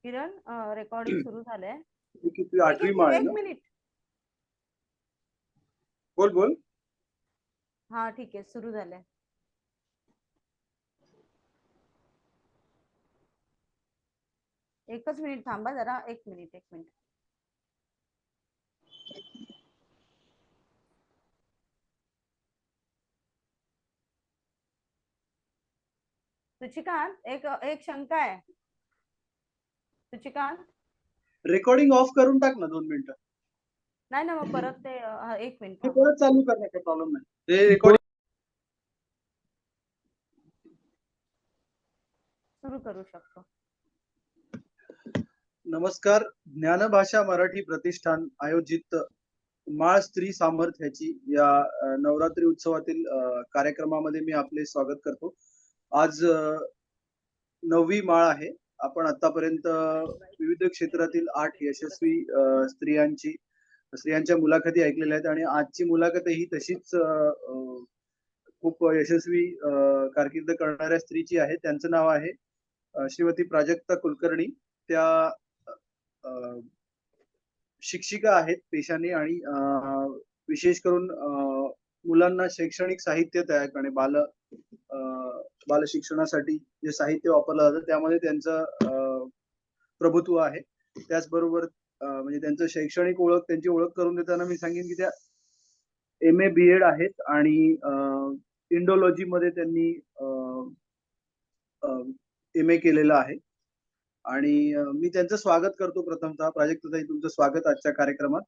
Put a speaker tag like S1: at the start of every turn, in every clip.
S1: किरण, recording सुरू झालंय.
S2: ही किती आठवी माळ आहे
S1: एक
S2: ना?
S1: मिनिट.
S2: बोल बोल.
S1: हा ठीक आहे, सुरू झालंय. एकच मिनिट थांबा जरा, एक मिनिट. सुचिकांत, एक शंका आहे. सुचिकांत,
S2: रेकॉर्डिंग ऑफ करून टाक ना 2 मिनिटं.
S1: नाही ना, मग परत ते एक मिनिट
S2: ते
S1: थांबा.
S2: परत चालू करण्याचा प्रॉब्लेम नाही. ते रेकॉर्डिंग
S1: सुरू करू शकतो.
S2: नमस्कार. ज्ञानभाषा मराठी प्रतिष्ठान आयोजित माळ स्त्री सामर्थ्याची या नवरात्री उत्सवातील कार्यक्रमामध्ये मी आपले स्वागत करतो. आज 9वी माळ आहे. आपण आतापर्यंत विविध क्षेत्रातील 8 यशस्वी स्त्रियांच्या मुलाखती ऐकलेल्या आहेत आणि आजची मुलाखत ही तशीच खूप यशस्वी कारकीर्द करणाऱ्या स्त्रीची आहे. त्यांचं नाव आहे श्रीमती प्राजक्ता कुलकर्णी. त्या शिक्षिका आहेत पेशाने आणि विशेष करून मुलांना शैक्षणिक साहित्य तयार करणे, बाल शिक्षणासाठी जे साहित्य वापरलं जातं त्यामध्ये त्यांचं प्रभुत्व आहे. त्याचबरोबर म्हणजे त्यांचं शैक्षणिक ओळख, त्यांची ओळख करून देताना मी सांगेन की त्या MA BEd आहेत आणि इंडोलॉजी मध्ये त्यांनी MA केलेलं आहे. आणि मी त्यांचं स्वागत करतो. प्रथमतः प्राजक्ताताई, तुमचं स्वागत आजच्या कार्यक्रमात.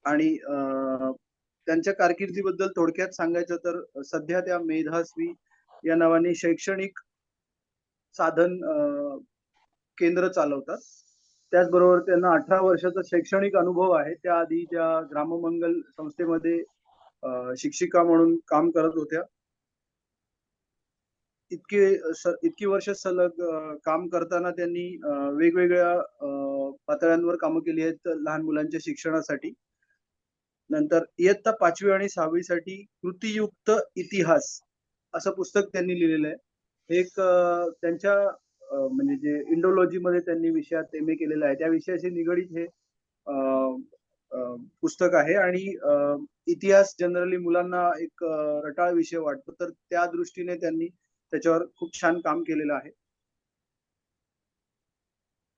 S2: आणि त्यांच्या कारकिर्दीबद्दल थोडक्यात सांगायचं तर सध्या त्या मेधाश्री या नावाने शैक्षणिक साधन केंद्र चालवतात. त्याचबरोबर त्यांना 18 वर्षाचा शैक्षणिक अनुभव आहे. त्याआधी त्या ग्राममंगल संस्थेमध्ये शिक्षिका म्हणून काम करत होत्या. इतकी वर्ष सलग काम करताना त्यांनी वेगवेगळ्या पातळ्यांवर कामं केली आहेत लहान मुलांच्या शिक्षणासाठी. नंतर इयत्ता 5वी आणि 6वी साठी कृतीयुक्त इतिहास असं पुस्तक त्यांनी लिहिलेलं आहे. हे एक त्यांच्या म्हणजे जे इंडोलॉजी मध्ये त्यांनी विषयात MA केलेलं आहे त्या विषयाशी निगडीत हे पुस्तक आहे. आणि इतिहास जनरली मुलांना एक रटाळ विषय वाटतो, तर त्या दृष्टीने त्यांनी त्याच्यावर खूप छान काम केलेलं आहे.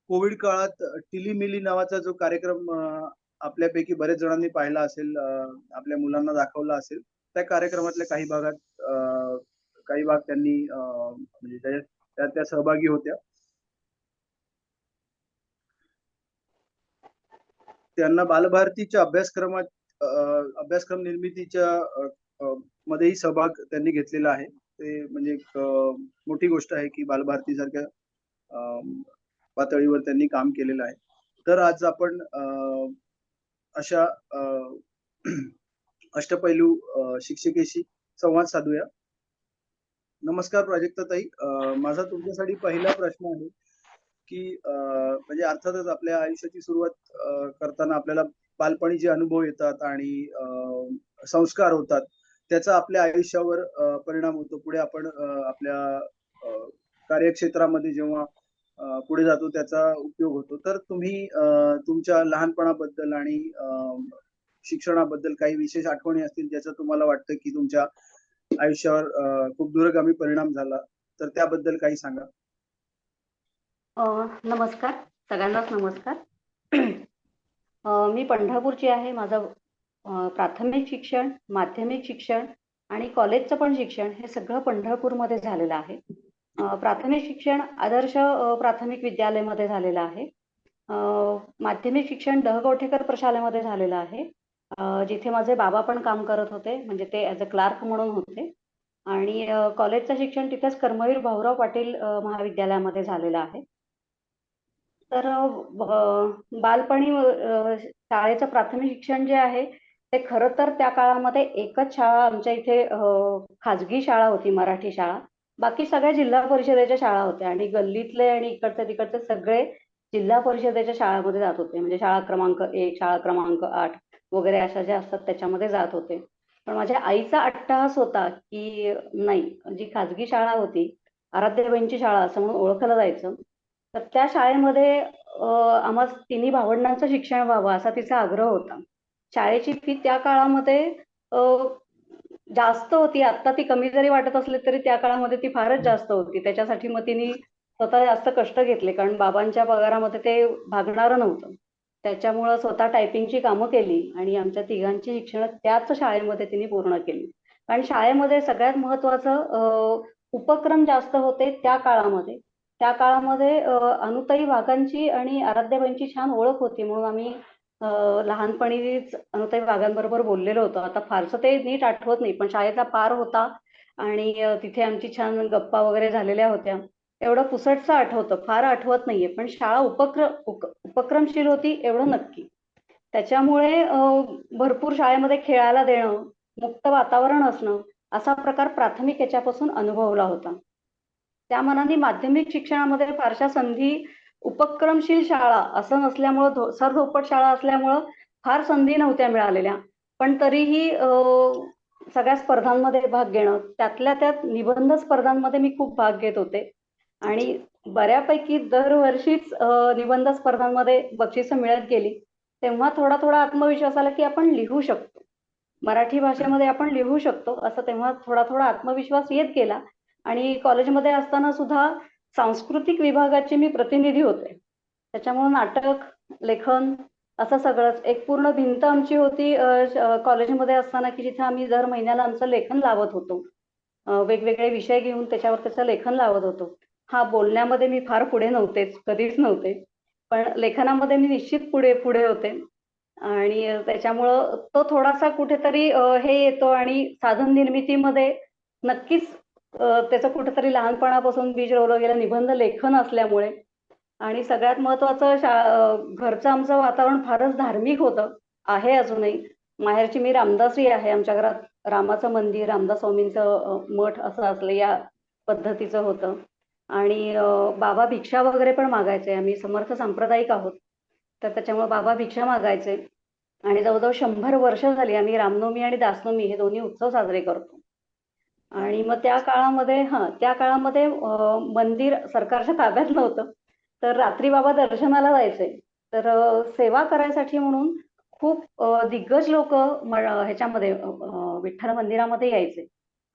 S2: कोविड काळात टिलीमिली नावाचा जो कार्यक्रम आपल्यापैकी बरेच जणांनी पाहिला असेल, आपल्या मुलांना दाखवला असेल, त्या कार्यक्रमातल्या काही भाग त्यांनी म्हणजे त्या सहभागी होत्या. त्यांना बालभारतीच्या अभ्यासक्रम निर्मितीच्या मध्येही सहभाग त्यांनी घेतलेला आहे. ते म्हणजे एक मोठी गोष्ट आहे की बालभारती सारख्या पातळीवर त्यांनी काम केलेलं आहे. तर आज आपण अशा अष्टपैलू शिक्षिकेशी संवाद साधूया. नमस्कार प्राजक्ताताई. माझा तुमच्यासाठी पहिला प्रश्न आहे की म्हणजे अर्थातच आपल्या आयुष्याची सुरुवात करताना आपल्याला बालपणी जे अनुभव येतात आणि संस्कार होतात त्याचा आपल्या आयुष्यावर परिणाम होतो. पुढे आपण आपल्या कार्यक्षेत्रामध्ये जेव्हा पुढे जातो त्याचा उपयोग होतो. तर तुम्ही तुमच्या लहानपणाबद्दल आणि शिक्षणाबद्दल काही विशेष आठवणी असतील ज्याचं तुम्हाला वाटतं की तुमच्या आयुष्यावर खूप दूरगामी परिणाम झाला, तर त्याबद्दल काही सांगा.
S3: नमस्कार, सगळ्यांनाच नमस्कार. मी पंढरपूरची आहे. माझं प्राथमिक शिक्षण, माध्यमिक शिक्षण आणि कॉलेजचं पण शिक्षण हे सगळं पंढरपूरमध्ये झालेलं आहे. प्राथमिक शिक्षण आदर्श प्राथमिक विद्यालयामध्ये झालेलं आहे. माध्यमिक शिक्षण दहगवठेकर प्रशालेमध्ये झालेलं आहे, जिथे माझे बाबा पण काम करत होते, म्हणजे ते ॲज अ क्लार्क म्हणून होते. आणि कॉलेजचं शिक्षण तिथेच कर्मवीर भाऊराव पाटील महाविद्यालयामध्ये झालेलं आहे. तर बालपणी शाळेचं प्राथमिक शिक्षण जे आहे ते खरं तर त्या काळामध्ये एकच शाळा आमच्या इथे खाजगी शाळा होती, मराठी शाळा. बाकी सगळ्या जिल्हा परिषदेच्या शाळा होत्या आणि गल्लीतले आणि इकडचे तिकडचे सगळे जिल्हा परिषदेच्या शाळामध्ये जात होते. म्हणजे शाळा क्रमांक 1, शाळा क्रमांक 8 वगैरे अशा ज्या असतात त्याच्यामध्ये जात होते. पण माझ्या आईचा अट्टहास होता, की नाही, जी खाजगी शाळा होती, आराध्याबाईंची शाळा असं म्हणून ओळखलं जायचं. तर त्या शाळेमध्ये आम्हा तिन्ही भावंडांचं शिक्षण व्हावं असा तिचा आग्रह होता. शाळेची फी त्या काळामध्ये अ, जास्त होती. आता ती कमी जरी वाटत असली तरी त्या काळामध्ये ती फारच जास्त होती. त्याच्यासाठी मग तिने स्वतः जास्त कष्ट घेतले, कारण बाबांच्या पगारामध्ये ते भागणारं नव्हतं. त्याच्यामुळं स्वतः टायपिंगची कामं केली आणि आमच्या तिघांची शिक्षणं त्याच शाळेमध्ये तिने पूर्ण केली. कारण शाळेमध्ये सगळ्यात महत्त्वाचं उपक्रम जास्त होते त्या काळामध्ये. त्या काळामध्ये अनुताई वाघांची आणि आराध्याबाईंची छान ओळख होती, म्हणून आम्ही लहानपणीच अनुताई वाघांबरोबर बोललेलो होतो. आता फारसं ते नीट आठवत नाही, पण शाळेचा पार होता आणि तिथे आमची छान गप्पा वगैरे झालेल्या होत्या. एवढं पुसटसं आठवतं, फार आठवत नाहीये. पण शाळा उपक्रमशील होती एवढं नक्की. त्याच्यामुळे भरपूर शाळेमध्ये खेळायला देणं, मुक्त वातावरण असणं, असा प्रकार प्राथमिक याच्यापासून अनुभवला होता. त्या मानाने माध्यमिक शिक्षणामध्ये फारशा संधी उपक्रमशील शाळा असं नसल्यामुळं सरधोपट शाळा असल्यामुळं फार संधी नव्हत्या मिळालेल्या. पण तरीही सगळ्या स्पर्धांमध्ये भाग घेणं, त्यातल्या त्यात निबंध स्पर्धांमध्ये मी खूप भाग घेत होते आणि बऱ्यापैकी दरवर्षीच निबंध स्पर्धांमध्ये बक्षिसं मिळत गेली. तेव्हा थोडा आत्मविश्वास आला, की आपण लिहू शकतो. मराठी भाषेमध्ये आपण लिहू शकतो, असं तेव्हा थोडा आत्मविश्वास येत गेला आणि कॉलेजमध्ये असताना सुद्धा सांस्कृतिक विभागाचे मी प्रतिनिधी होते. त्याच्यामुळे नाटक, लेखन असं सगळंच. एक पूर्ण भिंत आमची होती कॉलेजमध्ये असताना, की जिथे आम्ही दर महिन्याला आमचं लेखन लावत होतो. वेगवेगळे विषय घेऊन त्याच्यावर त्याचं लेखन लावत होतो. हां, बोलण्यामध्ये मी फार पुढे नव्हतेच, कधीच नव्हते. पण लेखनामध्ये मी निश्चित पुढे पुढे होते आणि त्याच्यामुळं तो थोडासा कुठेतरी हे येतो आणि साधन निर्मितीमध्ये नक्कीच त्याचं कुठेतरी लहानपणापासून बीज रोवलं गेलं निबंध लेखन असल्यामुळे. आणि सगळ्यात महत्त्वाचं घरचं आमचं वातावरण फारच धार्मिक होतं, आहे अजूनही. माहेरची मी रामदासी आहे. आमच्या घरात रामाचं मंदिर, रामदास स्वामींचं मठ असं असलं या पद्धतीचं होतं. आणि बाबा भिक्षा वगैरे पण मागायचे. आम्ही समर्थ सांप्रदायिक आहोत. तर त्याच्यामुळे बाबा भिक्षा मागायचे आणि जवळ-जवळ 100 वर्ष झाली आम्ही रामनवमी आणि दासनवमी हे दोन्ही उत्सव साजरे करतो. आणि मग त्या काळामध्ये त्या काळामध्ये मंदिर सरकारच्या ताब्यात नव्हतं. तर रात्री बाबा दर्शनाला जायचे. तर सेवा करायसाठी म्हणून खूप दिग्गज लोकं ह्याच्यामध्ये विठ्ठल मंदिरामध्ये यायचे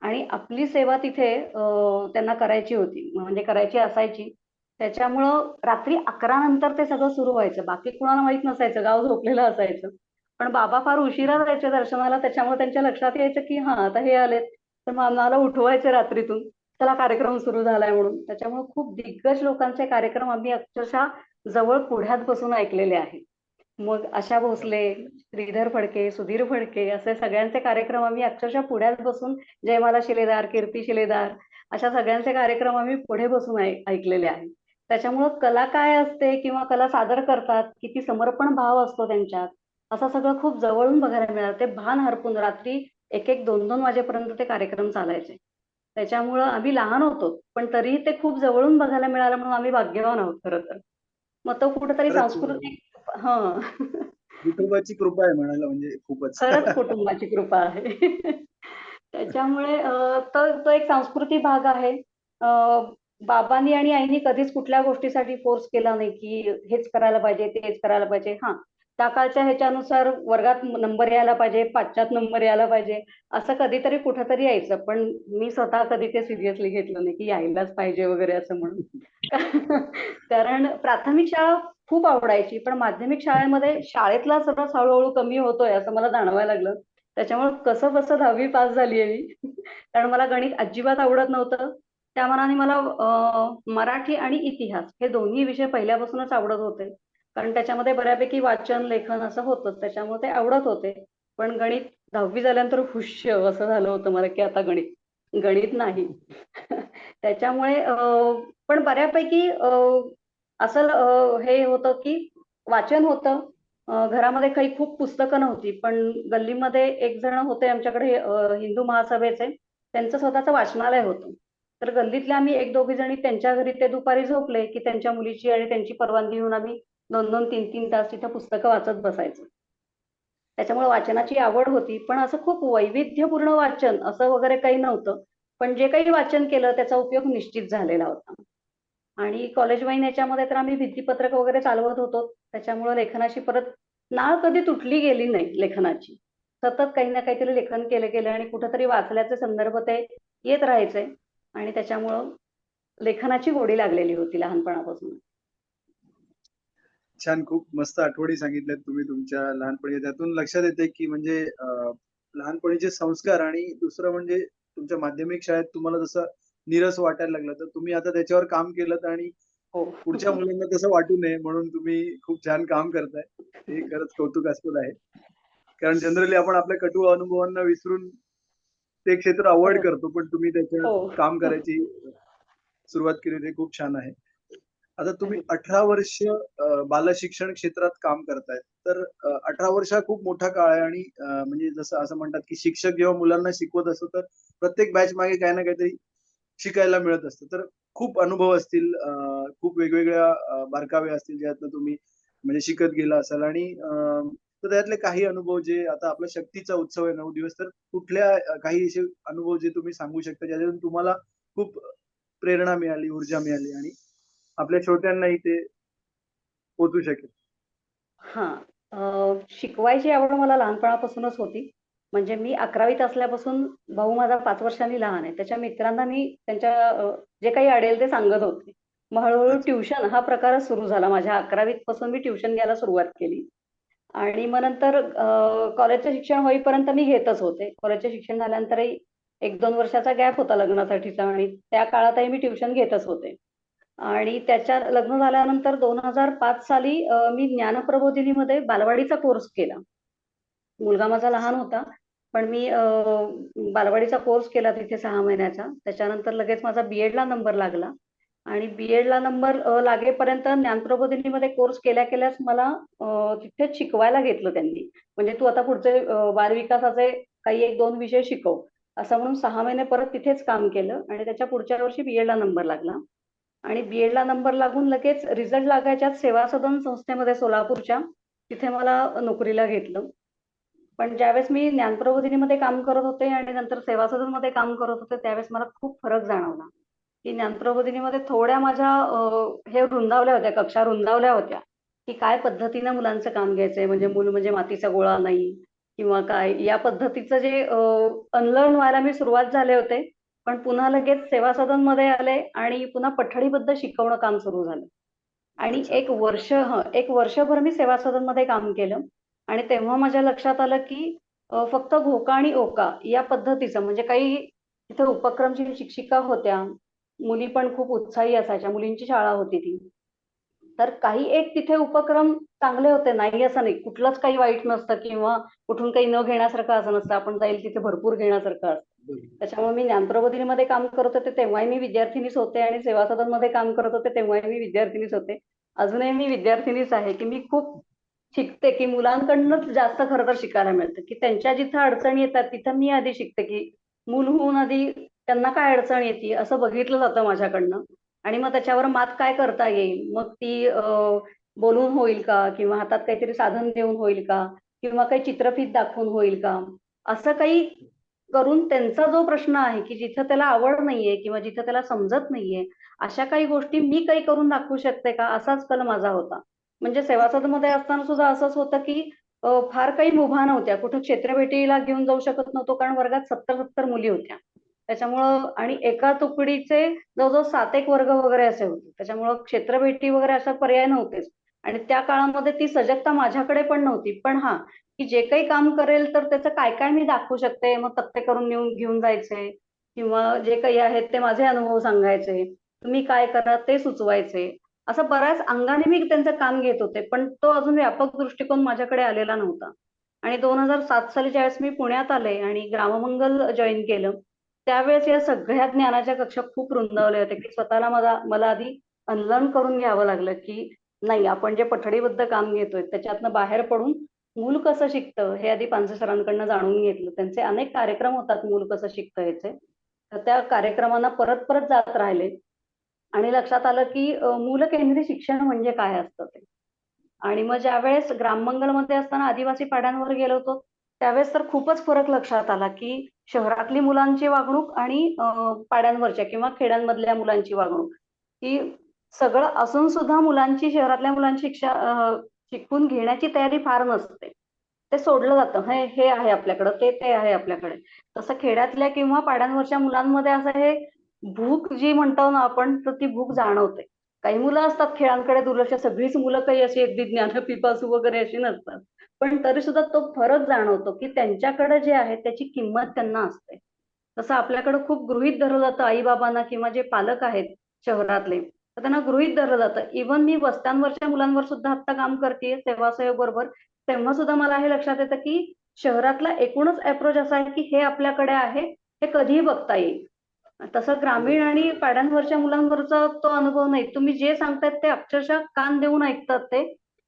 S3: आणि आपली सेवा तिथे त्यांना करायची होती, म्हणजे करायची असायची. त्याच्यामुळं रात्री 11 नंतर ते सगळं सुरू व्हायचं. बाकी कुणाला माहीत नसायचं, गाव झोपलेलं असायचं. पण बाबा फार उशिरा जायचे दर्शनाला, त्याच्यामुळे त्यांच्या लक्षात यायचं, की हां, आता हे आलेत. तर मग आम्हाला उठवायचे रात्रीतून. चला कार्यक्रम सुरू झालाय म्हणून. त्याच्यामुळे खूप दिग्गज लोकांचे कार्यक्रम आम्ही अक्षरशः जवळ पुढ्यात बसून ऐकलेले आहेत. मग आशा भोसले, श्रीधर फडके, सुधीर फडके असे सगळ्यांचे कार्यक्रम आम्ही अक्षरशः पुढ्यात बसून जयमाला शिलेदार, कीर्ती शिलेदार अशा सगळ्यांचे कार्यक्रम आम्ही पुढे बसून ऐकलेले आहेत. त्याच्यामुळं कला काय असते किंवा कला सादर करतात, किती समर्पण भाव असतो त्यांच्यात, असं सगळं खूप जवळून बघायला मिळालं. ते भान हरपून रात्री 1-1, 2-2 वाजेपर्यंत ते कार्यक्रम चालायचे. त्याच्यामुळं आम्ही लहान होतो, पण तरीही ते खूप जवळून बघायला मिळालं म्हणून आम्ही भाग्यवान आहोत खरं तर. मग तो कुठेतरी
S2: खरंच
S3: सांस्कृतिक हां.
S2: विठोबाची कृपा आहे म्हणायला म्हणजे खूपच.
S3: खरंच कुटुंबाची कृपा आहे. त्याच्यामुळे तो तो एक सांस्कृतिक भाग आहे. अ, बाबांनी आणि आईनी कधीच कुठल्या गोष्टीसाठी फोर्स केला नाही, की हेच करायला पाहिजे, तेच करायला पाहिजे. हां, त्या काळच्या ह्याच्यानुसार वर्गात नंबर यायला पाहिजे, 5च्यात नंबर यायला पाहिजे, असं कधीतरी कुठेतरी यायचं. पण मी स्वतः कधी ते सिरियसली घेतलं नाही, की यायलाच पाहिजे वगैरे असं म्हणून. कारण प्राथमिक शाळा खूप आवडायची, पण माध्यमिक शाळेमध्ये शाळेतला रस हळू-हळू कमी होतोय असं मला जाणवायला लागलं. त्याच्यामुळे कसंबसं 10वी पास झालीये मी. कारण मला गणित अजिबात आवडत नव्हतं. त्या मानाने मला मराठी आणि इतिहास हे दोन्ही विषय पहिल्यापासूनच आवडत होते. कारण त्याच्यामध्ये बऱ्यापैकी वाचन, लेखन असं होतंच. त्याच्यामुळे ते आवडत होते. पण गणित 10वी झाल्यानंतर हुश्य असं झालं होतं मला, की आता गणित, गणित नाही. त्याच्यामुळे पण बऱ्यापैकी असं हे होतं, की वाचन होतं. घरामध्ये काही खूप पुस्तकं नव्हती, पण गल्लीमध्ये एक जण होते आमच्याकडे हिंदू महासभेचे. त्यांचं स्वतःचं वाचनालय होतं. तर गल्लीतल्या आम्ही 1-2 जणी त्यांच्या घरी ते दुपारी झोपले, की त्यांच्या मुलीची आणि त्यांची परवानगी घेऊन आम्ही 2-2, 3-3 तास तिथं पुस्तकं वाचत बसायचो. त्याच्यामुळे वाचनाची आवड होती, पण असं खूप वैविध्यपूर्ण वाचन असं वगैरे काही नव्हतं. पण जे काही वाचन केलं त्याचा उपयोग निश्चित झालेला होता. आणि कॉलेज वाईन याच्यामध्ये तर आम्ही भित्तीपत्रक वगैरे चालवत होतो. त्याच्यामुळे लेखनाची परत नाळ कधी तुटली गेली नाही लेखनाची. सतत काही ना काहीतरी लेखन केलं गेलं आणि कुठेतरी वाचल्याचे संदर्भ ते येत राहायचे आणि त्याच्यामुळं लेखनाची गोडी लागलेली होती लहानपणापासून.
S2: छान, खूप मस्त आठवणी सांगितल्यात तुम्ही तुमच्या लहानपणी. त्यातून लक्षात येते की म्हणजे लहानपणीचे संस्कार आणि दुसरं म्हणजे तुमच्या माध्यमिक शाळेत तुम्हाला जसं नीरस वाटायला लागलं, तर तुम्ही आता त्याच्यावर काम केलंत आणि
S3: हो.
S2: पुढच्या मुलांना तसं वाटू नये म्हणून तुम्ही खूप छान काम करताय. हे खरंच कौतुकास्पद आहे. कारण जनरली आपण आपल्या कटू अनुभवांना विसरून ते क्षेत्र
S3: हो.
S2: अव्हॉइड करतो, पण तुम्ही त्याच्यात
S3: हो.
S2: काम करायची सुरुवात केली ते खूप छान आहे. आता तुम्ही
S3: Thank you.
S2: 18 वर्ष बालशिक्षण क्षेत्रात काम करताय. तर 18 वर्ष हा खूप मोठा काळ आहे आणि म्हणजे जसं असं म्हणतात, की शिक्षक जेव्हा मुलांना शिकवत असतो, तर प्रत्येक बॅच मागे काही ना काहीतरी शिकायला मिळत असतं. तर खूप अनुभव असतील, खूप वेगवेगळ्या बारकावे असतील, ज्यातनं तुम्ही म्हणजे शिकत गेला असाल आणि तर त्यातले काही अनुभव जे आता आपला शक्तीचा उत्सव आहे 9 दिवस, तर कुठल्या काही असे अनुभव जे तुम्ही सांगू शकता, ज्याच्यातून तुम्हाला खूप प्रेरणा मिळाली, ऊर्जा मिळाली आणि आपल्या श्रोत्यांनाही ते पोहोचू शकेल?
S3: हां. शिकवायची आवड मला लहानपणापासूनच होती. म्हणजे मी 11वीत असल्यापासून भाऊ माझा 5 वर्षांनी लहान आहे. त्याच्या मित्रांना मी त्यांच्या जे काही अडेल ते सांगत होते. मग हळू-हळू
S2: अच्छा.
S3: ट्युशन हा प्रकारच सुरू झाला. माझ्या 11वीत पासून मी ट्युशन घ्यायला सुरुवात केली. आणि मग नंतर कॉलेजचं शिक्षण होईपर्यंत मी घेतच होते. कॉलेजचं शिक्षण झाल्यानंतरही 1-2 वर्षाचा गॅप होता लग्नासाठीचा आणि त्या काळातही मी ट्युशन घेतच होते. आणि त्याच्या लग्न झाल्यानंतर 2005 साली मी ज्ञानप्रबोधिनीमध्ये बालवाडीचा कोर्स केला. मुलगा माझा लहान होता, पण मी बालवाडीचा कोर्स केला तिथे 6 महिन्याचा. त्याच्यानंतर लगेच माझा बी-एडला नंबर लागला आणि बी-एडला नंबर लागेपर्यंत ज्ञानप्रबोधिनीमध्ये कोर्स केल्या-केल्याच मला तिथेच शिकवायला घेतलं त्यांनी. म्हणजे तू आता पुढचे बालविकासाचे काही 1-2 विषय शिकव. असं म्हणून 6 महिने परत तिथेच काम केलं आणि त्याच्या पुढच्या वर्षी बी-एडला नंबर लागला. आणि बी-एडला नंबर लागून लगेच रिझल्ट लागायच्याच सेवा सदन संस्थेमध्ये सोलापूरच्या, तिथे मला नोकरीला घेतलं. पण ज्यावेळेस मी ज्ञानप्रबोधिनीमध्ये काम करत होते आणि नंतर सेवा सदनमध्ये काम करत होते, त्यावेळेस मला खूप फरक जाणवला, की ज्ञानप्रबोधिनीमध्ये थोड्या माझ्या हे रुंदावल्या होत्या, कक्षा रुंदावल्या होत्या, की काय पद्धतीनं मुलांचं काम घ्यायचंय. म्हणजे मूल म्हणजे मातीचा गोळा नाही किंवा काय या पद्धतीचं जे अनलर्न व्हायला मी सुरुवात झाले होते. पण पुन्हा लगेच सेवा सदनमध्ये आले आणि पुन्हा पठडीबद्ध शिकवणं काम सुरू झालं. आणि
S2: अच्छा.
S3: 1 वर्षभर मी सेवा सदनमध्ये काम केलं आणि तेव्हा माझ्या लक्षात आलं, की फक्त घोका आणि ओका या पद्धतीचं म्हणजे काही तिथे उपक्रमशील शिक्षिका होत्या. मुली पण खूप उत्साही असायच्या. मुलींची शाळा होती ती. तर काही एक तिथे उपक्रम चांगले होते, नाही असं नाही. कुठलंच काही वाईट नसतं किंवा कुठून काही न घेण्यासारखं असं नसतं. आपण जाईल तिथे भरपूर घेण्यासारखं असतं.
S2: बरोबर.
S3: त्याच्यामुळे मी ज्ञानप्रबोधिनीमध्ये काम करत होते, तेव्हाही मी विद्यार्थिनीच होते आणि सेवा सदनमध्ये काम करत होते, तेव्हाही मी विद्यार्थिनीच होते. अजूनही मी विद्यार्थिनीच आहे, की मी खूप शिकते, की मुलांकडूनच जास्त खरं तर शिकायला मिळतं, की त्यांच्या जिथं अडचणी येतात, तिथं मी आधी शिकते, की मूल होऊन आधी त्यांना काय अडचण येते, असं बघितलं जातं माझ्याकडनं आणि मग त्याच्यावर मात काय करता येईल. मग ती बोलून होईल का? किंवा हातात काहीतरी साधन देऊन होईल का? किंवा काही चित्रफित दाखवून होईल का? असं काही करून त्यांचा जो प्रश्न आहे, की जिथं त्याला आवड नाहीये किंवा जिथं त्याला समजत नाहीये, अशा काही गोष्टी मी काही करून दाखवू शकते का? असाच कल माझा होता. म्हणजे सेवा सदनमध्ये असताना सुद्धा असंच होतं, की फार काही मुभा नव्हत्या. कुठं क्षेत्रभेटीला घेऊन जाऊ शकत नव्हतो, कारण वर्गात 70-70 मुली होत्या. त्याच्यामुळं आणि एका तुकडीचे जवळ-जवळ 7 एक वर्ग वगैरे असे होते. त्याच्यामुळं क्षेत्रभेटी वगैरे असा पर्याय नव्हतेच. आणि त्या काळामध्ये ती सजगता माझ्याकडे पण नव्हती. पण हां, की जे काही काम करेल तर त्याचं काय-काय मी दाखवू शकते. मग तक्ते करून नेऊन घेऊन जायचे किंवा जे काही आहेत ते माझे अनुभव सांगायचे. तुम्ही काय करा ते सुचवायचे. असं बऱ्याच अंगाने मी त्यांचं काम घेत होते. पण तो अजून व्यापक दृष्टिकोन माझ्याकडे आलेला नव्हता. आणि 2007 साली ज्यावेळेस मी पुण्यात आले आणि ग्राममंगल जॉइन केलं, त्यावेळेस या सगळ्या ज्ञानाच्या कक्षा खूप रुंदावल्या होत्या, की स्वतःला मला आधी अनलर्न करून घ्यावं लागलं, की नाही आपण जे पठडीबद्ध काम घेतोय त्याच्यातनं बाहेर पडून मूल कसं शिकतं हे आधी पानसे सरांकडनं जाणून घेतलं. त्यांचे अनेक कार्यक्रम होतात मूल कसं शिकतं याचे. तर त्या कार्यक्रमांना परत-परत जात राहिले आणि लक्षात आलं, की मूलकेंद्री शिक्षण म्हणजे काय असतं ते. आणि मग ज्यावेळेस ग्राममंगलमध्ये असताना आदिवासी पाड्यांवर गेलो होतो त्यावेळेस तर खूपच फरक लक्षात आला की शहरातली मुलांची वागणूक आणि पाड्यांवरच्या किंवा खेड्यांमधल्या मुलांची वागणूक ही सगळं असून सुद्धा मुलांची शहरातल्या मुलांची शिकून घेण्याची तयारी फार नसते. ते सोडलं जातं. हे हे आहे आपल्याकडं, ते आहे आपल्याकडे. तसं खेड्यातल्या किंवा पाड्यांवरच्या मुलांमध्ये असं हे भूक जी म्हणतो ना आपण, तर ती भूक जाणवते. काही मुलं असतात खेळांकडे दुर्लक्ष, सगळीच मुलं काही अशी अगदी ज्ञानपिपासू वगैरे अशी नसतात. पण तरी सुद्धा तो फरक जाणवतो की त्यांच्याकडे जे आहे त्याची किंमत त्यांना असते. तसं आपल्याकडे खूप गृहीत धरलं जातं आई-बाबांना किंवा जे पालक आहेत शहरातले, तर त्यांना गृहीत धरलं जातं. इव्हन मी वस्त्यांवरच्या मुलांवर सुद्धा आता काम करतेय सेवासहयोग बरोबर. तेव्हा सुद्धा मला हे लक्षात येतं की शहरातला एकूणच अप्रोच असा आहे की हे आपल्याकडे आहे, हे कधीही बघता येईल. तसं ग्रामीण आणि पाड्यांवरच्या मुलांवरचा तो अनुभव नाही. तुम्ही जे सांगतायत ते अक्षरशः कान देऊन ऐकतात ते.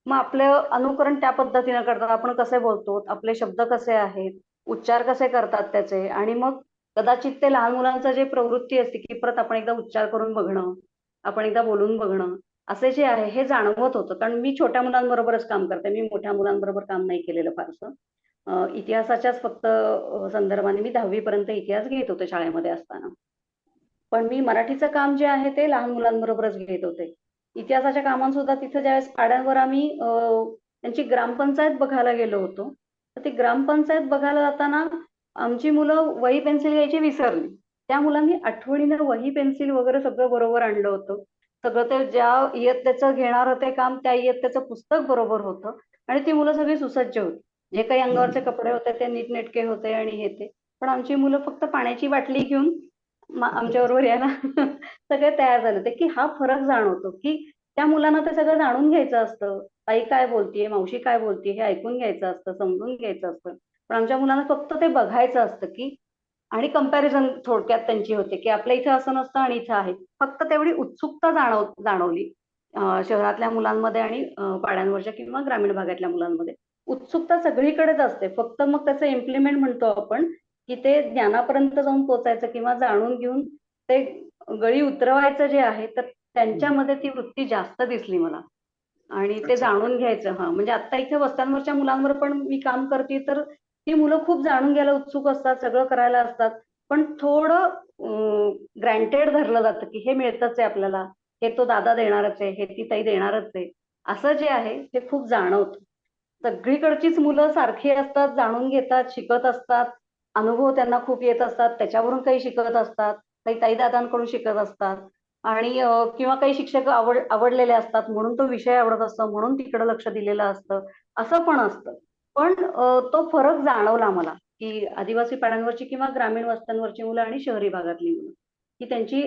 S3: मग आपलं अनुकरण त्या पद्धतीनं करतात. आपण कसे बोलतो, आपले शब्द कसे आहेत, उच्चार कसे करतात त्याचे आणि मग कदाचित ते लहान मुलांचं जे प्रवृत्ती असते की परत आपण एकदा उच्चार करून बघणं, आपण एकदा बोलून बघणं, असे जे आहे हे जाणवत होतं. कारण मी छोट्या मुलांबरोबरच काम करते. मी मोठ्या मुलांबरोबर काम नाही केलेलं फारसं. इतिहासाच्याच फक्त संदर्भाने मी 10वी पर्यंत इतिहास घेत होते शाळेमध्ये असताना. पण मी मराठीचं काम जे आहे ते लहान मुलांबरोबरच घेत होते. इतिहासाच्या कामात सुद्धा तिथं ज्यावेळेस पाड्यांवर आम्ही त्यांची ग्रामपंचायत बघायला गेलो होतो. तर ती ग्रामपंचायत बघायला जाताना आमची मुलं वही पेन्सिल घ्यायची विसरली. त्या मुलांनी आठवणीनं वही पेन्सिल वगैरे सगळं बरोबर आणलं होतं. सगळं ते ज्या इयत्तेचं घेणार होते काम त्या इयत्तेचं पुस्तक बरोबर होतं आणि ती मुलं सगळी सुसज्ज होती. जे काही अंगावरचे कपडे होते ते नीटनेटके होते आणि हे ते. पण आमची मुलं फक्त पाण्याची बाटली घेऊन आमच्या बरोबर यायला सगळे तयार झाले होते की हा फरक जाणवतो की त्या मुलांना ते सगळं जाणून घ्यायचं असतं. आई काय बोलतीये, मावशी काय बोलतीये हे ऐकून घ्यायचं असतं, समजून घ्यायचं असतं. पण आमच्या मुलांना फक्त ते बघायचं असतं की आणि कंपॅरिझन थोडक्यात त्यांची होते की आपल्या इथे असं नसतं आणि इथं आहे. फक्त तेवढी उत्सुकता जाणवली शहरातल्या मुलांमध्ये आणि पाड्यांवरच्या किंवा ग्रामीण भागातल्या मुलांमध्ये. उत्सुकता सगळीकडेच असते. फक्त मग त्याचं इम्प्लिमेंट म्हणतो आपण की ते ज्ञानापर्यंत जाऊन पोहोचायचं किंवा जाणून घेऊन ते गळी उतरवायचं जे आहे तर त्यांच्यामध्ये ती वृत्ती जास्त दिसली मला. आणि ते
S2: अच्छा.
S3: जाणून घ्यायचं म्हणजे आता इथे वस्त्यांवरच्या मुलांवर पण मी काम करते तर ती मुलं खूप जाणून घ्यायला उत्सुक असतात, सगळं करायला असतात. पण थोडं ग्रँटेड धरलं जातं की हे मिळतच आहे आपल्याला, हे तो दादा देणारच आहे, हे ती ताई देणारच आहे. असं जे आहे ते खूप जाणवतं. सगळीकडचीच मुलं सारखी असतात, जाणून घेतात, शिकत असतात. अनुभव त्यांना खूप येत असतात, त्याच्यावरून काही शिकत असतात, काही ताई-दादांकडून शिकत असतात आणि किंवा काही शिक्षक आवडलेले असतात म्हणून तो विषय आवडत असतो, म्हणून तिकडे लक्ष दिलेलं असतं, असं पण असतं. पण तो फरक जाणवला मला, की आदिवासी पाड्यांवरची किंवा ग्रामीण वस्त्यांवरची मुलं आणि शहरी भागातली मुलं, की त्यांची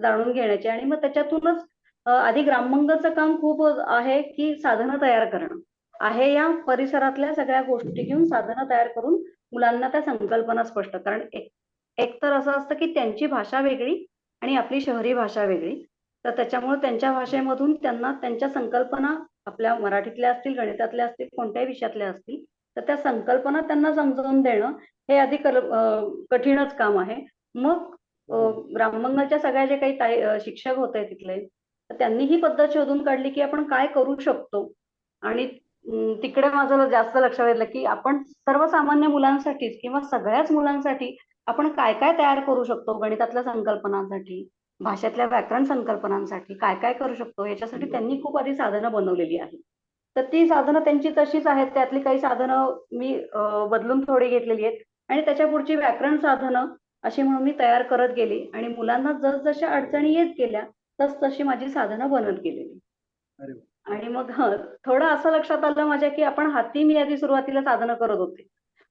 S3: जाणून घेण्याची आणि मग त्याच्यातूनच आधी ग्राममंगलचं काम खूप आहे, की साधनं तयार करणं. आहे या परिसरातल्या सगळ्या गोष्टी घेऊन साधनं तयार करून मुलांना त्या संकल्पना स्पष्ट कारण एक तर असं असतं की त्यांची भाषा वेगळी आणि आपली शहरी भाषा वेगळी. तर त्याच्यामुळे त्यांच्या भाषेमधून त्यांना त्यांच्या संकल्पना आपल्या मराठीतल्या असतील, गणितातल्या असतील, कोणत्याही विषयातल्या असतील, तर त्या संकल्पना त्यांना समजावून देणं हे आधी कठीणच काम आहे. मग ग्राममंगलच्या सगळ्या जे काही शिक्षक होते तिथले, तर त्यांनी ही पद्धत शोधून काढली की आपण काय करू शकतो आणि तिकडे माझं जास्त लक्ष वेधलं की आपण सर्वसामान्य मुलांसाठीच किंवा सगळ्याच मुलांसाठी आपण काय काय तयार करू शकतो गणितातल्या संकल्पनांसाठी, भाषेतल्या व्याकरण संकल्पनांसाठी काय काय करू शकतो याच्यासाठी त्यांनी खूप आधी साधनं बनवलेली आहेत. तर ती साधनं त्यांची तशीच आहेत. त्यातली काही साधनं मी बदलून थोडी घेतलेली आहेत आणि त्याच्या पुढची व्याकरण साधनं अशी म्हणून मी तयार करत गेली आणि मुलांना जसजशा अडचणी येत गेल्या तशी माझी साधनं बनत गेलेली.
S2: अरे वा.
S3: आणि मग थोडं असं लक्षात आलं माझ्या की आपण हाती मी आधी सुरुवातीला साधनं करत होते.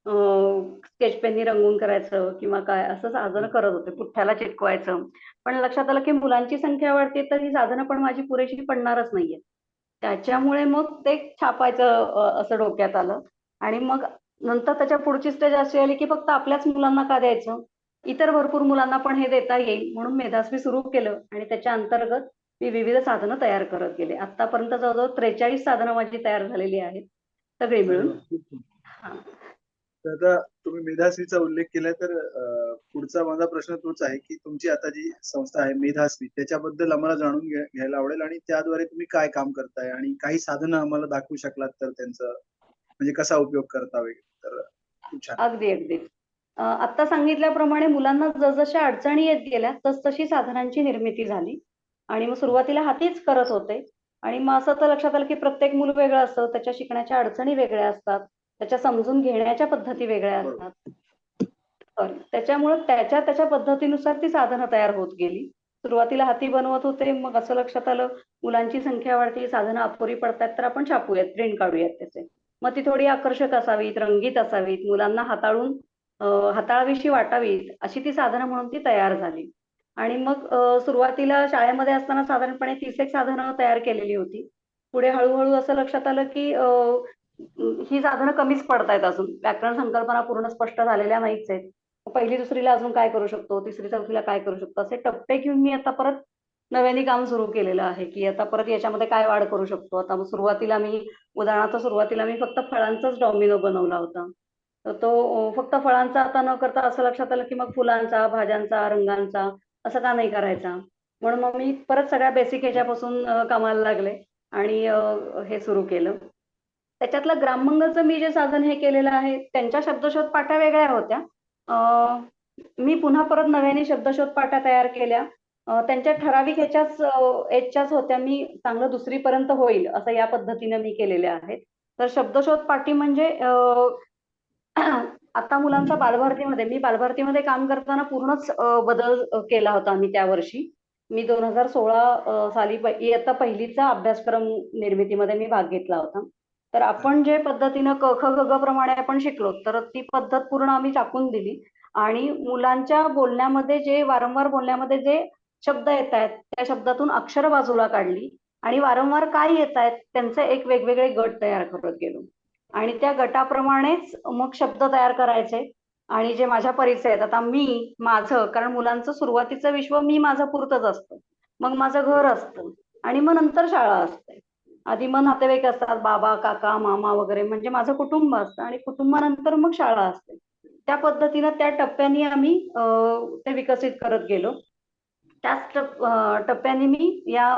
S3: स्केच पेननी रंगवून करायचं किंवा काय असं साधनं करत होते. पुठ्ठ्याला चिटकवायचं. पण लक्षात आलं की मुलांची संख्या वाढते तर ही साधनं पण माझी पुरेशी पडणारच नाहीये. त्याच्यामुळे मग ते छापायचं असं डोक्यात आलं आणि मग नंतर त्याच्या पुढची स्टेज अशी आली की फक्त आपल्याच मुलांना का द्यायचं? इतर भरपूर मुलांना पण हे देता येईल म्हणून मेधास्वी सुरू केलं आणि त्याच्या अंतर्गत मी विविध साधनं तयार करत गेले. आतापर्यंत जवळजवळ 43 साधनं माझी तयार झालेली आहेत. सगळी
S2: अरे
S3: मिळून.
S2: वा. खूप छान.
S3: हां.
S2: तर आता तुम्ही मेधाश्रीचा उल्लेख केला तर पुढचा माझा प्रश्न तोच आहे की तुमची आता जी संस्था आहे मेधाश्री त्याच्याबद्दल आम्हाला जाणून घ्यायला आवडेल आणि त्याद्वारे तुम्ही काय काम करताय आणि काही साधनं आम्हाला दाखवू शकलात तर त्यांचं म्हणजे कसा उपयोग करता वगैरे तर खूप छान.
S3: अगदी अगदी. आत्ता सांगितल्याप्रमाणे मुलांना जसजशा अडचणी येत गेल्या तसतशी साधनांची निर्मिती झाली आणि मग सुरुवातीला हातीच करत होते आणि मग असं तर लक्षात आलं की प्रत्येक मूल वेगळं असतं, त्याच्या शिकण्याच्या अडचणी वेगळ्या असतात, त्याच्या समजून घेण्याच्या पद्धती वेगळ्या
S2: बरोबर.
S3: असतात. त्याच्यामुळे त्याच्या त्याच्या पद्धतीनुसार ती साधनं तयार होत गेली. सुरुवातीला हाती बनवत होते, मग असं लक्षात आलं मुलांची संख्या वाढते, साधनं अपुरी पडतात, तर आपण छापूयात, प्रिंट काढूयात त्याचे. मग ती थोडी आकर्षक असावीत, रंगीत असावीत, मुलांना हाताळावीशी वाटावीत अशी ती साधनं म्हणून ती तयार झाली. आणि मग सुरुवातीला शाळेमध्ये असताना साधारणपणे 30 एक साधनं तयार केलेली होती. पुढे हळूहळू असं लक्षात आलं की ही साधनं कमीच पडतायत अजून. व्याकरण संकल्पना पूर्ण स्पष्ट झालेल्या नाहीच आहेत. पहिली दुसरीला अजून काय करू शकतो, तिसरी चौथीला काय करू शकतो, असे टप्पे घेऊन मी आता परत नव्याने काम सुरू केलेलं आहे की आता परत याच्यामध्ये काय वाढ करू शकतो. आता मग उदाहरणार्थ सुरुवातीला मी फक्त फळांचाच डॉमिनो बनवला होता. तर तो फक्त फळांचा आता न करता असं लक्षात आलं की मग फुलांचा, भाज्यांचा, रंगांचा असं का नाही करायचा. म्हणून मग मी परत सगळ्या बेसिक ह्याच्यापासून कामाला लागले आणि हे सुरू केलं. त्याच्यातलं ग्राममंगलचं मी जे साधन हे केलेलं आहे त्यांच्या शब्दशोध पाट्या वेगळ्या होत्या. मी पुन्हा परत नव्याने शब्दशोध पाट्या तयार केल्या. त्यांच्या ठराविक एजच्याच होत्या. मी चांगलं दुसरीपर्यंत होईल असं या पद्धतीने मी केलेल्या आहेत. तर शब्दशोध पाटी म्हणजे आता मुलांचा मी बालभारतीमध्ये काम करताना पूर्णच बदल केला होता मी त्या वर्षी. मी 2016 साली इयत्ता पहिलीचा अभ्यासक्रम निर्मितीमध्ये मी भाग घेतला होता. तर आपण जे पद्धतीनं क ख ग घ प्रमाणे आपण शिकलो तर ती पद्धत पूर्ण आम्ही टाकून दिली आणि मुलांच्या बोलण्यामध्ये वारंवार बोलण्यामध्ये जे शब्द येत आहेत त्या शब्दातून अक्षर बाजूला काढली आणि वारंवार काय येत आहेत त्यांचे एक वेगवेगळे गट तयार करत गेलो आणि त्या गटाप्रमाणेच मग शब्द तयार करायचे आणि जे माझ्या परीचे आहेत आता माझं कारण मुलांचं सुरुवातीचं विश्व माझं पुरतच असतं, मग माझं घर असतं आणि मग नंतर शाळा असते. आधी मग नातेवाईक असतात, बाबा, काका, मामा वगैरे म्हणजे माझं कुटुंब असतं आणि कुटुंबानंतर मग शाळा असते. त्या पद्धतीनं त्या टप्प्याने आम्ही ते विकसित करत गेलो. त्याच टप्प्याने मी या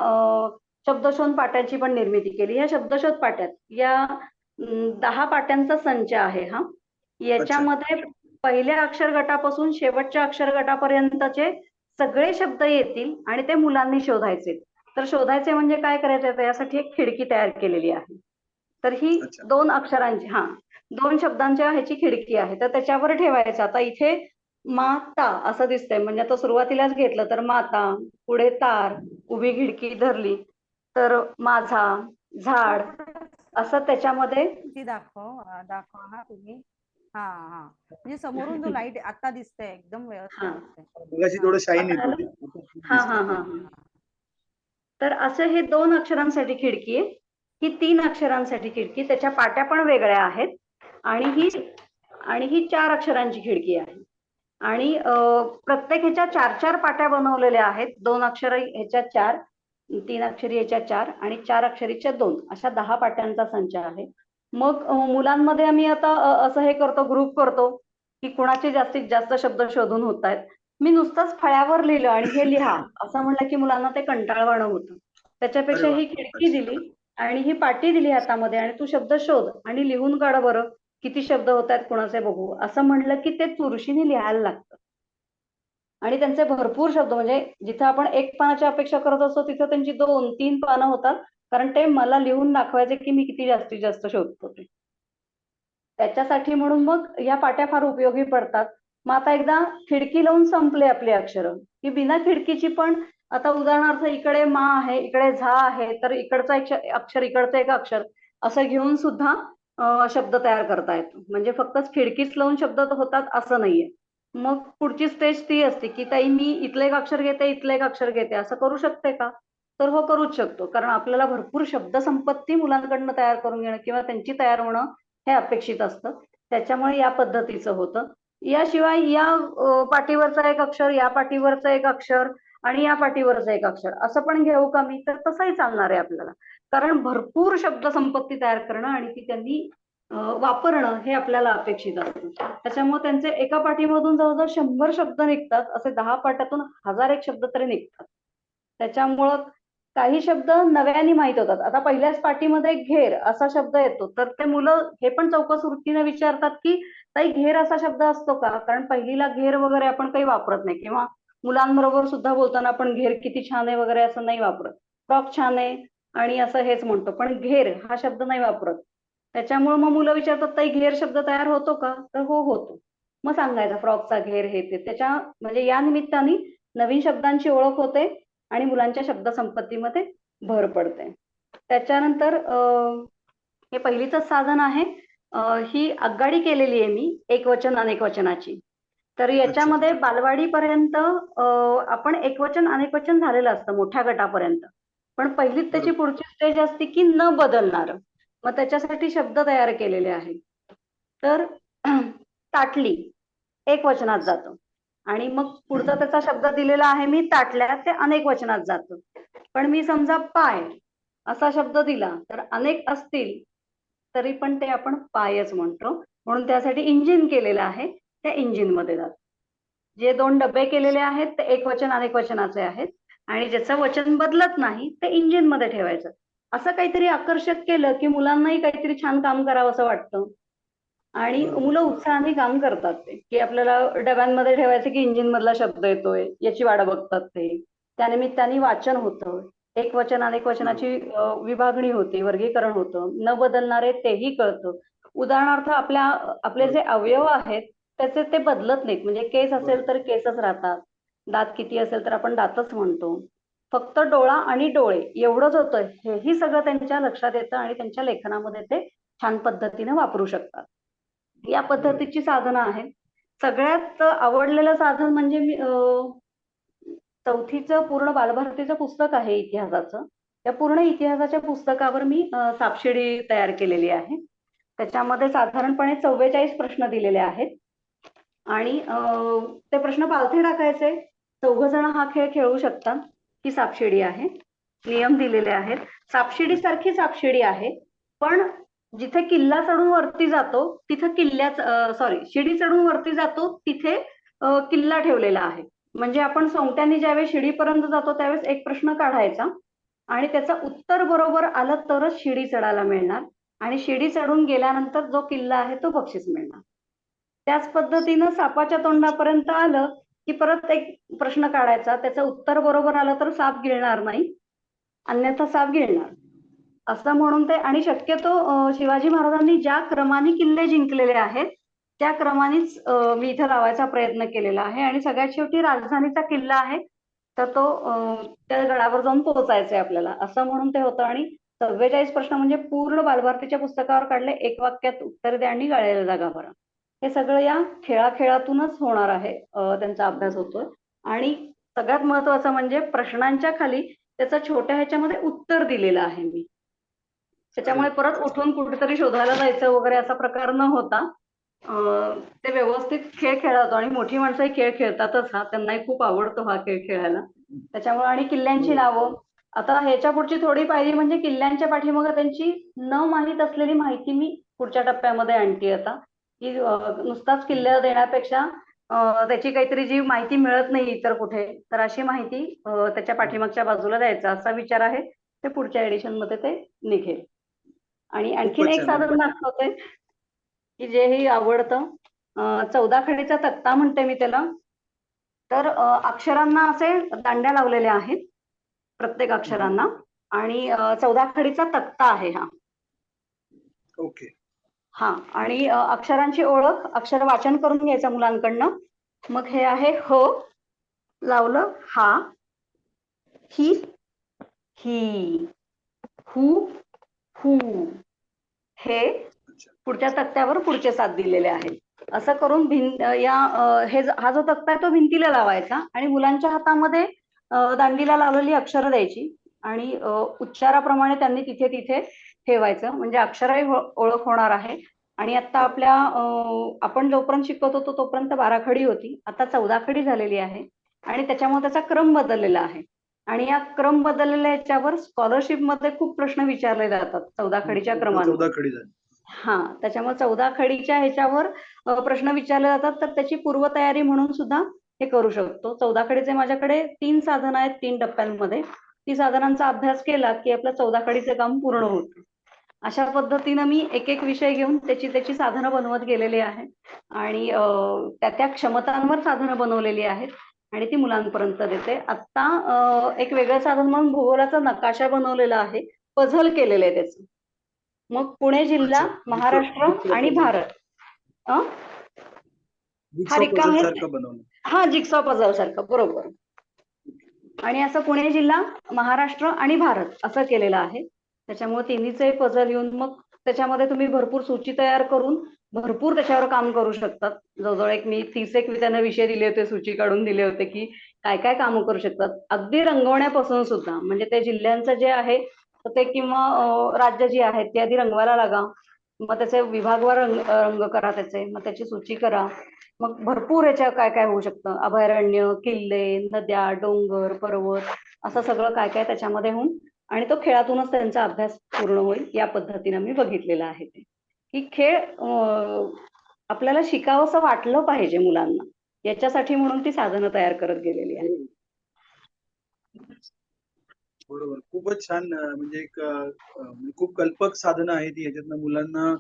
S3: शब्दशोध पाट्यांची पण निर्मिती केली. या शब्दशोध पाट्यात या 10 पाट्यांचा संच आहे हा. याच्यामध्ये पहिल्या अक्षर गटापासून शेवटच्या अक्षर गटापर्यंतचे सगळे शब्द येतील आणि ते मुलांनी शोधायचे. तर शोधायचे म्हणजे काय करायचं तर यासाठी एक खिडकी तयार केलेली आहे. तर ही 2 अक्षरांची 2 शब्दांच्या ह्याची खिडकी आहे. तर त्याच्यावर ठेवायचं. आता इथे माता असं दिसतंय म्हणजे आता सुरुवातीलाच घेतलं तर माता, पुढे तार, उभी खिडकी धरली तर माझा, झाड असं त्याच्यामध्ये
S1: ती दाखवा हा तुम्ही. हा हा म्हणजे समोरून जो लाईट आता दिसतंय एकदम व्यवस्थित
S3: हा
S1: दिसतंय.
S2: मगाशी थोडं शाईन येत
S3: आता
S2: होती.
S3: हा हा हा हा तर असं हे 2 अक्षरांसाठी खिडकी आहे. ही 3 अक्षरांसाठी खिडकी, त्याच्या पाट्या पण वेगळ्या आहेत आणि ही 4 अक्षरांची खिडकी आहे. आणि प्रत्येक ह्याच्या 4-4 पाट्या बनवलेल्या आहेत. 2 अक्षर ह्याच्या 4, 3 अक्षरी ह्याच्या 4 आणि 4 अक्षरीच्या 2 अशा 10 पाट्यांचा संच आहे. मग मुलांमध्ये आम्ही आता असं हे करतो, ग्रुप करतो की कुणाचे जास्तीत जास्त शब्द शोधून होत आहेत. मी नुसतंच फळ्यावर लिहिलं आणि हे लिहा असं म्हणलं की मुलांना ते कंटाळवाणं होतं. त्याच्यापेक्षा ही खिडकी दिली आणि ही पाटी दिली हातामध्ये आणि तू शब्द शोध आणि लिहून काढ बरं किती शब्द होत आहेत कुणाचे बघू असं म्हणलं की ते चुरशीने लिहायला लागतं आणि त्यांचे भरपूर शब्द म्हणजे जिथं आपण 1 पानाची अपेक्षा करत असतो तिथं त्यांची 2-3 पानं होतात कारण ते मला लिहून दाखवायचे की मी किती जास्तीत जास्त शोधतो ते. त्याच्यासाठी म्हणून मग या पाट्या फार उपयोगी पडतात. मग आता एकदा खिडकी लावून संपले आपले अक्षर की बिना खिडकीची पण आता उदाहरणार्थ इकडे मा आहे, इकडे झा आहे, तर इकडचं एक अक्षर इकडचं एक अक्षर असं घेऊन सुद्धा शब्द तयार करता येतो. म्हणजे फक्तच खिडकीच लावून शब्द होतात असं नाहीये. मग पुढची स्टेज ती असते की ताई मी इथलं एक अक्षर घेते, इथलं एक अक्षर घेते असं करू शकते का? तर हो करूच शकतो. कारण आपल्याला भरपूर शब्द संपत्ती मुलांकडनं तयार करून घेणं किंवा त्यांची तयार होणं हे अपेक्षित असतं. त्याच्यामुळे या पद्धतीचं होतं. याशिवाय या पाटीवरचा एक अक्षर, या पाटीवरचं एक अक्षर आणि या पाटीवरचं एक अक्षर असं पण घेऊ का मी? तर तसंही चालणार आहे आपल्याला. कारण भरपूर शब्द संपत्ती तयार करणं आणि ती त्यांनी वापरणं हे आपल्याला अपेक्षित असतं. त्याच्यामुळे त्यांचे एका पाठीमधून जवळजवळ 100 शब्द निघतात, असे 10 पाठातून 1001 शब्द तरी निघतात. त्याच्यामुळं काही शब्द नव्याने माहित होतात. आता पहिल्याच पाठीमध्ये घेर असा शब्द येतो, तर ते मुलं हे पण चौकस वृत्तीने विचारतात की ताई घेर असा शब्द असतो का? कारण पहिलीला घेर वगैरे आपण काही वापरत नाही, किंवा मुलांबरोबर सुद्धा बोलताना आपण घेर किती छान आहे वगैरे असं नाही वापरत. फ्रॉक छान आहे आणि असं हेच म्हणतो, पण घेर हा शब्द नाही वापरत. त्याच्यामुळे मग मुलं विचारतात ताई घेर शब्द तयार होतो का? तर हो, होतो. मग सांगायचा फ्रॉकचा घेर हे ते. त्याच्या म्हणजे या निमित्ताने नवीन शब्दांची ओळख होते आणि मुलांच्या शब्दसंपत्तीमध्ये भर पडते. त्याच्यानंतर हे पहिलीचंच साधन आहे. ही आगगाडी केलेली आहे मी एकवचन अनेकवचनाची. तर याच्यामध्ये बालवाडीपर्यंत आपण एकवचन अनेकवचन झालेलं असतं मोठ्या गटापर्यंत. पण पहिलीच त्याची पुढची स्टेज असते की न बदलणार. मग त्याच्यासाठी शब्द तयार केलेले आहेत. तर ताटली एक वचनात जातं आणि मग पुढचा त्याचा शब्द दिलेला आहे मी ताटल्या, ते अनेक वचनात जातं. पण मी समजा पाय असा शब्द दिला तर अनेक असतील तरी पण ते आपण पायच म्हणतो. म्हणून त्यासाठी इंजिन केलेलं आहे, त्या इंजिन मध्ये जातं. जे 2 डबे केलेले आहेत ते एक वचन अनेक वचनाचे आहेत आणि ज्याचं वचन बदलत नाही ते इंजिन मध्ये ठेवायचं. असं काहीतरी आकर्षक केलं की मुलांनाही काहीतरी छान काम करावं असं वाटतं आणि मुलं उत्साहाने काम करतात. ते की आपल्याला डब्यांमध्ये ठेवायचं की इंजिन मधला शब्द येतोय याची वाट बघतात. ते त्यानिमित्ताने वाचन होतं, एक वचन अनेक वचनाची विभागणी होते, वर्गीकरण होतं, न बदलणारे तेही कळतं. उदाहरणार्थ आपले जे अवयव आहेत त्याचे ते बदलत नाहीत. म्हणजे केस असेल तर केसच राहतात, दात किती असेल तर आपण दातच म्हणतो. फक्त डोळा आणि डोळे एवढंच होतं. हेही सगळं त्यांच्या लक्षात येतं आणि त्यांच्या लेखनामध्ये ते छान पद्धतीने वापरू शकतात. या पद्धतीची साधनं आहेत. सगळ्यात आवडलेलं साधन म्हणजे मी चौथीचं पूर्ण बालभारतीचं पुस्तक आहे इतिहासाचं. त्या पूर्ण इतिहासाच्या पुस्तकावर मी सापशिडी तयार केलेली आहे. त्याच्यामध्ये साधारणपणे 44 प्रश्न दिलेले आहेत आणि ते प्रश्न पालथे टाकायचे. 4 जण हा खेळ खेळू शकतात. ही सापशिडी आहे. नियम दिलेले आहेत. सापशिडी सारखी सापशिडी आहे, पण जिथे किल्ला चढून वरती जातो तिथे शिडी चढून वरती जातो तिथे किल्ला ठेवलेला आहे. म्हणजे आपण सोंगट्याने ज्यावेळेस शिडीपर्यंत जातो त्यावेळेस एक प्रश्न काढायचा आणि त्याचं उत्तर बरोबर आलं तरच शिडी चढायला मिळणार आणि शिडी चढून गेल्यानंतर जो किल्ला आहे तो बक्षीस मिळणार. त्याच पद्धतीनं सापाच्या तोंडापर्यंत आलं की परत एक प्रश्न काढायचा, त्याचं उत्तर बरोबर आलं तर साप गिळणार नाही, अन्यथा साप गिळणार असं म्हणून ते. आणि शक्यतो शिवाजी महाराजांनी ज्या क्रमाने किल्ले जिंकलेले आहेत त्या क्रमानेच मी इथं लावायचा प्रयत्न केलेला आहे. आणि सगळ्यात शेवटी राजधानीचा किल्ला आहे तर तो त्या गडावर जाऊन पोहोचायचंय आपल्याला असं म्हणून ते होतं. आणि 44 प्रश्न म्हणजे पूर्ण बालभारतीच्या पुस्तकावर काढले, एक वाक्यात उत्तर द्या आणि गाळलेल्या जागा भरा. हे सगळं या खेळातूनच होणार आहे. त्यांचा अभ्यास होतोय. आणि सगळ्यात महत्वाचं म्हणजे प्रश्नांच्या खाली त्याचं छोट्या ह्याच्यामध्ये उत्तर दिलेलं आहे मी. त्याच्यामुळे परत उठून कुठेतरी शोधायला जायचं वगैरे असा प्रकार न होता ते व्यवस्थित खेळ खेळतो. आणि मोठी माणसंही खेळ खेळतातच, हा त्यांनाही खूप आवडतो हा खेळ खेळायला. त्याच्यामुळे आणि किल्ल्यांची नावं आता ह्याच्या पुढची थोडी पाहिली म्हणजे किल्ल्यांच्या पाठीमागे त्यांची न माहीत असलेली माहिती मी पुढच्या टप्प्यामध्ये आणते आता, की नुसताच किल्ला देण्यापेक्षा त्याची काहीतरी जी माहिती मिळत नाही इतर कुठे, तर अशी माहिती त्याच्या पाठीमागच्या बाजूला द्यायचा असा विचार आहे. ते पुढच्या एडिशन मध्ये ते निघेल. आणि आणखीन एक साधन दाखवते की जेही आवडतं, 14 खडीचा तक्ता म्हणते मी त्याला. तर अक्षरांना असे दांड्या लावलेल्या आहेत प्रत्येक अक्षरांना आणि 14 खडीचा तक्ता आहे हा.
S2: ओके.
S3: हा. आणि अक्षरांची ओळख, अक्षर वाचन करून घ्यायचं मुलांकडनं. मग हे आहे ह लावलं, हा, ही, ही, हु, हू, हे पुढच्या तक्त्यावर पुढचे 7 दिलेले आहेत. असं करून हा जो तक्ता आहे तो भिंतीला लावायचा आणि मुलांच्या हातामध्ये दांडीला लावलेली अक्षरं द्यायची आणि उच्चाराप्रमाणे त्यांनी तिथे तिथे ठेवायचं. म्हणजे अक्षरही ओळख होणार आहे. आणि आता आपण जोपर्यंत शिकवत होतो तोपर्यंत 12 खडी होती, आता 14 खडी झालेली आहे आणि त्याच्यामुळे त्याचा क्रम बदललेला आहे. आणि या क्रम बदललेल्या याच्यावर स्कॉलरशिप मध्ये खूप प्रश्न विचारले जातात 14 खडीच्या क्रमाने. त्याच्यामुळे 14 खडीच्या ह्याच्यावर प्रश्न विचारले जातात, तर त्याची पूर्वतयारी म्हणून सुद्धा हे करू शकतो. 14 खडीचे माझ्याकडे 3 साधनं आहेत 3 टप्प्यांमध्ये. ती साधनांचा अभ्यास केला की आपलं 14 खडीचे काम पूर्ण होतं. अशा पद्धतीनं मी एक एक विषय घेऊन त्याची साधनं बनवत गेलेली आहे आणि त्या क्षमतांवर साधनं बनवलेली आहेत आणि ती मुलांपर्यंत देते. आता एक वेगळं साधन म्हणून भूगोलाचा नकाशा बनवलेला आहे, पझल केलेलं आहे त्याचं. मग पुणे जिल्हा,
S2: अच्छा,
S3: महाराष्ट्र
S2: जिक्सॉ
S3: आणि
S2: puzzle.
S3: भारत. हा
S2: जिक्सॉ
S3: रिकाम
S2: puzzle
S3: आहे.
S2: सारखं बनवलं.
S3: हा जिक्सॉ पझल सारखं, बरोबर. आणि असं पुणे जिल्हा, महाराष्ट्र आणि भारत असं केलेलं आहे. त्याच्यामुळे तिन्हीचे पझल येऊन मग त्याच्यामध्ये तुम्ही भरपूर सूची तयार करून भरपूर त्याच्यावर काम करू शकतात. जवळजवळ मी 30 एक त्यांना विषय दिले होते, सूची काढून दिले होते की काय काय कामं करू शकतात. अगदी रंगवण्यापासून सुद्धा, म्हणजे त्या जिल्ह्यांचं जे आहे ते किंवा राज्य जी आहेत ती आधी रंगवायला लागा, मग त्याचे विभागवार रंग करा त्याचे, मग त्याची सूची करा. मग भरपूर याच्या काय काय होऊ शकतं, अभयारण्य, किल्ले, नद्या, डोंगर, पर्वत, असं सगळं काय काय त्याच्यामध्ये होऊन आणि तो खेळातूनच त्यांचा अभ्यास पूर्ण होईल या पद्धतीने मी बघितलेलं आहे ते. की खेळ आपल्याला शिकावंसं वाटलं पाहिजे मुलांना, याच्यासाठी म्हणून ती साधनं तयार करत गेलेली आहे.
S2: बरोबर, खूपच छान. म्हणजे एक खूप कल्पक साधनं आहेत याच्यातनं मुलांना.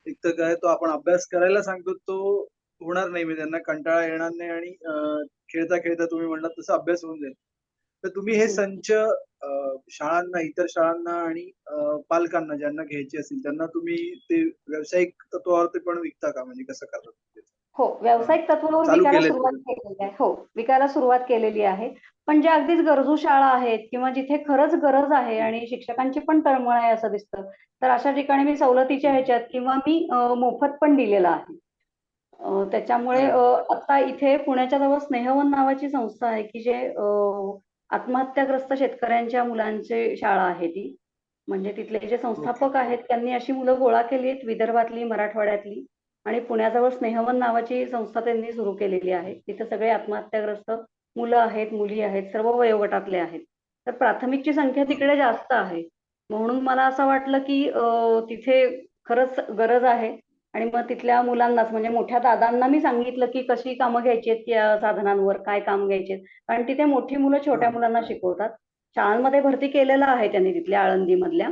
S2: एक तर काय, तो आपण अभ्यास करायला सांगतो तो होणार नाही, म्हणजे त्यांना कंटाळा येणार नाही आणि खेळता खेळता तुम्ही म्हणलात तसं अभ्यास होऊन जाईल. तर तुम्ही हे संच शाळांना, इतर शाळांना आणि पालकांना ज्यांना घ्यायचे असतील त्यांना तुम्ही ते व्यावसायिक तत्वावर ते पण विकता का, म्हणजे कसं करतात ते?
S3: हो, व्यावसायिक तत्वावर
S2: चालू
S3: विकायला
S2: केलेत
S3: सुरुवात
S2: का?
S3: केलेली आहे. हो, विकायला सुरुवात केलेली आहे. पण ज्या अगदीच गरजू शाळा आहेत किंवा जिथे खरंच गरज आहे आणि शिक्षकांची पण तळमळ आहे असं दिसतं, तर अशा ठिकाणी मी सवलतीच्या ह्याच्यात किंवा मी मोफत पण दिलेला आहे. त्याच्यामुळे
S2: अरे वा.
S3: आता इथे पुण्याच्या जवळ स्नेहवन नावाची संस्था आहे की जे आत्महत्याग्रस्त शेतकऱ्यांच्या मुलांची शाळा आहे ती. म्हणजे तिथले जे संस्थापक आहेत त्यांनी अशी मुलं गोळा केली आहेत विदर्भातली, मराठवाड्यातली, आणि पुण्याजवळ स्नेहवन नावाची संस्था त्यांनी सुरू केलेली आहे. तिथे सगळे आत्महत्याग्रस्त मुलं आहेत, मुली आहेत, सर्व वयोगटातले आहेत. तर प्राथमिकची संख्या तिकडे जास्त आहे. म्हणून मला असं वाटलं की तिथे खरंच गरज आहे आणि मग तिथल्या मुलांनाच, म्हणजे मोठ्या दादांना मी सांगितलं की कशी कामं घ्यायची आहेत या साधनांवर, काय काम घ्यायचे, कारण तिथे मोठी मुलं छोट्या मुलांना शिकवतात. शाळांमध्ये भरती केलेलं आहे त्यांनी तिथल्या आळंदीमधल्या,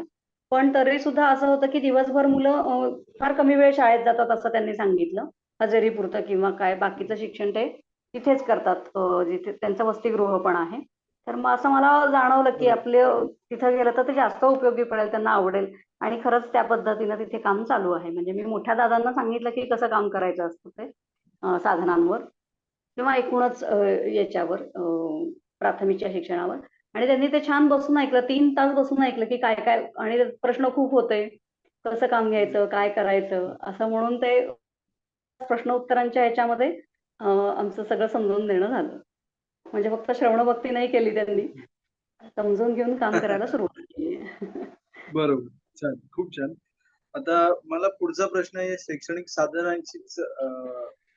S3: पण तरी सुद्धा असं होतं की दिवसभर मुलं फार कमी वेळ शाळेत जातात असं त्यांनी सांगितलं, हजेरीपुरतं किंवा काय, बाकीचं शिक्षण ते तिथेच करतात जिथे त्यांचं वसतिगृह पण आहे. तर मग असं मला जाणवलं की आपले तिथं गेलं तर ते जास्त उपयोगी पडेल, त्यांना आवडेल आणि खरंच त्या पद्धतीनं तिथे काम चालू आहे. म्हणजे मी मोठ्या दादांना सांगितलं की कसं काम करायचं असतं ते साधनांवर किंवा एकूणच याच्यावर प्राथमिकच्या शिक्षणावर, आणि त्यांनी ते छान बसून ऐकलं, 3 तास बसून ऐकलं की काय काय, आणि प्रश्न खूप होते, कसं काम घ्यायचं, काय करायचं, असं म्हणून ते प्रश्न उत्तरांच्या ह्याच्यामध्ये आमचं सगळं समजून देणं झालं. म्हणजे फक्त श्रवणभक्ती नाही केली त्यांनी, समजून घेऊन काम करायला सुरुवात केली.
S2: बरोबर, छान, खूप छान. आता मला पुढचा प्रश्न आहे शैक्षणिक साधनांचीच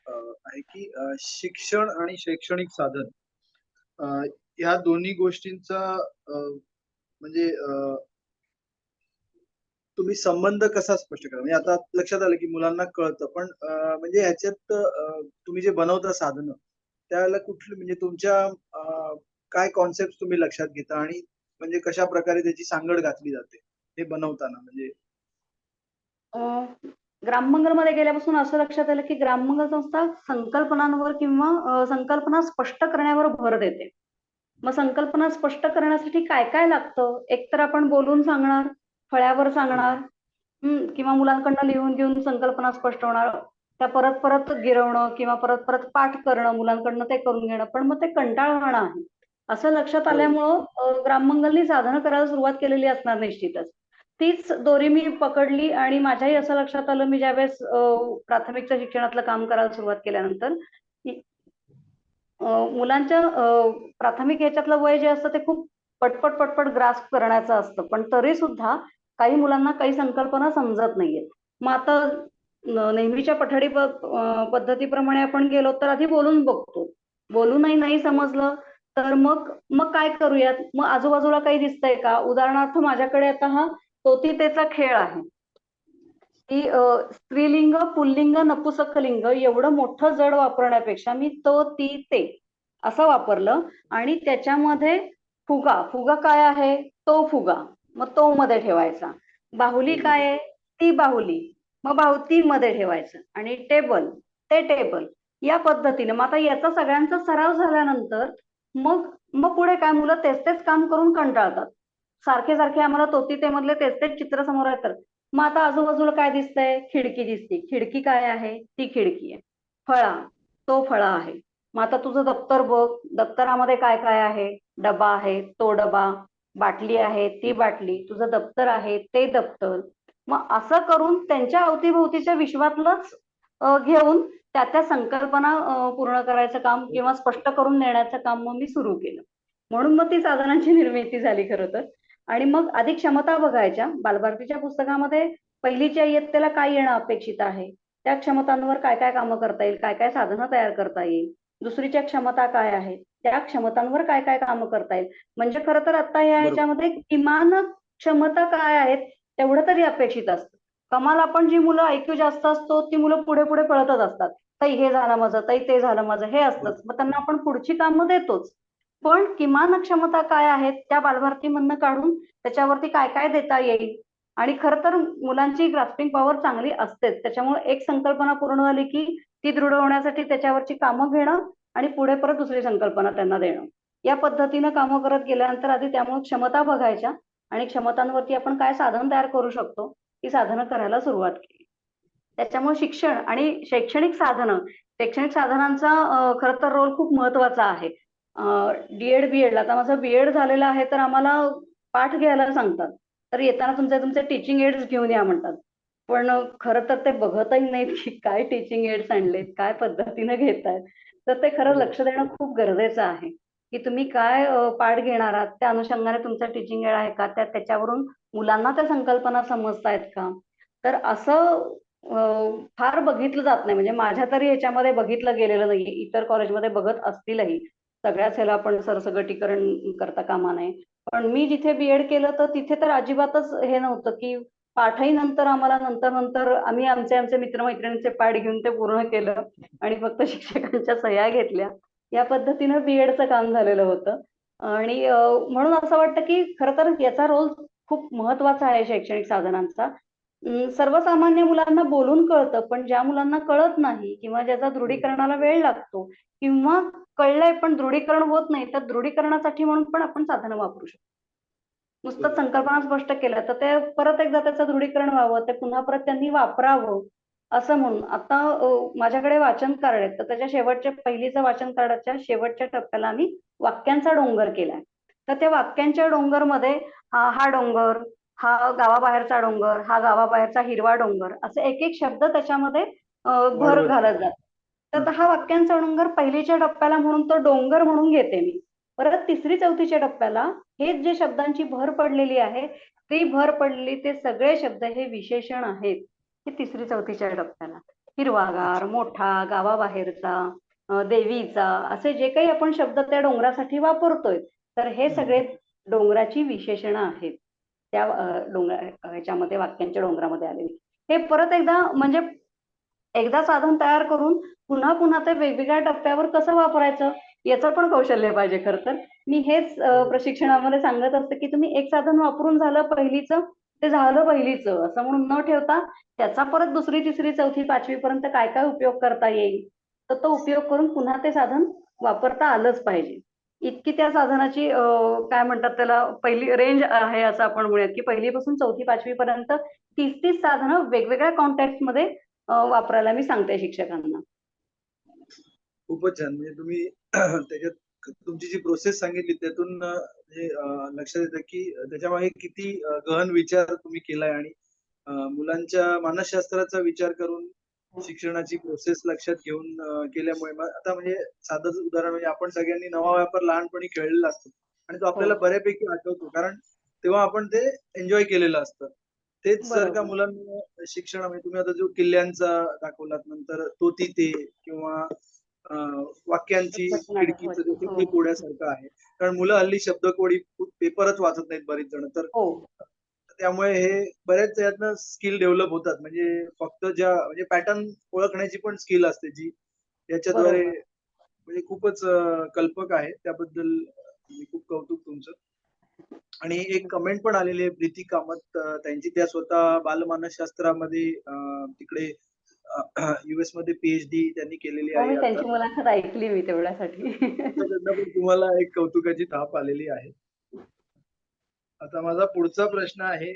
S2: आहे की शिक्षण आणि शैक्षणिक साधन या दोन्ही गोष्टींचा म्हणजे तुम्ही संबंध कसा स्पष्ट करा, म्हणजे आता लक्षात आलं की मुलांना कळतं, पण म्हणजे ह्याच्यात तुम्ही जे बनवता साधनं त्याला कुठली, म्हणजे तुमच्या काय कॉन्सेप्ट तुम्ही लक्षात घेता आणि म्हणजे कशा प्रकारे त्याची सांगड घातली जाते हे बनवताना, म्हणजे
S3: ग्राममंगलमध्ये गेल्यापासून असं लक्षात आलं की ग्राममंगल संस्था संकल्पनांवर किंवा संकल्पना स्पष्ट करण्यावर भर देते. मग संकल्पना स्पष्ट करण्यासाठी काय काय लागतं, एकतर आपण बोलून सांगणार, फळ्यावर सांगणार, किंवा मुलांकडनं लिहून घेऊन संकल्पना स्पष्ट होणार, त्या परत परत गिरवणं किंवा परत परत पाठ करणं, मुलांकडनं ते करून घेणं, पण मग ते कंटाळवाणं आहे असं लक्षात आल्यामुळं ग्राममंगलनी साधनं करायला सुरुवात केलेली असणार निश्चितच. तीच दोरी मी पकडली आणि माझ्याही असं लक्षात आलं, मी ज्यावेळेस प्राथमिकच्या शिक्षणातलं काम करायला सुरुवात केल्यानंतर, की मुलांच्या प्राथमिक ह्याच्यातलं वय जे असतं ते खूप पटपट पटपट ग्रास्प करण्याचं असतं, पण तरी सुद्धा काही मुलांना काही संकल्पना समजत नाहीयेत. मग आता नेहमीच्या पठडी पद्धतीप्रमाणे आपण गेलो तर आधी बोलून बघतो, बोलूनही नाही समजलं तर मग मग काय करूयात, मग आजूबाजूला काही दिसतंय का, उदाहरणार्थ माझ्याकडे आता हा तोतितेचा खेळ आहे. की स्त्रीलिंग, पुल्लिंग, नपुसकलिंग एवढं मोठं जड वापरण्यापेक्षा मी तो, ती, ते असं वापरलं. आणि त्याच्यामध्ये फुगा, फुगा काय आहे, तो फुगा, मग तो मध्ये ठेवायचा. बाहुली काय आहे, ती बाहुली, मग ती मध्ये ठेवायचं. आणि टेबल, ते टेबल, या पद्धतीने. मग आता याचा सगळ्यांचा सराव झाल्यानंतर मग मग पुढे काय, मुलं तेच तेच काम करून कंटाळतात. सारखे सारखे आम्हाला तोती ते मधले तेच तेच चित्र समोर येतात. मग आता आजूबाजूला काय दिसतंय, खिडकी दिसते. खिडकी काय आहे, ती खिडकी आहे. फळा, तो फळा आहे. मग आता तुझं दप्तर बघ, दप्तरामध्ये काय काय आहे, डबा आहे, तो डबा, बाटली आहे, ती बाटली, तुझं दप्तर आहे, ते दप्तर. मग असं करून त्यांच्या अवतीभोवतीच्या विश्वातलंच घेऊन त्या संकल्पना पूर्ण करायचं काम किंवा स्पष्ट करून देण्याचं काम मग मी सुरू केलं. म्हणून मग ती साधनांची निर्मिती झाली खरं तर. आणि मग आधी क्षमता बघायच्या. बालभारतीच्या पुस्तकामध्ये पहिलीच्या इयत्तेला काय येणं अपेक्षित आहे, त्या क्षमतांवर काय काय कामं करता येईल, काय काय साधनं तयार करता येईल. दुसरीच्या क्षमता काय आहेत, त्या क्षमतांवर काय काय कामं करता येईल. म्हणजे खरं तर आता या ह्याच्यामध्ये किमान क्षमता काय आहेत तेवढं तरी अपेक्षित असतं. कमाल आपण जी मुलं IQ जास्त असतो ती मुलं पुढे पुढे पळतच असतात. ताई हे झालं माझं, ताई ते झालं माझं, हे असतंच. मग त्यांना आपण पुढची कामं देतोच. पण किमान क्षमता काय आहेत त्या बालभारतीमधनं काढून त्याच्यावरती काय काय देता येईल. आणि खरं तर मुलांची ग्रास्पिंग पॉवर चांगली असतेच. त्याच्यामुळे एक संकल्पना पूर्ण झाली की ती दृढ होण्यासाठी त्याच्यावरची कामं घेणं आणि पुढे परत दुसरी संकल्पना त्यांना देणं, या पद्धतीनं कामं करत गेल्यानंतर आधी त्यामुळे क्षमता बघायच्या आणि क्षमतांवरती आपण काय साधन तयार करू शकतो ती साधनं करायला सुरुवात केली. त्याच्यामुळे शिक्षण आणि शैक्षणिक साधनांचा खरं तर रोल खूप महत्वाचा आहे. डीएड बीएड, आता माझं बीएड झालेलं आहे तर आम्हाला पाठ घ्यायला सांगतात. तर येताना तुमचे टीचिंग एड्स घेऊन या म्हणतात. पण खरं तर ते बघतही नाहीत की काय टीचिंग एड्स आणलेत, काय पद्धतीनं घेतायत. तर ते खरं लक्ष देणं खूप गरजेचं आहे की तुम्ही काय पाठ घेणार आहात, त्या अनुषंगाने तुमचा टीचिंग एड आहे का, त्याच्यावरून मुलांना त्या संकल्पना समजतायत का. तर असं फार बघितलं जात नाही. म्हणजे माझ्या तरी याच्यामध्ये बघितलं गेलेलं नाही. इतर कॉलेजमध्ये बघत असतीलही. सगळ्याच ह्याला आपण सरसगटीकरण करता कामा नये. पण मी जिथे बीएड केलं तर तिथे तर अजिबातच हे नव्हतं की पाठही नंतर आम्हाला नंतर आम्ही आमचे मित्रमैत्रिणींचे पाठ घेऊन ते पूर्ण केलं आणि फक्त शिक्षकांच्या सह्या घेतल्या. या पद्धतीनं बीएडचं काम झालेलं होतं. आणि म्हणून असं वाटतं की खरं तर याचा रोल खूप महत्वाचा आहे शैक्षणिक साधनांचा. सर्वसामान्य मुलांना बोलून कळतं, पण ज्या मुलांना कळत नाही किंवा ज्याचा दृढीकरणाला वेळ लागतो किंवा कळलंय पण दृढीकरण होत नाही, तर दृढीकरणासाठी म्हणून पण आपण साधनं वापरू शकतो. नुसतं संकल्पना स्पष्ट केल्या तर ते परत एकदा त्याचं दृढीकरण व्हावं, ते पुन्हा परत त्यांनी वापरावं असं म्हणून. आता माझ्याकडे वाचन कार्ड आहे, तर त्याच्या पहिलीचं वाचन कार्डाच्या शेवटच्या टप्प्याला आम्ही वाक्यांचा डोंगर केलाय. तर त्या वाक्यांच्या डोंगरमध्ये हा डोंगर, हा गावाबाहेरचा डोंगर, हा गावाबाहेरचा हिरवा डोंगर, असे एक एक शब्द त्याच्यामध्ये भर घालत जातात. तर हा वाक्यांचा डोंगर पहिलीच्या टप्प्याला म्हणून तो डोंगर म्हणून घेते मी. परत तिसरी चौथीच्या टप्प्याला हेच जे शब्दांची भर पडलेली आहे, ती भर पडलेली ते सगळे शब्द हे विशेषण आहेत. हे तिसरी चौथीच्या टप्प्याला हिरवागार, मोठा, गावाबाहेरचा, देवीचा, असे जे काही आपण शब्द त्या डोंगरासाठी वापरतोय, तर हे सगळे डोंगराची विशेषणं आहेत. त्या ह्याच्यामध्ये वाक्यांच्या डोंगरामध्ये आलेली. हे परत एकदा म्हणजे एकदा साधन तयार करून पुन्हा पुन्हा ते वेगवेगळ्या टप्प्यावर कसं वापरायचं याचं पण कौशल्य पाहिजे. खरं तर मी हेच प्रशिक्षणामध्ये सांगत असते की तुम्ही एक साधन वापरून झालं पहिलीचं, ते झालं पहिलीचं असं म्हणून न ठेवता त्याचा परत दुसरी, तिसरी, चौथी, पाचवी पर्यंत काय काय उपयोग करता येईल, तर तो उपयोग करून पुन्हा ते साधन वापरता आलंच पाहिजे. इतकी त्या साधनाची काय म्हणतात त्याला पहिली रेंज आहे असं आपण म्हणूयात की पहिलीपासून चौथी, पाचवी पर्यंत 30 साधनं वेगवेगळ्या कॉन्टेक्स्ट मध्ये वापरायला मी सांगते शिक्षकांना.
S2: खूपच छान. म्हणजे तुम्ही त्याच्यात तुमची जी प्रोसेस सांगितली त्यातून म्हणजे लक्षात येतं की त्याच्यामागे किती गहन विचार तुम्ही केलाय आणि मुलांच्या मानसशास्त्राचा विचार करून शिक्षणाची प्रोसेस लक्षात घेऊन केल्यामुळे आता म्हणजे साधंच उदाहरण म्हणजे आपण सगळ्यांनी नवा व्यापार लहानपणी खेळलेला असतो आणि तो आपल्याला बऱ्यापैकी आठवतो कारण तेव्हा आपण ते एन्जॉय केलेलं असतं. तेच जर का मुलांना शिक्षणामध्ये तुम्ही आता जो किल्ल्यांचा दाखवलात, नंतर तो तिथे किंवा वाक्यांची खिडकीचं जसं कोड्यासारखं आहे. कारण मुलं हल्ली शब्दकोडी पेपरच वाचत नाहीत बरीच जण. तर त्यामुळे हे बऱ्याच यातनं स्किल डेव्हलप होतात. म्हणजे फक्त म्हणजे पॅटर्न ओळखण्याची पण स्किल असते जी याच्याद्वारे
S3: बरोबर.
S2: म्हणजे खूपच कल्पक आहे. त्याबद्दल खूप कौतुक तुमचं. आणि एक कमेंट पण आलेली आहे प्रीती कामत त्यांची. त्या स्वतः बालमानसशास्त्रामध्ये तिकडे US मध्ये PhD त्यांनी केलेली
S3: हो,
S2: आहे
S3: मी
S2: आता.
S3: त्यांची मुलाखत ऐकली मी तेवढ्यासाठी.
S2: त्यांच्याकडनं पण तुम्हाला एक कौतुकाची थाप आलेली आहे. आता माझा पुढचा प्रश्न आहे.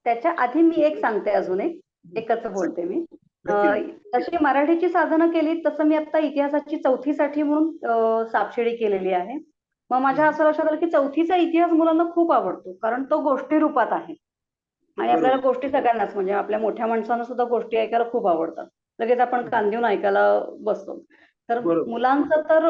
S3: त्याच्या आधी मी एक सांगते, अजून एकच बोलते मी.
S2: नक्की नक्की.
S3: तशी मराठीची साधनं केली, तसं मी आता इतिहासाची 4थी साठी म्हणून सापशिडी केलेली आहे. मग माझ्या असं लक्षात आलं की 4थीचा इतिहास मुलांना खूप आवडतो, कारण तो गोष्टी रूपात आहे. आणि आपल्याला
S2: बरोबर
S3: गोष्टी सगळ्यांनाच, म्हणजे आपल्या मोठ्या माणसांना सुद्धा गोष्टी ऐकायला खूप आवडतात. लगेच आपण कान देऊन ऐकायला बसतो. तर
S2: बरोबर
S3: मुलांचं तर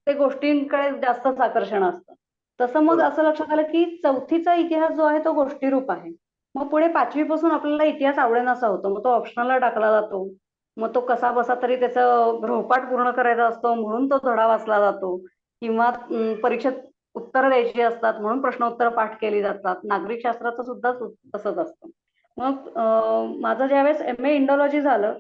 S3: ते गोष्टींकडे जास्तच आकर्षण असतं. तसं मग
S2: बरोबर
S3: असं लक्षात आलं की 4थीचा इतिहास जो आहे तो गोष्टीरूप आहे. मग पुढे 5वी पासून आपल्याला इतिहास आवडेनासा होतो. मग तो ऑप्शनलला टाकला जातो. मग तो कसा बसा तरी त्याचा गृहपाठ पूर्ण करायचा असतो म्हणून तो धडा वाचला जातो. किंवा परीक्षेत उत्तरं द्यायची असतात म्हणून प्रश्नोत्तर पाठ केली जातात. नागरिक शास्त्राचं सुद्धा तसंच असतं. मग माझं ज्यावेळेस MA इंडॉलॉजी झालं,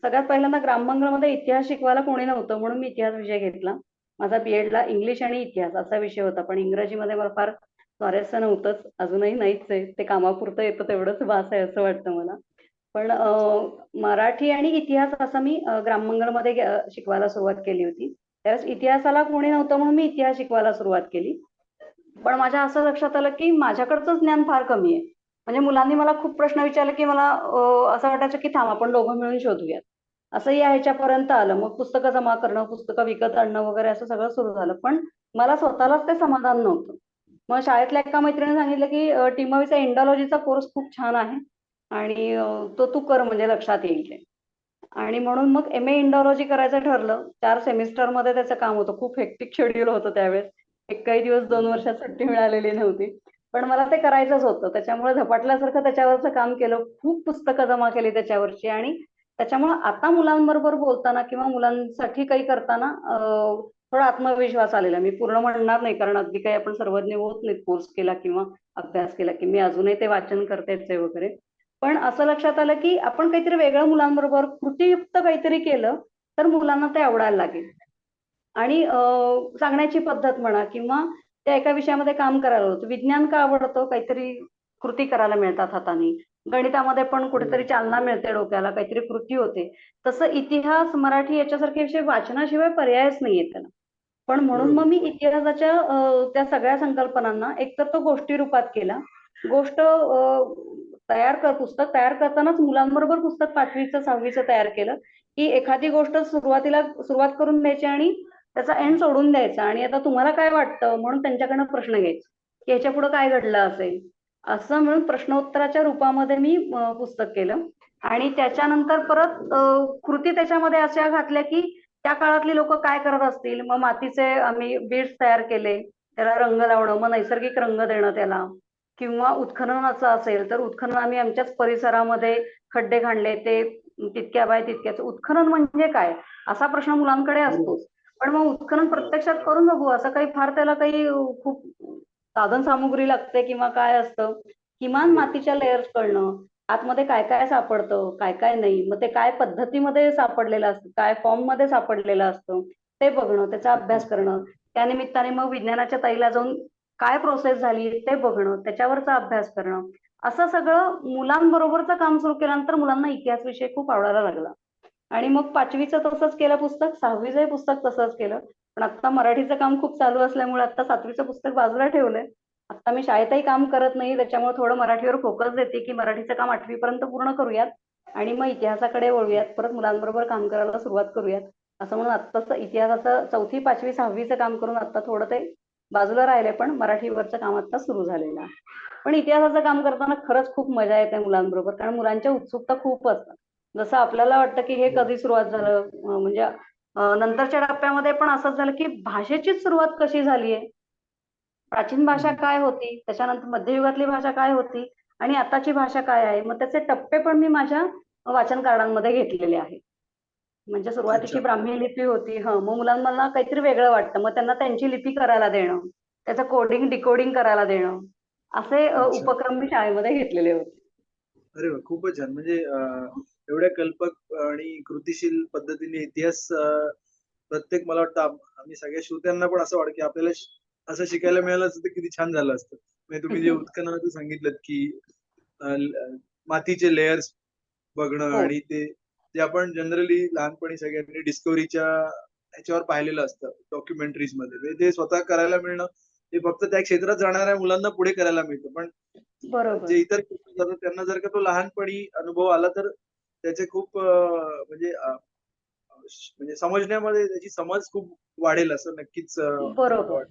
S3: सगळ्यात पहिल्यांदा ग्राममंगलमध्ये इतिहास शिकवायला कोणी नव्हतं म्हणून मी इतिहास विषय घेतला. माझा BEdला इंग्लिश आणि इतिहास असा विषय होता. पण इंग्रजीमध्ये मला फार स्वारस्य नव्हतंच. अजूनही नाहीच आहे. ते कामापुरतं येतं तेवढंच बास आहे असं वाटतं मला. पण मराठी आणि इतिहास असं मी ग्राममंगलमध्ये शिकवायला सुरुवात केली होती. त्यावेळेस इतिहासाला कोणी नव्हतं म्हणून मी इतिहास शिकवायला सुरुवात केली. पण माझ्या असं लक्षात आलं की माझ्याकडचंच ज्ञान फार कमी आहे. म्हणजे मुलांनी मला खूप प्रश्न विचारले की मला असं वाटायचं की थांब आपण दोघं मिळून शोधूयात. असंही ह्याच्यापर्यंत आलं. मग पुस्तकं जमा करणं, पुस्तकं विकत आणणं वगैरे असं सगळं सुरू झालं. पण मला स्वतःलाच ते समाधान नव्हतं. मग शाळेतल्या एका मैत्रिणीने सांगितलं की टिमवीचा इंडॉलॉजीचा कोर्स खूप छान आहे आणि तो तू कर, म्हणजे लक्षात येईल ते. आणि म्हणून मग MA इंडॉलॉजी करायचं ठरलं. 4 सेमिस्टरमध्ये त्याचं काम होतं. खूप हेक्टिक शेड्यूल होतं त्यावेळेस. एकही दिवस 2 वर्षात सुट्टी मिळालेली नव्हती. पण मला ते करायचंच होतं. त्याच्यामुळे झपाटल्यासारखं त्याच्यावरचं काम केलं. खूप पुस्तकं जमा केली त्याच्यावरची आणि त्याच्यामुळं आता मुलांबरोबर बोलताना किंवा मुलांसाठी काही करताना थोडा आत्मविश्वास आलेला. मी पूर्ण म्हणणार नाही, कारण अगदी काही आपण सर्वज्ञ होत नाही कोर्स केला किंवा अभ्यास केला, की मी अजूनही ते वाचन करतेच आहे वगैरे. पण असं लक्षात आलं की आपण काहीतरी वेगळं मुलांबरोबर कृतीयुक्त काहीतरी केलं तर मुलांना ते आवडायला लागेल. आणि सांगण्याची पद्धत म्हणा किंवा त्या एका विषयामध्ये काम करायला होतं. विज्ञान का आवडतं? काहीतरी कृती करायला मिळतात हाताने. गणितामध्ये पण कुठेतरी चालना मिळते डोक्याला, काहीतरी कृती होते. तसं इतिहास, मराठी याच्यासारखे विषय वाचनाशिवाय पर्यायच नाहीये त्याला. पण म्हणून मग
S2: बरोबर
S3: मी इतिहासाच्या त्या सगळ्या संकल्पनांना एकतर तो गोष्टी रूपात केला. गोष्ट पुस्तक तयार करतानाच मुलांबरोबर पुस्तक 5वीचं 6वीचं तयार केलं, की एखादी गोष्ट सुरुवातीला सुरुवात करून द्यायची आणि त्याचा एंड सोडून द्यायचा आणि आता तुम्हाला काय वाटतं म्हणून त्यांच्याकडनं प्रश्न घ्यायचे, की ह्याच्या पुढे काय घडलं असेल. असं म्हणून प्रश्नोत्तराच्या रूपामध्ये मी पुस्तक केलं आणि त्याच्यानंतर परत कृती त्याच्यामध्ये अशा घातल्या, की त्या काळातली लोक काय करत असतील. मग मातीचे आम्ही बीड्स तयार केले, त्याला रंग लावणं, मग नैसर्गिक रंग देणं त्याला. किंवा उत्खननाचं असेल तर उत्खनन आम्ही आमच्याच परिसरामध्ये खड्डे खणले, ते तितक्या बाय तितक्याच. उत्खनन म्हणजे काय असा प्रश्न मुलांकडे
S2: बरोबर
S3: असतोच. पण मग उत्खनन प्रत्यक्षात करून बघू, असं काही फार त्याला काही खूप साधन सामुग्री लागते किंवा काय असतं. किमान
S2: बरोबर
S3: मातीच्या लेयर्स कळणं, आतमध्ये काय काय सापडतं काय काय नाही, मग ते काय पद्धतीमध्ये सापडलेलं असतं, काय फॉर्म मध्ये सापडलेलं असतं ते बघणं, त्याचा
S2: नक्कीच.
S3: अभ्यास करणं. त्यानिमित्ताने मग विज्ञानाच्या ताईला जाऊन काय प्रोसेस झाली ते बघणं, त्याच्यावरचा अभ्यास करणं. असं सगळं मुलांबरोबरचं काम सुरू केल्यानंतर मुलांना इतिहास विषय खूप आवडायला लागला. आणि मग 5वीचं तसंच केलं पुस्तक, 6वीचंही पुस्तक तसंच केलं. पण आता मराठीचं काम खूप चालू असल्यामुळे आता 7वीचं पुस्तक बाजूला ठेवलंय. आता मी शाळेतही काम करत नाही, त्याच्यामुळे थोडं मराठीवर फोकस देते, की मराठीचं काम 8वी पर्यंत पूर्ण करूयात आणि मग इतिहासाकडे वळूयात, परत मुलांबरोबर काम करायला सुरुवात करूयात. असं म्हणून आत्ताच इतिहासाचं 4थी, 5वी, 6वीचं काम करून आता थोडं ते बाजूला राहिले, पण मराठीवरचं काम आता सुरू झालेलं आहे. पण इतिहासाचं काम करताना खरंच खूप मजा येते मुलांबरोबर, कारण मुलांच्या उत्सुकता खूप असतात. जसं आपल्याला वाटतं की हे कधी सुरुवात झालं, म्हणजे नंतरच्या टप्प्यामध्ये पण असंच झालं की भाषेचीच सुरुवात कशी झाली आहे. प्राचीन भाषा काय होती, त्याच्यानंतर मध्ययुगातली भाषा काय होती आणि आताची भाषा काय आहे. मग त्याचे टप्पे पण मी माझ्या वाचन कार्डांमध्ये घेतलेले आहेत. म्हणजे सुरुवातीची
S2: अच्छा.
S3: ब्राह्मी लिपी होती. मग मुलांना काहीतरी वेगळं वाटतं, मग त्यांना त्यांची लिपी करायला देणं, त्याचं कोडिंग डिकोडिंग करायला देणं, असे
S2: अच्छा.
S3: उपक्रम मी शाळेमध्ये घेतलेले होते.
S2: अरे वा, खूपच छान. म्हणजे एवढ्या कल्पक आणि कृतिशील पद्धतीने इतिहास प्रत्येक मला वाटतं आम्ही सगळ्या श्रोत्यांना पण असं वाटतं की आपल्याला असं शिकायला मिळालं असतं तर किती छान झालं असतं. म्हणजे तुम्ही जे उत्खननाचं सांगितलं की मातीचे लेयर्स बघणं
S3: हो,
S2: आणि ते जे आपण जनरली लहानपणी सगळ्यांनी डिस्कव्हरीच्या ह्याच्यावर पाहिलेलं असतं डॉक्युमेंटरीज मध्ये, म्हणजे ते स्वतः करायला मिळणं हे फक्त त्या क्षेत्रात जाणाऱ्या मुलांना पुढे करायला मिळतं. पण जे
S3: बरोबर.
S2: इतर क्षेत्रात जातात त्यांना जर का तो लहानपणी अनुभव आला तर त्याचे खूप म्हणजे म्हणजे समजण्यामध्ये त्याची समज खूप वाढेल असं नक्कीच मला
S3: बरोबर.
S2: वाटतं.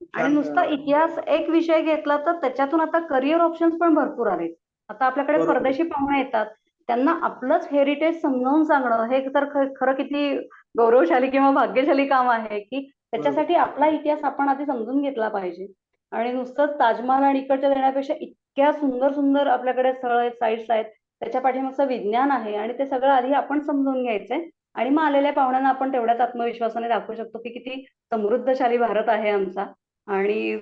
S2: खूप
S3: आणि
S2: छान.
S3: नुसता इतिहास एक विषय घेतला तर त्याच्यातून आता करिअर ऑप्शन्स पण भरपूर आहेत. आता आपल्याकडे
S2: बरोबर.
S3: परदेशी पाहुणे येतात. त्यांना आपलंच हेरिटेज समजावून सांगणं हे तर खरं किती गौरवशाली किंवा भाग्यशाली काम आहे, की
S2: बरोबर.
S3: त्याच्यासाठी आपला इतिहास आपण आधी समजून घेतला पाहिजे. आणि नुसतंच ताजमहाल आणि इकडच्या देण्यापेक्षा इतक्या सुंदर सुंदर आपल्याकडे स्थळ आहेत, साईट्स आहेत. त्याच्या पाठीमागचं विज्ञान आहे आणि ते सगळं आधी आपण समजून घ्यायचंय. आणि मग आलेल्या पाहुण्यांना आपण तेवढ्याच आत्मविश्वासाने दाखवू शकतो, की किती समृद्धशाली भारत आहे आमचा. आणि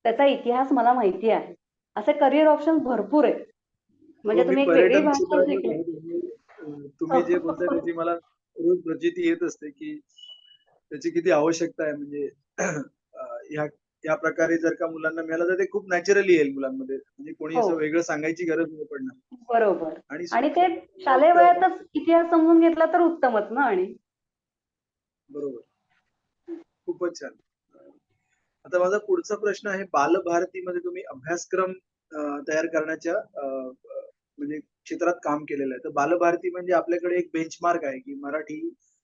S3: त्याचा इतिहास मला माहिती आहे. असे करिअर ऑप्शन भरपूर आहेत.
S2: हो,
S3: म्हणजे
S2: मी
S3: तुम्ही एक वेगळी
S2: पर्यटन
S3: भाषा
S2: क्षेत्रातच
S3: शिकले.
S2: आहे. तुम्ही जे बोलताय त्याची मला रोज प्रचिती येत असते, की त्याची किती आवश्यकता आहे. म्हणजे ह्या या प्रकारे जर का मुलांना मिळालं तर ते खूप नॅचरली येईल मुलांमध्ये. म्हणजे कोणी
S3: हो,
S2: असं वेगळं सांगायची गरज नाही पडणार.
S3: बरोबर.
S2: आणि
S3: आणि ते शालेय वयातच इतिहास समजून घेतला तर उत्तमच ना. आणि
S2: बरोबर. खूपच छान. आता माझा पुढचा प्रश्न आहे, बालभारतीमध्ये तुम्ही अभ्यासक्रम तयार करण्याच्या म्हणजे क्षेत्रात काम केलेलं आहे. तर बालभारती म्हणजे आपल्याकडे एक बेंचमार्क आहे, की मराठी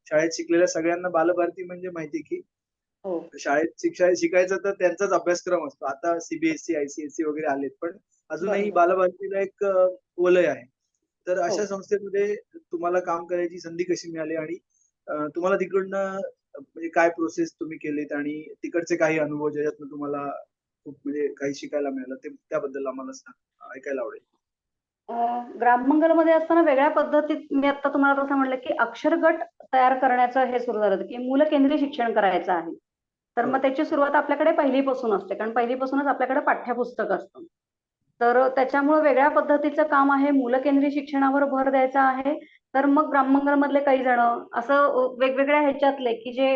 S2: शाळेत शिकलेल्या सगळ्यांना बालभारती म्हणजे माहिती आहे, की
S3: हो,
S2: शाळेत शिकायचं तर त्यांचाच अभ्यासक्रम असतो. आता सीबीएसई, आयसीएसई वगैरे आलेत, पण अजूनही
S3: बरोबर.
S2: बालभारतीला एक वलय आहे. तर
S3: हो.
S2: अशा संस्थेमध्ये तुम्हाला काम करायची संधी कशी मिळाली आणि तुम्हाला तिकडनं म्हणजे काय प्रोसेस तुम्ही केलीत आणि तिकडचे काही अनुभव ज्याच्यातनं तुम्हाला खूप म्हणजे काही शिकायला मिळालं ते त्याबद्दल आम्हाला ऐकायला आवडेल.
S3: अ, ग्राममंगलमध्ये असताना वेगळ्या पद्धतीत मी आता तुम्हाला तसं म्हटलं, की अक्षर गट तयार करण्याचं हे सुरू झालं होतं, की मुलकेंद्री शिक्षण करायचं आहे. तर
S2: हो.
S3: मग त्याची सुरुवात आपल्याकडे पहिलीपासून असते. कारण पहिलीपासूनच आपल्याकडे पाठ्यपुस्तक असतं. तर त्याच्यामुळे वेगळ्या पद्धतीचं काम आहे. मुलकेंद्री शिक्षणावर भर द्यायचा आहे. तर मग ग्राममंगलमधले काही जण असं वेगवेगळ्या ह्याच्यातले, की जे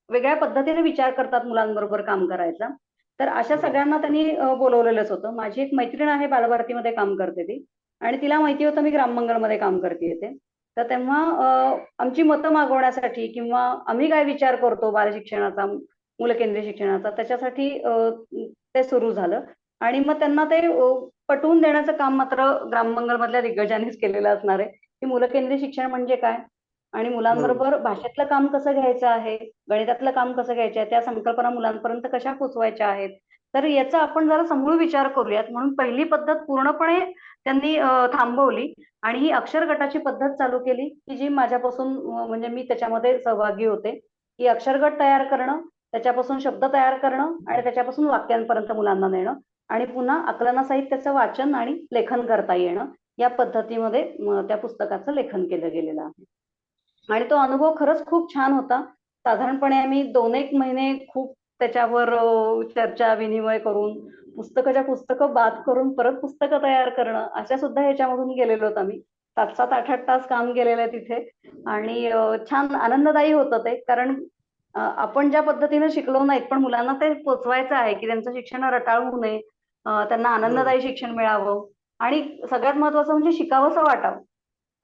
S3: वेगळ्या पद्धतीने विचार करतात मुलांबरोबर काम करायचा. तर अशा
S2: बरोबर.
S3: सगळ्यांना त्यांनी बोलावलेलंच होतं. माझी एक मैत्रीण आहे बालभारतीमध्ये काम करते ती. आणि तिला माहिती होतं मी ग्राममंगलमध्ये काम करतीये ते. तर तेव्हा आमची मतं मागवण्यासाठी किंवा आम्ही काय विचार करतो बालशिक्षणाचा, मुलकेंद्रीय शिक्षणाचा त्याच्यासाठी ते सुरू झालं. आणि मग त्यांना ते पटवून देण्याचं काम मात्र ग्राममंगलमधल्या दिग्गजांनीच केलेलं असणार आहे, की मुलकेंद्रीय शिक्षण म्हणजे काय? आणि
S2: बरोबर.
S3: मुलांबरोबर भाषेतलं काम कसं घ्यायचं आहे, गणितातलं काम कसं घ्यायचं आहे, त्या संकल्पना मुलांपर्यंत कशा पोहोचवायच्या आहेत. तर याचा आपण जरा समूळ विचार करूयात म्हणून पहिली पद्धत पूर्णपणे त्यांनी थांबवली आणि ही अक्षर गटाची पद्धत चालू केली, की जी माझ्यापासून म्हणजे मी त्याच्यामध्ये सहभागी होते, की अक्षर गट तयार करणं, त्याच्यापासून शब्द तयार करणं आणि त्याच्यापासून वाक्यांपर्यंत मुलांना नेणं आणि पुन्हा आकलनासहित त्याचं वाचन आणि लेखन करता येणं, या पद्धतीमध्ये त्या पुस्तकाचं लेखन केलं गेलेलं आहे. आणि तो अनुभव खरंच खूप छान होता. साधारणपणे आम्ही 2-1 महिने खूप त्याच्यावर चर्चा, विनिमय करून, पुस्तकाच्या पुस्तकं बाद करून परत पुस्तकं तयार करणं, अशा सुद्धा ह्याच्यामधून गेलेलो आहोत आम्ही. 7-7, 8-8 तास काम केलेलं आहे तिथे आणि छान आनंददायी होतं ते. कारण आपण ज्या पद्धतीने शिकलो नाहीत, पण मुलांना ते पोहोचवायचं आहे, की त्यांचं शिक्षण रटाळ होऊ नये. त्यांना
S2: बरोबर.
S3: आनंददायी शिक्षण मिळावं आणि सगळ्यात महत्त्वाचं म्हणजे शिकावंसं वाटावं.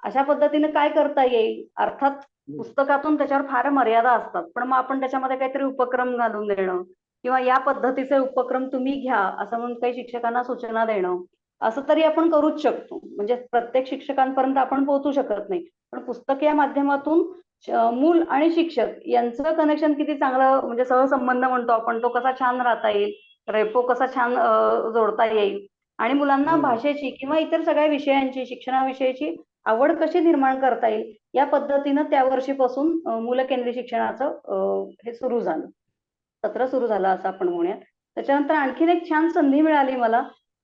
S3: अशा पद्धतीने काय करता येईल? अर्थात
S2: बरोबर.
S3: पुस्तकातून त्याच्यावर फार मर्यादा असतात. पण मग आपण त्याच्यामध्ये काहीतरी उपक्रम घालून देणं किंवा या पद्धतीचे उपक्रम तुम्ही घ्या, असं म्हणून काही शिक्षकांना सूचना देणं, असं तरी आपण करूच शकतो. म्हणजे प्रत्येक शिक्षकांपर्यंत आपण पोहोचू शकत नाही. पण पुस्तक या माध्यमातून मूल आणि शिक्षक यांचं कनेक्शन किती चांगलं म्हणजे सहसंबंध म्हणतो आपण, तो कसा छान राहता येईल, रेपो कसा छान जोडता येईल आणि मुलांना
S2: बरोबर.
S3: भाषेची किंवा इतर सगळ्या विषयांची, शिक्षणाविषयीची आवड कशी निर्माण करता येईल, या पद्धतीनं त्या वर्षीपासून मुलकेंद्री शिक्षणाचं हे सुरू झालं. सत्र सुरू झालं असं आपण म्हणूयात. त्याच्यानंतर आणखीन एक छान संधी मिळाली मला,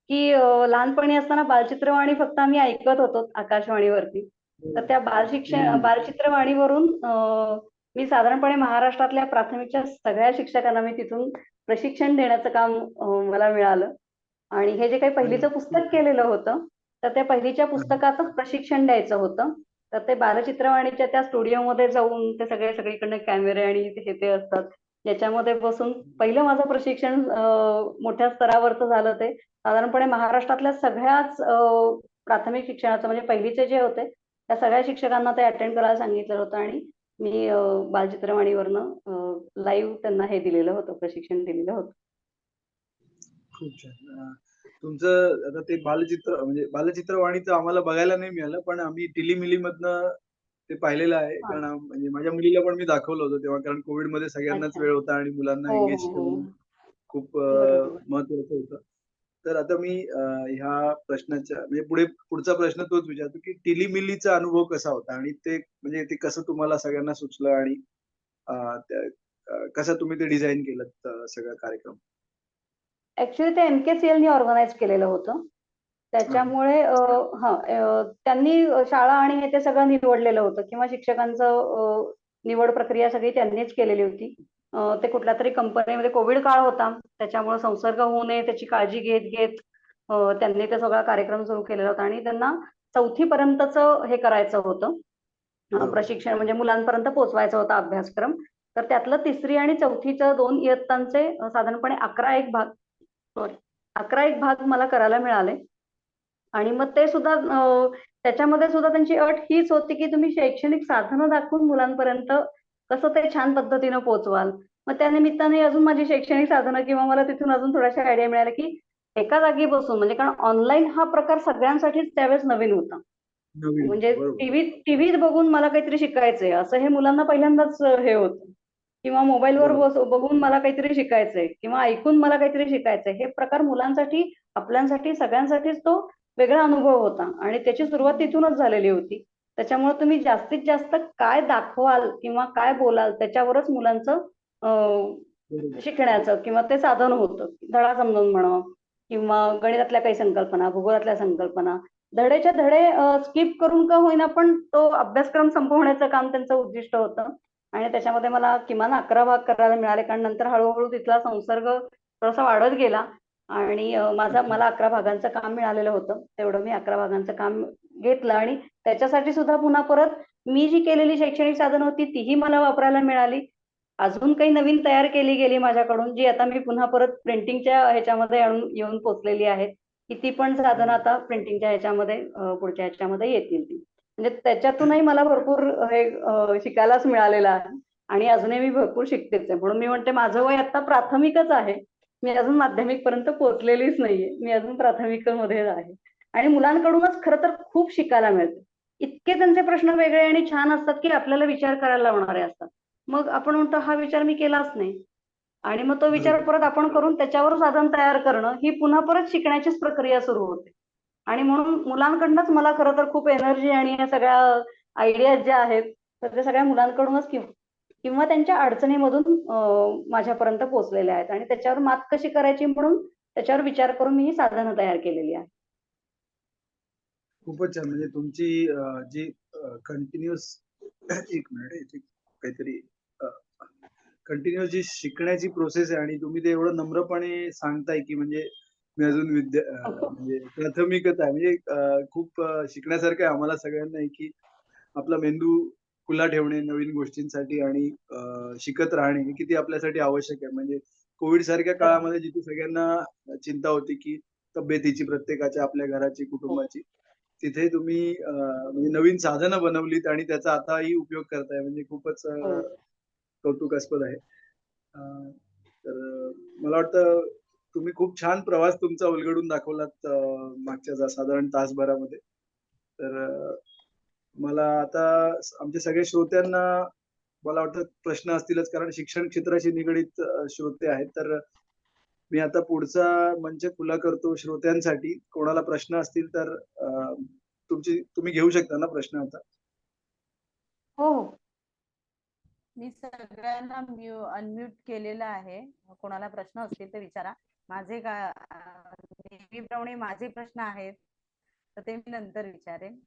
S3: की लहानपणी असताना बालचित्रवाणी फक्त आम्ही ऐकत होतो आकाशवाणीवरती. तर त्या बालचित्रवाणीवरून मी साधारणपणे महाराष्ट्रातल्या प्राथमिकच्या सगळ्या शिक्षकांना मी तिथून प्रशिक्षण देण्याचं काम मला मिळालं. आणि हे जे काही पहिलीचं पुस्तक केलेलं होतं, तर त्या पहिलीच्या पुस्तकातच प्रशिक्षण द्यायचं होतं. तर ते बालचित्रवाणीच्या त्या स्टुडिओमध्ये जाऊन ते सगळीकडनं कॅमेरे आणि हे ते असतात. ज्याच्यामध्ये बसून पहिलं माझं प्रशिक्षण मोठ्या स्तरावरचं झालं ते. साधारणपणे महाराष्ट्रातल्या सगळ्याच प्राथमिक शिक्षणाचं म्हणजे पहिलीचे जे होते, त्या सगळ्या शिक्षकांना ते अटेंड करायला सांगितलं होतं आणि मी बालचित्रवाणीवरनं लाईव्ह त्यांना हे दिलेलं होतं, प्रशिक्षण दिलेलं होतं.
S2: खूप छान. तुमचं आता ते म्हणजे बालचित्रवाणीचं आम्हाला बघायला नाही मिळालं, पण आम्ही टिलीमिली मधनं ते पाहिलेलं आहे.
S3: हां.
S2: कारण म्हणजे माझ्या मुलीला पण मी दाखवलं होतं तेव्हा, कारण कोविडमध्ये सगळ्यांनाच
S3: अच्छा.
S2: वेळ होता आणि मुलांना
S3: हो,
S2: एंगेज
S3: हो, हो.
S2: ठेवणं खूप
S3: बरोबर.
S2: महत्वाचं होतं. तर आता मी ह्या प्रश्नाच्या म्हणजे पुढचा प्रश्न तोच विचारतो, की टिलीमिलीचा अनुभव कसा होता? आणि ते म्हणजे ते कसं तुम्हाला सगळ्यांना सुचलं आणि अ, त्या कसं तुम्ही ते डिझाइन केलंत सगळा कार्यक्रम?
S3: ऍक्च्युली ते एमकेसीएलनी ऑर्गनाईज केलेलं होतं.
S2: हां.
S3: त्याच्यामुळे त्यांनी शाळा आणि हे ते सगळं निवडलेलं होतं किंवा शिक्षकांचं निवड प्रक्रिया सगळी त्यांनीच केलेली होती. ते कुठल्यातरी कंपनीमध्ये कोविड काळ होता. त्याच्यामुळे संसर्ग होऊ नये त्याची काळजी घेत त्यांनी ते सगळा कार्यक्रम सुरू केलेला होता आणि त्यांना 4थी पर्यंतचं हे करायचं होतं.
S2: बरोबर.
S3: प्रशिक्षण म्हणजे मुलांपर्यंत पोहोचवायचा होता अभ्यासक्रम. तर त्यातलं 3री आणि 4थीचं 2 इयत्तांचे साधारणपणे 11 एक भाग सॉरी 11 एक भाग मला करायला मिळाले. आणि मग ते सुद्धा त्याच्यामध्ये सुद्धा त्यांची अट हीच होती, की तुम्ही शैक्षणिक साधनं दाखवून मुलांपर्यंत कसं ते छान पद्धतीनं पोहोचवाल. मग त्या निमित्ताने अजून माझी शैक्षणिक साधनं किंवा मला तिथून अजून थोड्याशा आयडिया मिळाल्या, की एका जागी बसून म्हणजे कारण ऑनलाईन हा प्रकार सगळ्यांसाठीच त्यावेळेस नवीन होता.
S2: नवीन
S3: म्हणजे
S2: होतं. बरोबर.
S3: टीव्हीत बघून मला काहीतरी शिकायचंय असं हे मुलांना पहिल्यांदाच हे होतं. किंवा मोबाईलवर
S2: बरोबर.
S3: बघून मला काहीतरी शिकायचंय किंवा ऐकून मला काहीतरी शिकायचंय. हे प्रकार मुलांसाठी, आपल्यासाठी, सगळ्यांसाठीच तो वेगळा अनुभव होता आणि त्याची सुरुवात तिथूनच झालेली होती. त्याच्यामुळे तुम्ही जास्तीत जास्त काय दाखवाल किंवा काय बोलाल त्याच्यावरच मुलांचं
S2: बरोबर.
S3: शिकण्याचं किंवा ते साधन होतं. धडा समजून म्हणा किंवा गणितातल्या काही संकल्पना, भूगोलातल्या संकल्पना. धडेच्या धडे स्किप करून का होईना पण तो अभ्यासक्रम संपवण्याचं काम त्यांचं उद्दिष्ट होतं. आणि त्याच्यामध्ये मला किमान 11 भाग करायला मिळाले कारण नंतर हळू-हळू तिथला संसर्ग थोडासा वाढत गेला आणि
S2: अच्छा.
S3: मला 11 भागांचं काम मिळालेलं होतं. तेवढं मी 11 भागांचं काम घेतलं आणि त्याच्यासाठी सुद्धा पुन्हा परत मी जी केलेली शैक्षणिक साधनं होती तीही मला वापरायला मिळाली. अजून काही नवीन तयार केली गेली माझ्याकडून जी आता मी पुन्हा परत प्रिंटिंगच्या ह्याच्यामध्ये येऊन पोहोचलेली आहेत. की ती पण साधनं आता प्रिंटिंगच्या ह्याच्यामध्ये पुढच्या ह्याच्यामध्ये येतील ती. म्हणजे त्याच्यातूनही मला भरपूर हे शिकायलाच मिळालेलं आहे आणि अजूनही मी भरपूर शिकतेच आहे. म्हणून मी म्हणते माझं वय आता प्राथमिकच आहे. मी अजून माध्यमिक पर्यंत पोहोचलेलीच नाहीये. मी अजून प्राथमिकमध्येच आहे. आणि मुलांकडूनच खरं तर खूप शिकायला मिळतं. इतके त्यांचे प्रश्न वेगळे आणि छान असतात की आपल्याला विचार करायला लावणारे असतात. मग आपण म्हणतो हा विचार मी केलाच नाही. आणि मग तो विचार
S2: बरोबर.
S3: परत आपण करून त्याच्यावर साधन तयार करणं ही पुन्हा परत शिकण्याचीच प्रक्रिया सुरू होते. आणि म्हणून मुलांकडूनच मला खरं तर खूप एनर्जी आणि या सगळ्या आयडियाज ज्या आहेत, तर त्या सगळ्या मुलांकडूनच किंवा त्यांच्या अडचणीमधून माझ्यापर्यंत पोहोचलेल्या आहेत आणि त्याच्यावर मात कशी करायची म्हणून त्याच्यावर विचार करून मी ही साधनं तयार केलेली आहेत.
S2: खूपच छान. म्हणजे तुमची जी कंटिन्यूअस एक मिनिट इथे काहीतरी कंटिन्यूअस जी शिकण्याची प्रोसेस आहे आणि तुम्ही ते एवढं नम्रपणे सांगताय, की म्हणजे मी अजून म्हणजे प्राथमिकच आहे. म्हणजे खूप शिकण्यासारखं आहे आम्हाला सगळ्यांना आहे, की आपला मेंदू खुला ठेवणे नवीन गोष्टींसाठी आणि शिकत राहणे हे किती आपल्यासाठी आवश्यक आहे. म्हणजे कोविड सारख्या काळामध्ये जिथे सगळ्यांना चिंता होती, की तब्येतीची प्रत्येकाच्या, आपल्या घराची,
S3: हो,
S2: कुटुंबाची. तिथे तुम्ही म्हणजे नवीन साधनं बनवलीत आणि त्याचा आताही उपयोग करताय म्हणजे खूपच
S3: हो.
S2: कौतुकास्पद आहे. अ, तर मला वाटतं तुम्ही खूप छान प्रवास तुमचा उलगडून दाखवलात मागच्या साधारण तासभरामध्ये. तर मला आता आमच्या सगळ्या श्रोत्यांना मला वाटतं प्रश्न असतीलच कारण शिक्षण क्षेत्राशी निगडीत श्रोते आहेत. तर मी आता पुढचा मंच खुला करतो श्रोत्यांसाठी. कोणाला प्रश्न असतील तर तुम्ही घेऊ शकता ना प्रश्न आता?
S3: हो, हो.
S1: मी सगळ्यांना अनम्यूट केलेलं आहे. कोणाला प्रश्न असतील तर विचारा. माझे नेहमीप्रमाणे माझे प्रश्न आहेत तर ते मी नंतर विचारेन.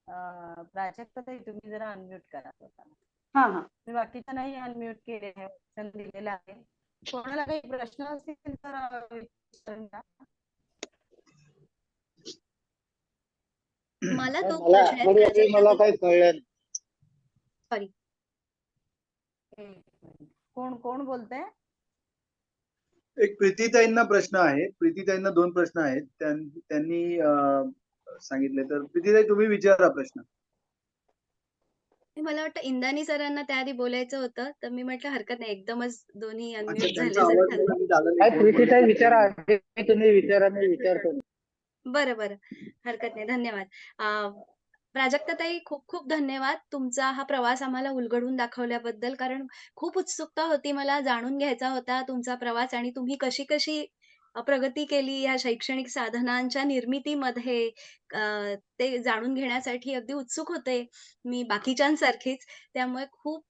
S1: प्राजक्ताताई तुम्ही जरा अनम्यूट करा स्वतःला.
S3: हा हा
S1: मी बाकीच्या नाही अनम्यूट केले आहे, ऑप्शन दिलेला आहे. कोणाला काही प्रश्न असतील तर विचारून घ्या.
S4: मला दोन
S5: मला
S4: प्रश्न आहेत
S5: मला
S4: प्राजक्ताताई.
S5: काही कळलं नाही.
S4: सॉरी,
S1: एक मिनिट. कोण कोण बोलतंय?
S2: एक प्रीतीताईंना प्रश्न आहे. प्रीतीताईंना 2 प्रश्न आहेत. त्यांनी सांगितले, तर प्रीतीताई तुम्ही विचारा प्रश्न.
S4: मला वाटतं इंदानी सरांना त्याआधी बोलायचं होतं, तर मी म्हटलं हरकत नाही, एकदमच दोन्ही
S2: अच्छा,
S4: अनम्यूट
S2: त्यांचा
S4: झाले
S2: आवाज
S4: जर
S2: मला नीट आला
S5: काय
S2: नाही.
S5: प्रीतीताई विचारा आधी, तुम्ही विचारा, मी विचारतो.
S4: बरं बरं, हरकत नाही, धन्यवाद. प्राजक्ताताई, खूप खूप धन्यवाद तुमचा हा प्रवास आम्हाला उलगडून दाखवल्याबद्दल. कारण खूप उत्सुकता होती, मला जाणून घ्यायचा होता तुमचा प्रवास आणि तुम्ही कशी कशी प्रगती केली या शैक्षणिक साधनांच्या निर्मितीमध्ये. ते जाणून घेण्यासाठी अगदी उत्सुक होते मी बाकीच्यांसारखीच. त्यामुळे खूप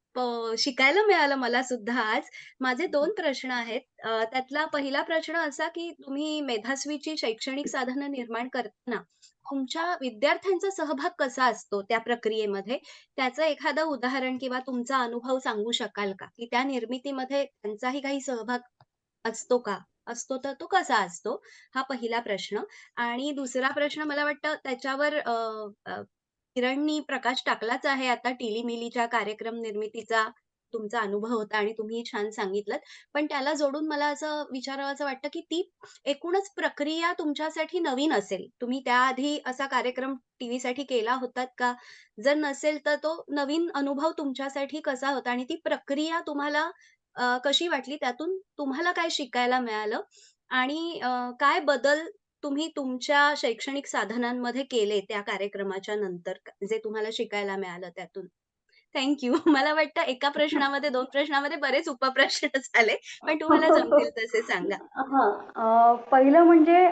S4: शिकायला मिळालं मला सुद्धा आज. माझे 2 प्रश्न आहेत. त्यातला पहिला प्रश्न असा, की तुम्ही मेधास्वीची शैक्षणिक साधनं निर्माण करताना तुमच्या विद्यार्थ्यांचा सहभाग कसा असतो त्या प्रक्रियेमध्ये? त्याचं एखादं उदाहरण किंवा तुमचा अनुभव सांगू शकाल का? की त्या निर्मितीमध्ये त्यांचाही काही सहभाग असतो का? असतो तर तो कसा असतो? हा पहिला प्रश्न. आणि दुसरा प्रश्न मला वाटतं त्याच्यावर अ, अ, किरणनी प्रकाश टाकलाच आहे आता टिलीमिलीच्या कार्यक्रम निर्मितीचा तुमचा अनुभव होता आणि तुम्ही छान सांगितलंत. पण त्याला जोडून मला असं विचारावसं वाटतं, की ती एकूणच प्रक्रिया तुमच्यासाठी नवीन असेल. तुम्ही त्याआधी असा कार्यक्रम टीव्हीसाठी केला होतात का? जर नसेल तर तो नवीन अनुभव तुमच्यासाठी कसा होता? आणि ती प्रक्रिया तुम्हाला कशी वाटली? त्यातून तुम्हाला काय शिकायला मिळालं? आणि काय बदल तुम्ही तुमच्या शैक्षणिक साधनांमध्ये केले त्या कार्यक्रमाच्या नंतर, जे तुम्हाला शिकायला मिळालं त्यातून? Thank you. मला वाटतं एका प्रश्नामध्ये 2 प्रश्नामध्ये बरेच उपप्रश्न झाले. पण तुम्हाला जमतील तसे सांगा.
S3: पहिलं म्हणजे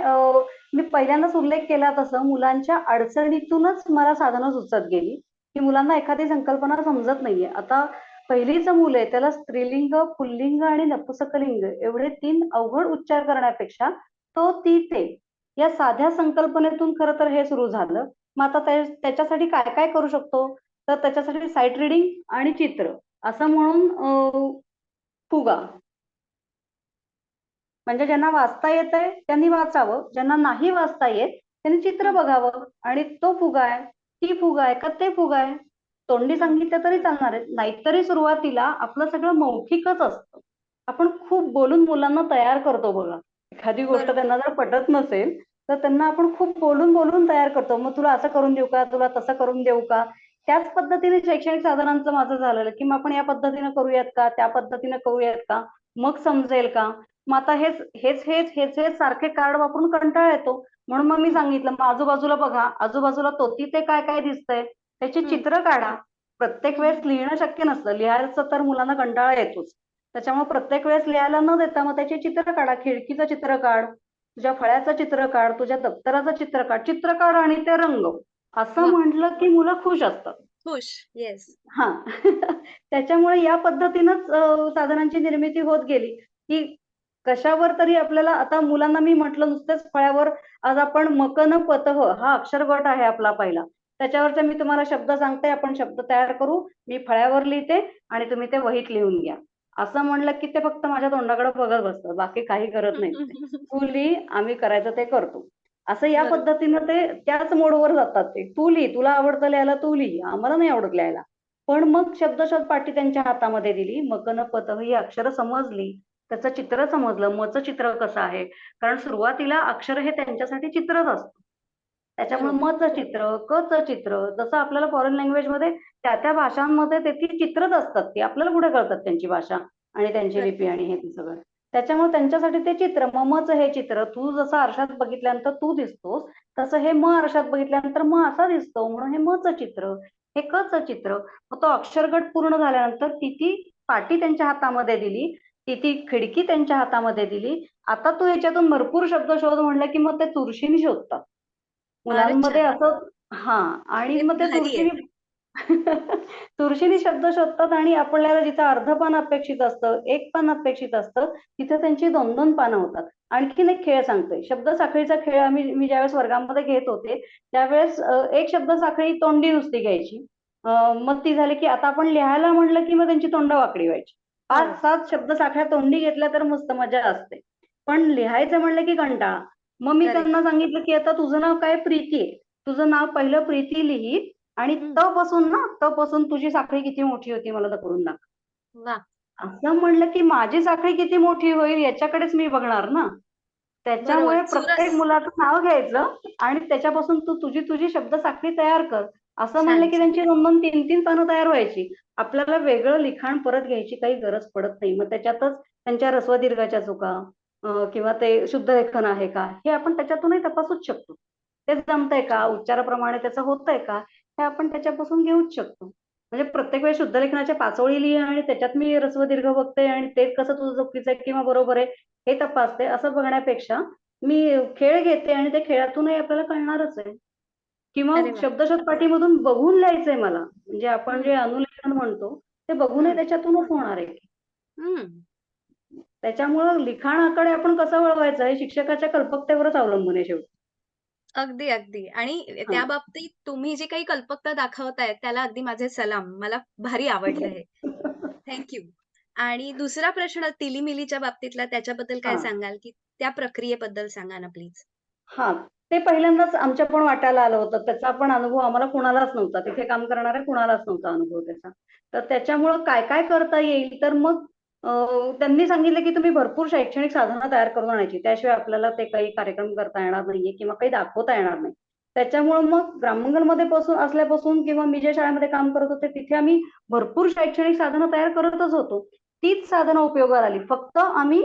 S3: मी पहिल्यांदाच उल्लेख केला तसं मुलांच्या अडचणीतूनच मला साधनं सुचत गेली, की मुलांना एखादी संकल्पना समजत नाहीये. आता पहिलीचं मूल आहे त्याला स्त्रीलिंग, पुल्लिंग आणि नपुंसकलिंग एवढे 3 अवघड उच्चार करण्यापेक्षा तो, ती, ते या साध्या संकल्पनेतून खरं तर हे सुरू झालं. मग आता त्याच्यासाठी काय काय करू शकतो? तर त्याच्यासाठी साइट रीडिंग आणि चित्र असं म्हणून फुगा, म्हणजे ज्यांना वाचता येतंय त्यांनी वाचावं, ज्यांना नाही वाचता येत त्यांनी चित्र बघावं आणि तो फुगा आहे, ती फुगा आहे का ते फुगा आहे. तोंडी सांगितलं तरी चालणार आहे. नाहीतरी सुरुवातीला आपलं सगळं मौखिकच असतं. आपण खूप बोलून मुलांना तयार करतो बघा. एखादी गोष्ट
S4: बरोबर.
S3: त्यांना जर पटत नसेल तर त्यांना आपण खूप बोलून बोलून तयार करतो. मग तुला असं करून देऊ का, तुला तसं करून देऊ का. त्याच पद्धतीने शैक्षणिक साधनांचं माझं झालेलं, की मग आपण या पद्धतीने करूयात का, त्या पद्धतीने करूयात का, मग समजेल का. मग आता हेच हेच हेच हेच हेच सारखे कार्ड वापरून कंटाळा येतो. म्हणून मग मी सांगितलं, मग आजूबाजूला बघा, आजूबाजूला तो, तिथे काय काय दिसतंय त्याची
S4: हं,
S3: चित्र काढा. प्रत्येक
S4: हं,
S3: वेळेस
S4: हं.
S3: लिहिणं शक्य नसतं. लिहायचं तर मुलांना कंटाळा येतोच. त्याच्यामुळे प्रत्येक वेळेस लिहायला न देता मग त्याची चित्र काढा. खिडकीचं चित्र काढ, तुझ्या फळ्याचं चित्र काढ, तुझ्या दप्तराचं चित्र काढ आणि ते रंगव. असं
S4: वाह!
S3: म्हटलं की मुलं खुश असतात.
S4: खुश. येस.
S3: हां. त्याच्यामुळे या पद्धतीनंच साधनांची निर्मिती होत गेली, की कशावर तरी आपल्याला आता मुलांना मी म्हटलं नुसतेच फळ्यावर आज आपण मकन पतः हा अक्षर गट आहे आपला पहिला. त्याच्यावरचे मी तुम्हाला शब्द सांगते, आपण शब्द तयार करू. मी फळ्यावर लिहिते आणि तुम्ही ते वहीत लिहून घ्या. असं म्हणलं की ते फक्त माझ्या तोंडाकडे बघत बसतात. बाकी काही करत नाहीत ते. तू लिही, आम्ही करायचं ते करतो. असं या
S4: बरोबर.
S3: पद्धतीनं ते त्याच मोडवर जातात ते. तू लिही, तुला आवडतं लिहायला तू लिही, आम्हाला नाही आवडत लिहायला. पण मग शब्दशः पाटी त्यांच्या हातामध्ये दिली. मकन पतः ही अक्षरं समजली. त्याचं चित्र समजलं. मचं चित्र कसं आहे. कारण सुरुवातीला अक्षर हे त्यांच्यासाठी चित्रच असतं. त्याच्यामुळे
S4: बरोबर.
S3: मचं चित्र, कचं चित्र जसं आपल्याला फॉरेन लँग्वेजमध्ये त्या भाषांमध्ये ते ती चित्रच असतात ती. आपल्याला कुठे कळतात त्यांची भाषा आणि त्यांची
S4: बरोबर.
S3: लिपी आणि हे ते सगळं. त्याच्यामुळे त्यांच्यासाठी ते चित्र. मचं हे चित्र. तू जसं आरशात बघितल्यानंतर तू दिसतोस, तसं हे आरशात बघितल्यानंतर असा दिसतो. म्हणून हे मचं चित्र, हे कचं चित्र. मग तो अक्षरगट पूर्ण झाल्यानंतर ती पाटी त्यांच्या हातामध्ये दिली. ती खिडकी त्यांच्या हातामध्ये दिली. आता तू याच्यातून भरपूर शब्द शोध म्हणलं की मग ते चुरशीने शोधतात.
S4: फारच
S3: मुलांमध्ये
S4: छान.
S3: असं हां. आणि
S4: हे
S3: मग ते
S4: भारी आहे.
S3: चुरशीने चुरशीने शब्द शोधतात आणि आपल्याला जिथं अर्ध पान अपेक्षित असतं, एक पान अपेक्षित असतं, तिथे त्यांची 2-2 पानं होतात. आणखीन एक खेळ सांगते. शब्द साखळीचा खेळ मी ज्यावेळेस वर्गामध्ये घेत होते, त्यावेळेस एक शब्द साखळी तोंडी नुसती घ्यायची. मग ती झाली की आता आपण लिहायला म्हणलं की मग त्यांची तोंड वाकडी व्हायची. 5-7 शब्द साखळ्या तोंडी घेतल्या तर मस्त मजा असते. पण लिहायचं म्हणलं की कंटाळा. मग मी
S4: Correct.
S3: त्यांना सांगितलं की आता तुझं नाव काय प्रीती आहे. तुझं नाव पहिलं प्रीती लिही आणि
S4: हम्म.
S3: त पासून तुझी साखळी किती मोठी होती मला दाखवून दाखव.
S4: वा.
S3: असं म्हणलं की माझी साखळी किती मोठी होईल याच्याकडेच मी बघणार ना. त्याच्यामुळे
S4: बरोबर.
S3: प्रत्येक
S4: चुरस.
S3: मुलाचं नाव घ्यायचं आणि त्याच्यापासून तू तुझी शब्द साखळी तयार कर. असं म्हणलं
S4: छान
S3: की
S4: छान.
S3: त्यांची 2-2, 3-3 पानं तयार व्हायची. आपल्याला वेगळं लिखाण परत घ्यायची काही गरज पडत नाही. मग त्याच्यातच त्यांच्या ऱ्हस्व दीर्घाच्या चुका किंवा ते शुद्ध लेखन आहे का हे आपण त्याच्यातूनही तपासूच शकतो. ते जमतंय का, उच्चाराप्रमाणे त्याचं होतंय का, हे आपण त्याच्यापासून घेऊच शकतो. म्हणजे प्रत्येक वेळेस शुद्ध लेखनाच्या 5 ओळी लिही आणि त्याच्यात मी ऱ्हस्व दीर्घ बघते आणि ते कसं तुझं चुकीचं आहे किंवा बरोबर आहे हे तपासते असं बघण्यापेक्षा मी खेळ घेते आणि त्या खेळातूनही आपल्याला कळणारच आहे. किंवा
S4: अरे वा.
S3: शब्दशः पाटीमधून बघून लिहायचंय मला. म्हणजे आपण जे
S4: हम्म.
S3: अनुलेखन म्हणतो ते बघूनही
S4: हम्म.
S3: त्याच्यातूनच होणार आहे.
S4: हम्म.
S3: त्याच्यामुळं लिखाणाकडे आपण कसं वळवायचं हे शिक्षकाच्या कल्पकतेवरच अवलंबून आहे शेवटी.
S4: अगदी, अगदी. आणि त्या
S3: हां.
S4: बाबतीत तुम्ही जी काही कल्पकता दाखवताय त्याला अगदी माझे सलाम. मला भारी आवडलं हे. Thank you. आणि दुसरा प्रश्न तिली-मिलीच्या बाबतीतला त्याच्याबद्दल काय
S3: हां.
S4: सांगाल, की त्या प्रक्रियेबद्दल सांगा ना प्लीज?
S3: हां. ते पहिल्यांदाच आमच्या पण वाट्याला आलं होतं. त्याचा पण अनुभव आम्हाला कुणालाच नव्हता. तिथे काम करणाऱ्या कुणालाच नव्हता अनुभव त्याचा. तर त्याच्यामुळं काय-काय करता येईल तर मग अ, त्यांनी सांगितलं की तुम्ही भरपूर शैक्षणिक साधनं तयार करून आणायची. त्याशिवाय आपल्याला ते काही कार्यक्रम करता येणार नाहीये किंवा काही दाखवता येणार नाही. त्याच्यामुळं मग ग्रामांगणमध्ये असल्यापासून किंवा मी ज्या शाळेमध्ये काम करत होते तिथे आम्ही भरपूर शैक्षणिक साधनं तयार करतच होतो. तीच साधनं उपयोगाला आली. फक्त आम्ही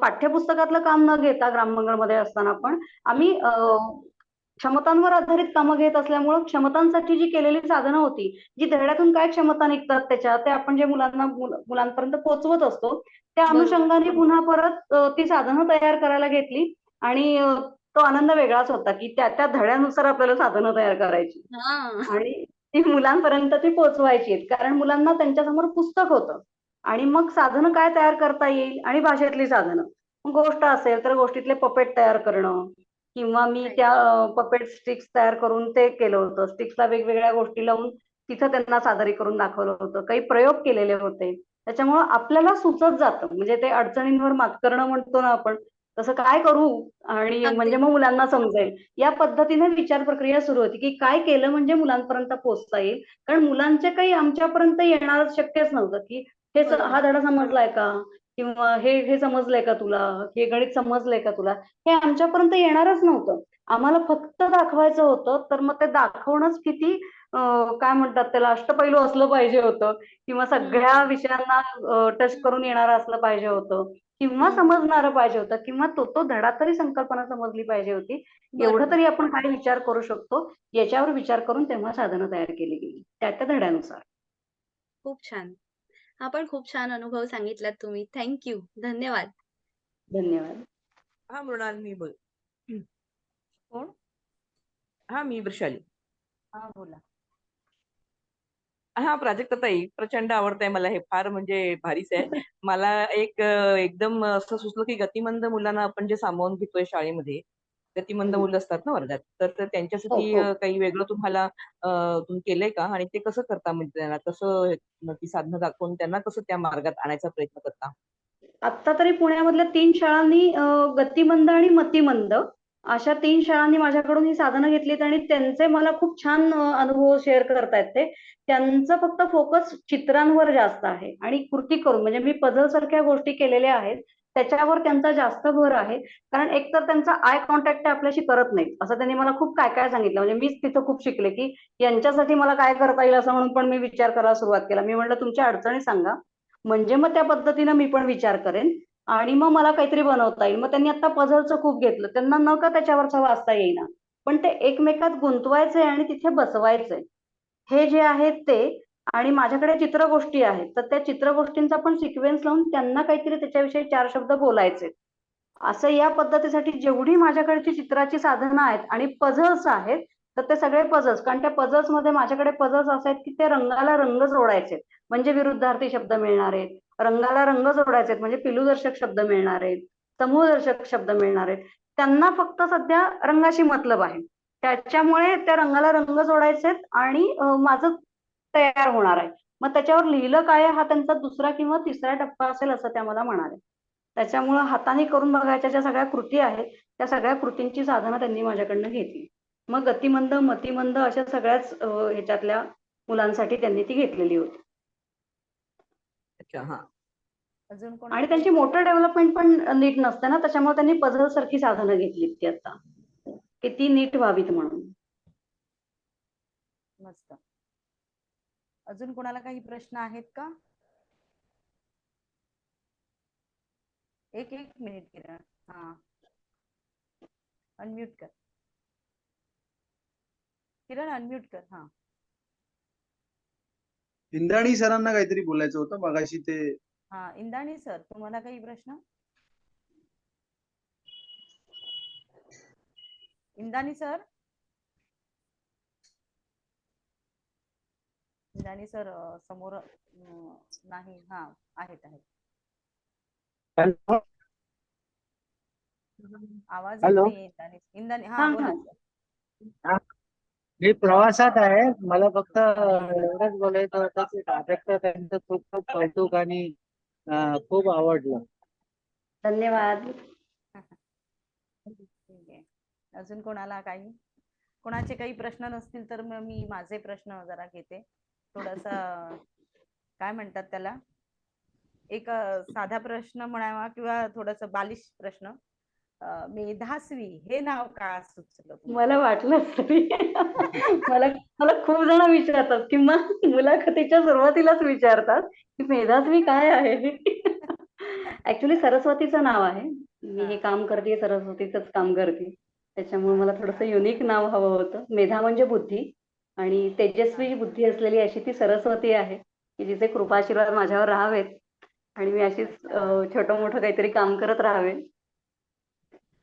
S3: पाठ्यपुस्तकातलं काम न घेता ग्राममंगळमध्ये असताना पण आम्ही क्षमतांवर आधारित कामं घेत असल्यामुळं क्षमतांसाठी जी केलेली साधनं होती, जी धड्यातून काय क्षमता निघतात त्याच्या, ते आपण जे मुलांपर्यंत पोहोचवत असतो, त्या
S4: बरोबर.
S3: अनुषंगाने पुन्हा परत ती साधनं तयार करायला घेतली आणि तो आनंद वेगळाच होता, की त्या धड्यानुसार आपल्याला साधनं तयार करायची
S4: हां.
S3: आणि ती मुलांपर्यंत ती पोहोचवायची. कारण मुलांना त्यांच्यासमोर पुस्तक होतं आणि मग साधनं काय तयार करता येईल आणि भाषेतली साधनं. मग गोष्ट असेल तर गोष्टीतले पपेट तयार करणं किंवा मी
S4: राइट.
S3: त्या पपेट स्टिक्स तयार करून ते केलं होतं. स्टिक्सला वेगवेगळ्या गोष्टी लावून तिथं त्यांना सादरीकरण दाखवलं होतं. काही प्रयोग केलेले होते. त्याच्यामुळं आपल्याला सुचत जातं. म्हणजे ते अडचणींवर मात करणं म्हणतो ना आपण, तसं काय करू आणि म्हणजे
S4: अगदी.
S3: मग मुलांना समजेल. या पद्धतीने विचार प्रक्रिया सुरू होती, की काय केलं म्हणजे मुलांपर्यंत पोहोचता येईल. कारण मुलांचे काही आमच्यापर्यंत येणं शक्यच नव्हतं, की हा
S4: बरोबर.
S3: धडा समजलाय का? किंवा हे समजलंय का तुला? हे गणित समजलंय का तुला? हे आमच्यापर्यंत येणारच नव्हतं. आम्हाला फक्त दाखवायचं होतं, तर मग ते दाखवणंच किती काय म्हणतात त्याला अष्टपैलू असलं पाहिजे होतं किंवा सगळ्या
S4: हं.
S3: विषयांना टच करून येणारं असलं पाहिजे होतं किंवा
S4: हं.
S3: समजणारं पाहिजे होतं किंवा तो धडा तरी संकल्पना समजली पाहिजे होती. एवढं
S4: बरोबर.
S3: तरी आपण काय विचार करू शकतो, याच्यावर विचार करून तेव्हा साधनं तयार केली गेली. त्या धड्यानुसार.
S4: खूप छान. हा पण खूप छान अनुभव सांगितलात तुम्ही. Thank you. धन्यवाद.
S3: धन्यवाद.
S6: हा मृणाल मी बोल.
S1: कोण?
S6: हा मी वृषाली.
S1: हा बोला.
S6: हा प्राजक्ताताई प्रचंड आवडतंय मला हे फार म्हणजे भारीच आहे. मला एकदम असं सुचलं की गतिमंद मुलांना आपण जे सामावून घेतोय शाळेमध्ये, गतिमंद
S3: हं.
S6: मुलं असतात ना वर्गात, तर
S3: हो,
S6: त्यांच्यासाठी
S3: हो.
S6: काही वेगळं तुम्हाला तुम्ही केलंय का? आणि ते कसं करता म्हणजे त्यांना कसं ती साधनं दाखवून त्यांना कसं त्या मार्गात आणायचा प्रयत्न करता?
S3: आत्ता तरी पुण्यामधल्या 3 शाळांनी गतिमंद आणि मतिमंद अशा 3 शाळांनी माझ्याकडून ही साधनं घेतलीत आणि त्यांचे मला खूप छान अनुभव शेअर करतायत ते. त्यांचं फक्त फोकस चित्रांवर जास्त आहे आणि कृती करून म्हणजे मी पझल सारख्या गोष्टी केलेल्या आहेत. त्याच्यावर त्यांचा जास्त भर आहे. कारण एकतर त्यांचा आय कॉन्टॅक्ट आपल्याशी करत नाहीत. असं त्यांनी मला खूप काय-काय सांगितलं. म्हणजे मीच तिथं खूप शिकले, की यांच्यासाठी मला काय करता येईल असं म्हणून पण मी विचार करायला सुरुवात केला. मी म्हटलं तुमच्या अडचणी सांगा. म्हणजे मग त्या पद्धतीनं मी पण विचार करेन आणि मग मला काहीतरी बनवता येईल. मग त्यांनी आता पझलचं खूप घेतलं. त्यांना न का त्याच्यावरचं वाचता येईना. पण ते एकमेकात गुंतवायचंय आणि तिथे बसवायचंय. हे जे आहेत ते आणि माझ्याकडे चित्रगोष्टी आहेत. तर त्या चित्रगोष्टींचा पण सिक्वेन्स लावून त्यांना काहीतरी त्याच्याविषयी 4 शब्द बोलायचे. असं या पद्धतीसाठी जेवढी माझ्याकडची चित्राची साधनं आहेत आणि पझल्स आहेत, तर ते सगळे पझल्स, कारण त्या पझल्स मध्ये माझ्याकडे पझल्स असे आहेत की ते रंगाला रंग जोडायचे म्हणजे विरुद्धार्थी शब्द मिळणार आहेत, रंगाला रंग जोडायचे आहेत म्हणजे पिलूदर्शक शब्द मिळणार आहेत, समूहदर्शक शब्द मिळणार आहेत. त्यांना फक्त सध्या रंगाशी मतलब आहे, त्याच्यामुळे त्या रंगाला रंग जोडायचे आहेत आणि माझं तयार होणार आहे. मग त्याच्यावर लिहिलं काय हा त्यांचा दुसरा किंवा तिसरा टप्पा असेल असं त्या मला म्हणाले. त्याच्यामुळं हाताने करून बघायच्या ज्या सगळ्या कृती आहेत त्या सगळ्या कृतींची साधनं त्यांनी माझ्याकडनं घेतली. मग गतिमंद, मतिमंद अशा सगळ्याच ह्याच्यातल्या मुलांसाठी त्यांनी ती घेतलेली होती.
S6: अच्छा. हा.
S1: अजून कोणाला
S3: आणि
S1: काही
S3: त्यांची मोटर डेव्हलपमेंट पण नीट नसते ना, त्याच्यामुळे त्यांनी पझल सारखी साधनं घेतलीत ती आता, की ती नीट व्हावीत म्हणून.
S1: मस्त. अजून कोणाला काही प्रश्न आहेत का? एक मिनिट किरण. हा, अनम्यूट कर किरण, अनम्यूट कर. हा,
S2: इंद्राणी सरांना काहीतरी बोलायचं होतं मगाशी ते.
S1: हा, इंदाणी सर, तुम्हाला काही प्रश्न? इंदाणी सर, इंदाणी सर समोर नाही. हा, आहेत.
S5: हॅलो.
S1: आवाज येत
S5: हॅलो.
S1: नाहीये इंदाणी. हा,
S3: हा
S1: बोला
S3: हा.
S1: सर.
S5: मी प्रवासात आहे. मला फक्त एवढंच बोलायचं होतं की नाटक त्यांचं खूप खूप कौतुक आणि खूप आवडलं.
S3: धन्यवाद.
S1: ठीक आहे. अजून कोणाचे काही प्रश्न नसतील तर मग मी माझे प्रश्न जरा घेते. थोडासा काय म्हणतात त्याला, एक साधा प्रश्न म्हणावा किंवा थोडासा बालिश प्रश्न. मेधास्वी हे नाव का सुचलं तुम्हाला?
S3: मला वाटलंच तरी. मला खूप जण विचारतात किंवा मुलाखतीच्या सुरुवातीलाच विचारतात की मेधास्वी काय आहे. ऍक्च्युली सरस्वतीचं नाव आहे. मी हे काम करते सरस्वतीचंच काम करते, त्याच्यामुळे मला थोडंसं युनिक नाव हवं होतं. मेधा म्हणजे बुद्धी आणि तेजस्वी बुद्धी असलेली अशी ती सरस्वती आहे की जिचे कृपाशीर्वाद माझ्यावर राहावेत आणि मी अशीच छोटं मोठं काहीतरी काम करत राहावे,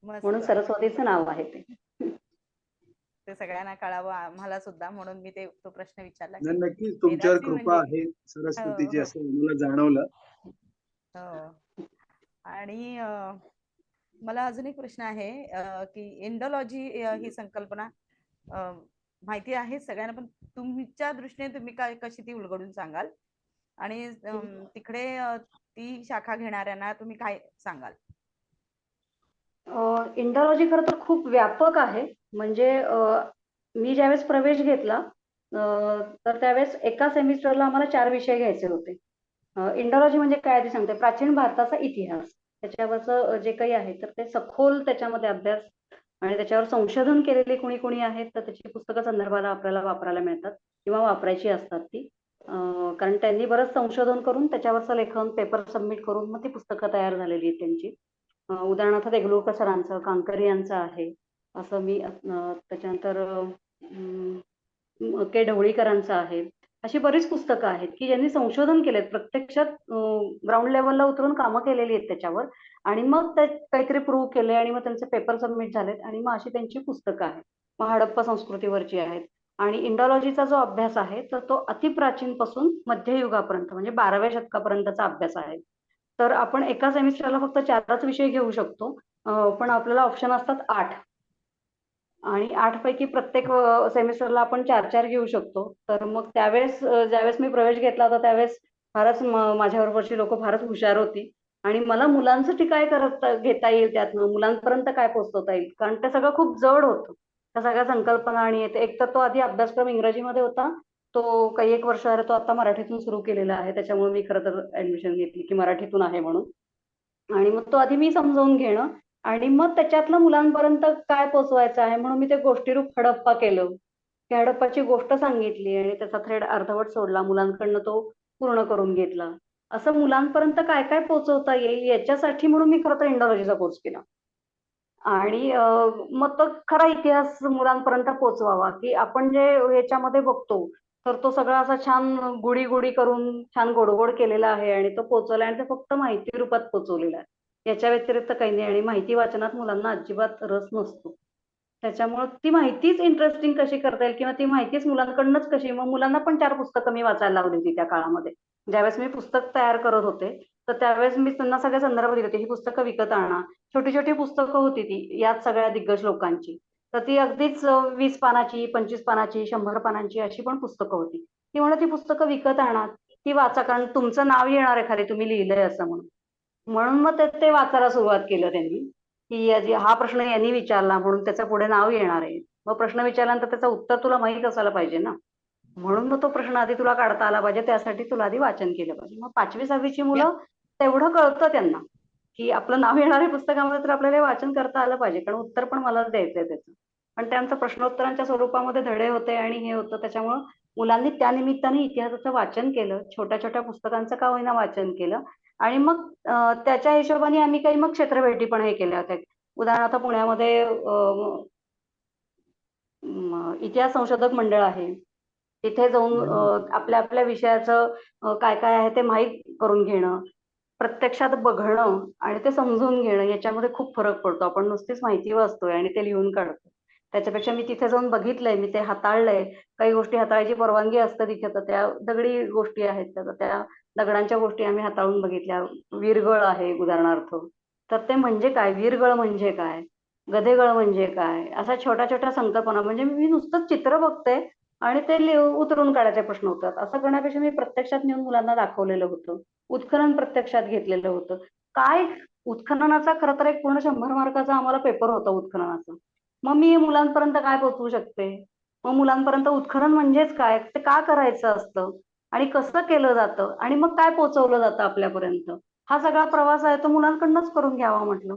S3: म्हणून
S1: मस्त.
S3: सरस्वतीचं नाव आहे ते.
S1: ते सगळ्यांना कळावं, आम्हाला सुद्धा, म्हणून मी तो प्रश्न विचारला की
S2: नक्कीच तुमच्यावर
S1: मेधास्वी
S2: कृपा
S1: म्हणजे.
S2: आहे सरस्वतीची
S1: हो,
S2: असं मला जाणवलं.
S1: हो. आणि मला अजून एक प्रश्न आहे की एंडोलॉजी ही संकल्पना माहिती आहे सगळ्यांना, पण तुमच्या दृष्टीने तुम्ही कशी ती उलगडून सांगाल आणि तिकडे ती शाखा घेणाऱ्यांना तुम्ही काय सांगाल?
S3: इंडॉलॉजी खरं तर खूप व्यापक आहे. म्हणजे मी ज्यावेळेस प्रवेश घेतला तर त्यावेळेस एका सेमिस्टरला आम्हाला 4 विषय घ्यायचे होते. इंडॉलॉजी म्हणजे काय ते सांगते. प्राचीन भारताचा इतिहास, त्याच्यावरचं जे काही आहे तर ते सखोल त्याच्यामध्ये अभ्यास आणि त्याच्यावर संशोधन केलेले कोणी कोणी आहेत तर त्याची पुस्तकं संदर्भाला आपल्याला वापरायला मिळतात किंवा वापरायची असतात ती. कारण त्यांनी बरंच संशोधन करून त्याच्यावरचं लेखन पेपर सबमिट करून मग ती पुस्तकं तयार झालेली आहेत त्यांची. उदाहरणार्थ देगलूरकर सरांचं, कांकरी यांचं आहे असं मी त्याच्यानंतर के ढवळीकरांचं आहे. अशी बरीच पुस्तकं आहेत की ज्यांनी संशोधन केलेत, प्रत्यक्षात ग्राउंड लेवलला उतरून कामं केलेली आहेत त्याच्यावर आणि मग ते काहीतरी प्रूव्ह केले आणि मग त्यांचे पेपर सबमिट झालेत आणि मग अशी त्यांची पुस्तकं आहेत. मग हडप्पा संस्कृतीवरची आहेत. आणि इंडॉलॉजीचा जो अभ्यास आहे तर तो अतिप्राचीन पासून मध्ययुगापर्यंत म्हणजे 12व्या शतकापर्यंतचा अभ्यास आहे. तर आपण एका सेमिस्टरला फक्त 4च विषय घेऊ शकतो, पण आपल्याला ऑप्शन असतात 8 आणि 8 पैकी प्रत्येक सेमिस्टरला आपण 4 घेऊ शकतो. तर मग त्यावेळेस ज्यावेळेस मी प्रवेश घेतला होता त्यावेळेस फारच माझ्याबरोबरची लोक फारच हुशार होती आणि मला मुलांसाठी काय घेता येईल, त्यातनं मुलांपर्यंत काय पोहोचवता येईल, कारण ते सगळं खूप जड होतं त्या सगळ्या संकल्पना. आणि एक तर तो आधी अभ्यासक्रम इंग्रजीमध्ये होता, तो काही एक वर्ष तो आता मराठीतून सुरू केलेला आहे, त्याच्यामुळे मी खरं तर ऍडमिशन घेतली की मराठीतून आहे म्हणून. आणि मग तो आधी मी समजावून घेणं आणि मग त्याच्यातलं मुलांपर्यंत काय पोचवायचं आहे म्हणून मी ते गोष्टीरूप हडप्पा केलं. त्या हडप्पाची गोष्ट सांगितली आणि त्याचा थ्रेड अर्धवट सोडला, मुलांकडनं तो पूर्ण करून घेतला. असं मुलांपर्यंत काय काय पोहोचवता येईल याच्यासाठी म्हणून मी खरं तर इंडॉलॉजीचा कोर्स केला. आणि मग तो खरा इतिहास मुलांपर्यंत पोहोचवावा की आपण जे याच्यामध्ये बघतो तर तो सगळा असा छान गुढी गुढी करून छान गोडगोड केलेला आहे आणि तो पोहोचवला आणि ते फक्त माहिती रूपात पोहोचवलेला आहे. याच्या व्यतिरिक्त काही नाही. आणि माहिती वाचनात मुलांना अजिबात रस नसतो. त्याच्यामुळे ती माहितीच इंटरेस्टिंग कशी करता येईल किंवा ती माहितीच मुलांकडूनच कशी, मग मुलांना पण 4 पुस्तकं मी वाचायला लावली होती त्या काळामध्ये. ज्यावेळेस मी पुस्तक तयार करत होते, तर त्यावेळेस मी त्यांना सगळे संदर्भ दिले होते. ही पुस्तकं विकत आणा. छोटी-छोटी पुस्तकं होती ती, याच सगळ्या दिग्गज लोकांची. तर ती अगदीच 20 पानाची, 25 पानाची, 100 पानांची अशी पण पुस्तकं होती. ती म्हणत ती पुस्तकं विकत आणा, ती वाचा, कारण तुमचं नाव येणार आहे खाली तुम्ही लिहिलंय असं म्हणून. म्हणून मग ते वाचायला सुरुवात केलं त्यांनी, की हा प्रश्न यांनी विचारला म्हणून त्याचं पुढे नाव येणार आहे. मग प्रश्न विचारल्यानंतर त्याचं उत्तर तुला माहीत असायला पाहिजे ना. म्हणून मग तो प्रश्न आधी तुला काढता आला पाहिजे, त्यासाठी तुला आधी वाचन केलं पाहिजे. मग 5वी-6वी मुलं तेवढं कळतं त्यांना, की आपलं नाव येणार आहे पुस्तकामध्ये तर आपल्याला हे वाचन करता आलं पाहिजे, कारण उत्तर पण मलाच द्यायचंय त्याचं. पण त्यांचं प्रश्नोत्तरांच्या स्वरूपामध्ये धडे होते आणि हे होतं, त्याच्यामुळं मुलांनी त्या निमित्ताने इतिहासाचं वाचन केलं. छोट्या-छोट्या पुस्तकांचं का होईना वाचन केलं आणि मग त्याच्या हिशोबाने आम्ही काही मग क्षेत्रभेटी पण हे केल्या होत्या. उदाहरणार्थ पुण्यामध्ये इतिहास संशोधक मंडळ आहे. तिथे जाऊन आपल्या आपल्या विषयाचं काय काय आहे ते माहीत करून घेणं, प्रत्यक्षात बघणं आणि ते समजून घेणं याच्यामध्ये खूप फरक पडतो. आपण नुसतीच माहिती वाचतोय आणि ते लिहून काढतो. त्याच्यापेक्षा मी तिथे जाऊन बघितलंय, मी ते हाताळलंय. काही गोष्टी हाताळायची परवानगी असते तिथे, तर त्या दगडी गोष्टी आहेत, त्या दगडांच्या गोष्टी आम्ही हाताळून बघितल्या. वीरगळ आहे उदाहरणार्थ, तर ते म्हणजे काय? वीरगळ म्हणजे काय? गधेगळ म्हणजे काय? अशा छोट्या-छोट्या संकल्पना, म्हणजे मी नुसतं चित्र बघते आणि ते उतरून काढायचे प्रश्न उत्तर. असं करण्यापेक्षा मी प्रत्यक्षात नेऊन मुलांना दाखवलेलं होतं. उत्खनन प्रत्यक्षात घेतलेलं होतं. काय उत्खननाचा खरं तर एक पूर्ण 100 मार्काचा आम्हाला पेपर होता उत्खननाचा. मग मी मुलांपर्यंत काय पोहोचवू शकते? मग मुलांपर्यंत उत्खनन म्हणजेच काय? ते का करायचं असतं? आणि कसं केलं जातं? आणि मग काय पोहोचवलं जातं आपल्यापर्यंत? हा सगळा प्रवास आहे तो मुलांकडूनच करून घ्यावा म्हटलं.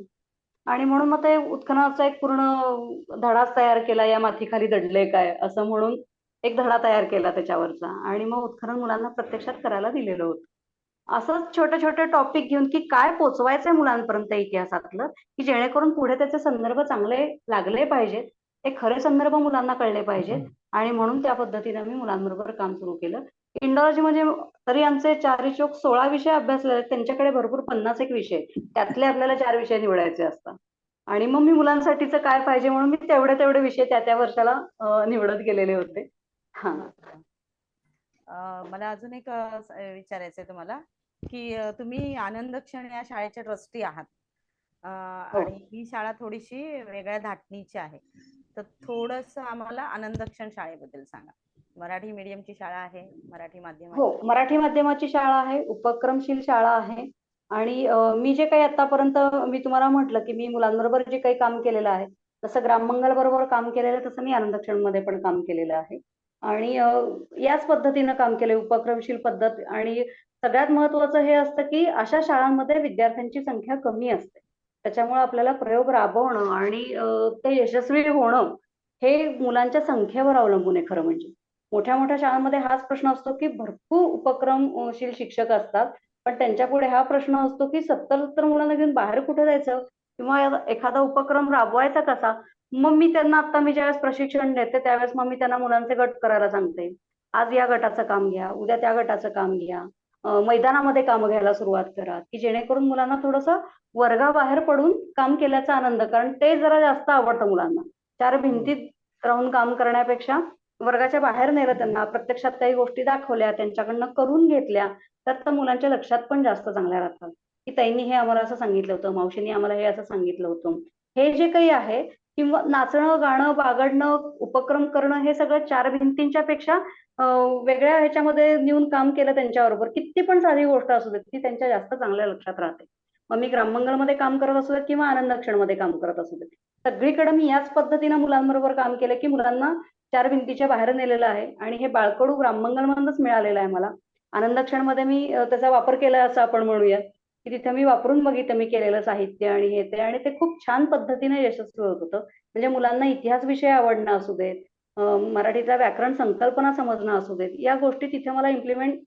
S3: आणि म्हणून मग ते उत्खननाचा एक पूर्ण धडाच तयार केला, या मातीखाली दडलंय काय असं म्हणून एक धडा तयार केला त्याच्यावरचा आणि मग उत्खनन मुलांना प्रत्यक्षात करायला दिलेलं होतं. असंच छोटे-छोटे टॉपिक घेऊन, की काय पोहोचवायचंय मुलांपर्यंत इतिहासातलं, की जेणेकरून पुढे त्याचे संदर्भ चांगले लागले पाहिजेत. ते खरे संदर्भ मुलांना कळले पाहिजेत आणि म्हणून त्या पद्धतीने मी मुलांबरोबर काम सुरू केलं. इंडॉलॉजी म्हणजे तरी आमचे 4 चोक 16 विषय अभ्यासले आहेत. त्यांच्याकडे भरपूर 50 एक विषय आहेत. त्यातले आपल्याला 4 विषय निवडायचे असतात. आणि मग मी मुलांसाठीचं काय पाहिजे म्हणून मी तेवढे विषय त्या वर्षाला निवडत गेलेले होते. हां.
S1: मला अजून एक विचारायचंय तुम्हाला, की तुम्ही आनंद क्षण या शाळेचे ट्रस्टी आहात.
S3: हो.
S1: आणि ही शाळा थोडीशी वेगळ्या धाटणीची आहे. तर थोडंसं आम्हाला आनंद क्षण शाळेबद्दल सांगा. मराठी मीडियमची शाळा आहे, मराठी
S3: हो,
S1: माध्यमाची.
S3: मराठी माध्यमाची शाळा आहे, उपक्रमशील शाळा आहे आणि मी जे काही आतापर्यंत मी तुम्हाला म्हटलं, की मी मुलांबरोबर जे काही काम केलेलं आहे, तसं ग्राममंगल बरोबर काम केलेलं आहे, तसं मी आनंदक्षणमध्ये पण काम केलेलं आहे. आणि याच पद्धतीनं काम केलंय, उपक्रमशील पद्धत. आणि सगळ्यात महत्त्वाचं हे असतं, की अशा शाळांमध्ये विद्यार्थ्यांची संख्या कमी असते. त्याच्यामुळे आपल्याला प्रयोग राबवणं आणि ते यशस्वी होणं हे मुलांच्या संख्येवर अवलंबून आहे खरं म्हणजे. मोठ्या-मोठ्या शाळांमध्ये हाच प्रश्न असतो, की भरपूर उपक्रमशील शिक्षक असतात. पण त्यांच्यापुढे हा प्रश्न असतो, की 70-70 मुलांना घेऊन बाहेर कुठे जायचं? किंवा एखादा उपक्रम राबवायचा कसा? मग मी त्यांना आता मी ज्यावेळेस प्रशिक्षण देते, त्यावेळेस मग मी त्यांना मुलांचे गट करायला सांगते. आज या गटाचं काम घ्या, उद्या त्या गटाचं काम घ्या. मैदानामध्ये कामं घ्यायला सुरुवात करा, की जेणेकरून मुलांना थोडंसं वर्गाबाहेर पडून काम केल्याचा आनंद, कारण ते जरा जास्त आवडतं मुलांना. 4 भिंतीत राहून काम करण्यापेक्षा वर्गाच्या बाहेर नेलं त्यांना, प्रत्यक्षात काही गोष्टी दाखवल्या, त्यांच्याकडनं करून घेतल्या, तर मुलांच्या लक्षात पण जास्त चांगल्या राहतात, की ताईंनी हे आम्हाला असं सांगितलं होतं, मावशींनी आम्हाला हे असं सांगितलं होतं. हे जे काही आहे किंवा नाचणं, गाणं, बागडणं, उपक्रम करणं हे सगळं 4 भिंतींच्या पेक्षा वेगळ्या ह्याच्यामध्ये नेऊन काम केलं त्यांच्याबरोबर, किती पण साधी गोष्ट असू देत, ती त्यांच्या जास्त चांगल्या लक्षात राहते. मग मी ग्राममंगलमध्ये काम करत असू देत किंवा आनंद क्षणमध्ये काम करत असू देत. सगळीकडे मी याच पद्धतीनं मुलांबरोबर काम केलं, की मुलांना 4 भिंतीच्या बाहेर नेलेलं आहे आणि हे बाळकडू ग्राममंगलमधूनच मिळालेलं आहे मला. आनंद क्षणमध्ये मी त्याचा वापर केलाय असं आपण म्हणूयात, की तिथे मी वापरून बघितलं मी केलेलं साहित्य आणि हे ते, आणि ते खूप छान पद्धतीने यशस्वी होत होतं. म्हणजे मुलांना इतिहास विषय आवडणं असू देत, मराठीतल्या व्याकरण संकल्पना समजणं असू देत, या गोष्टी तिथे मला इम्प्लिमेंट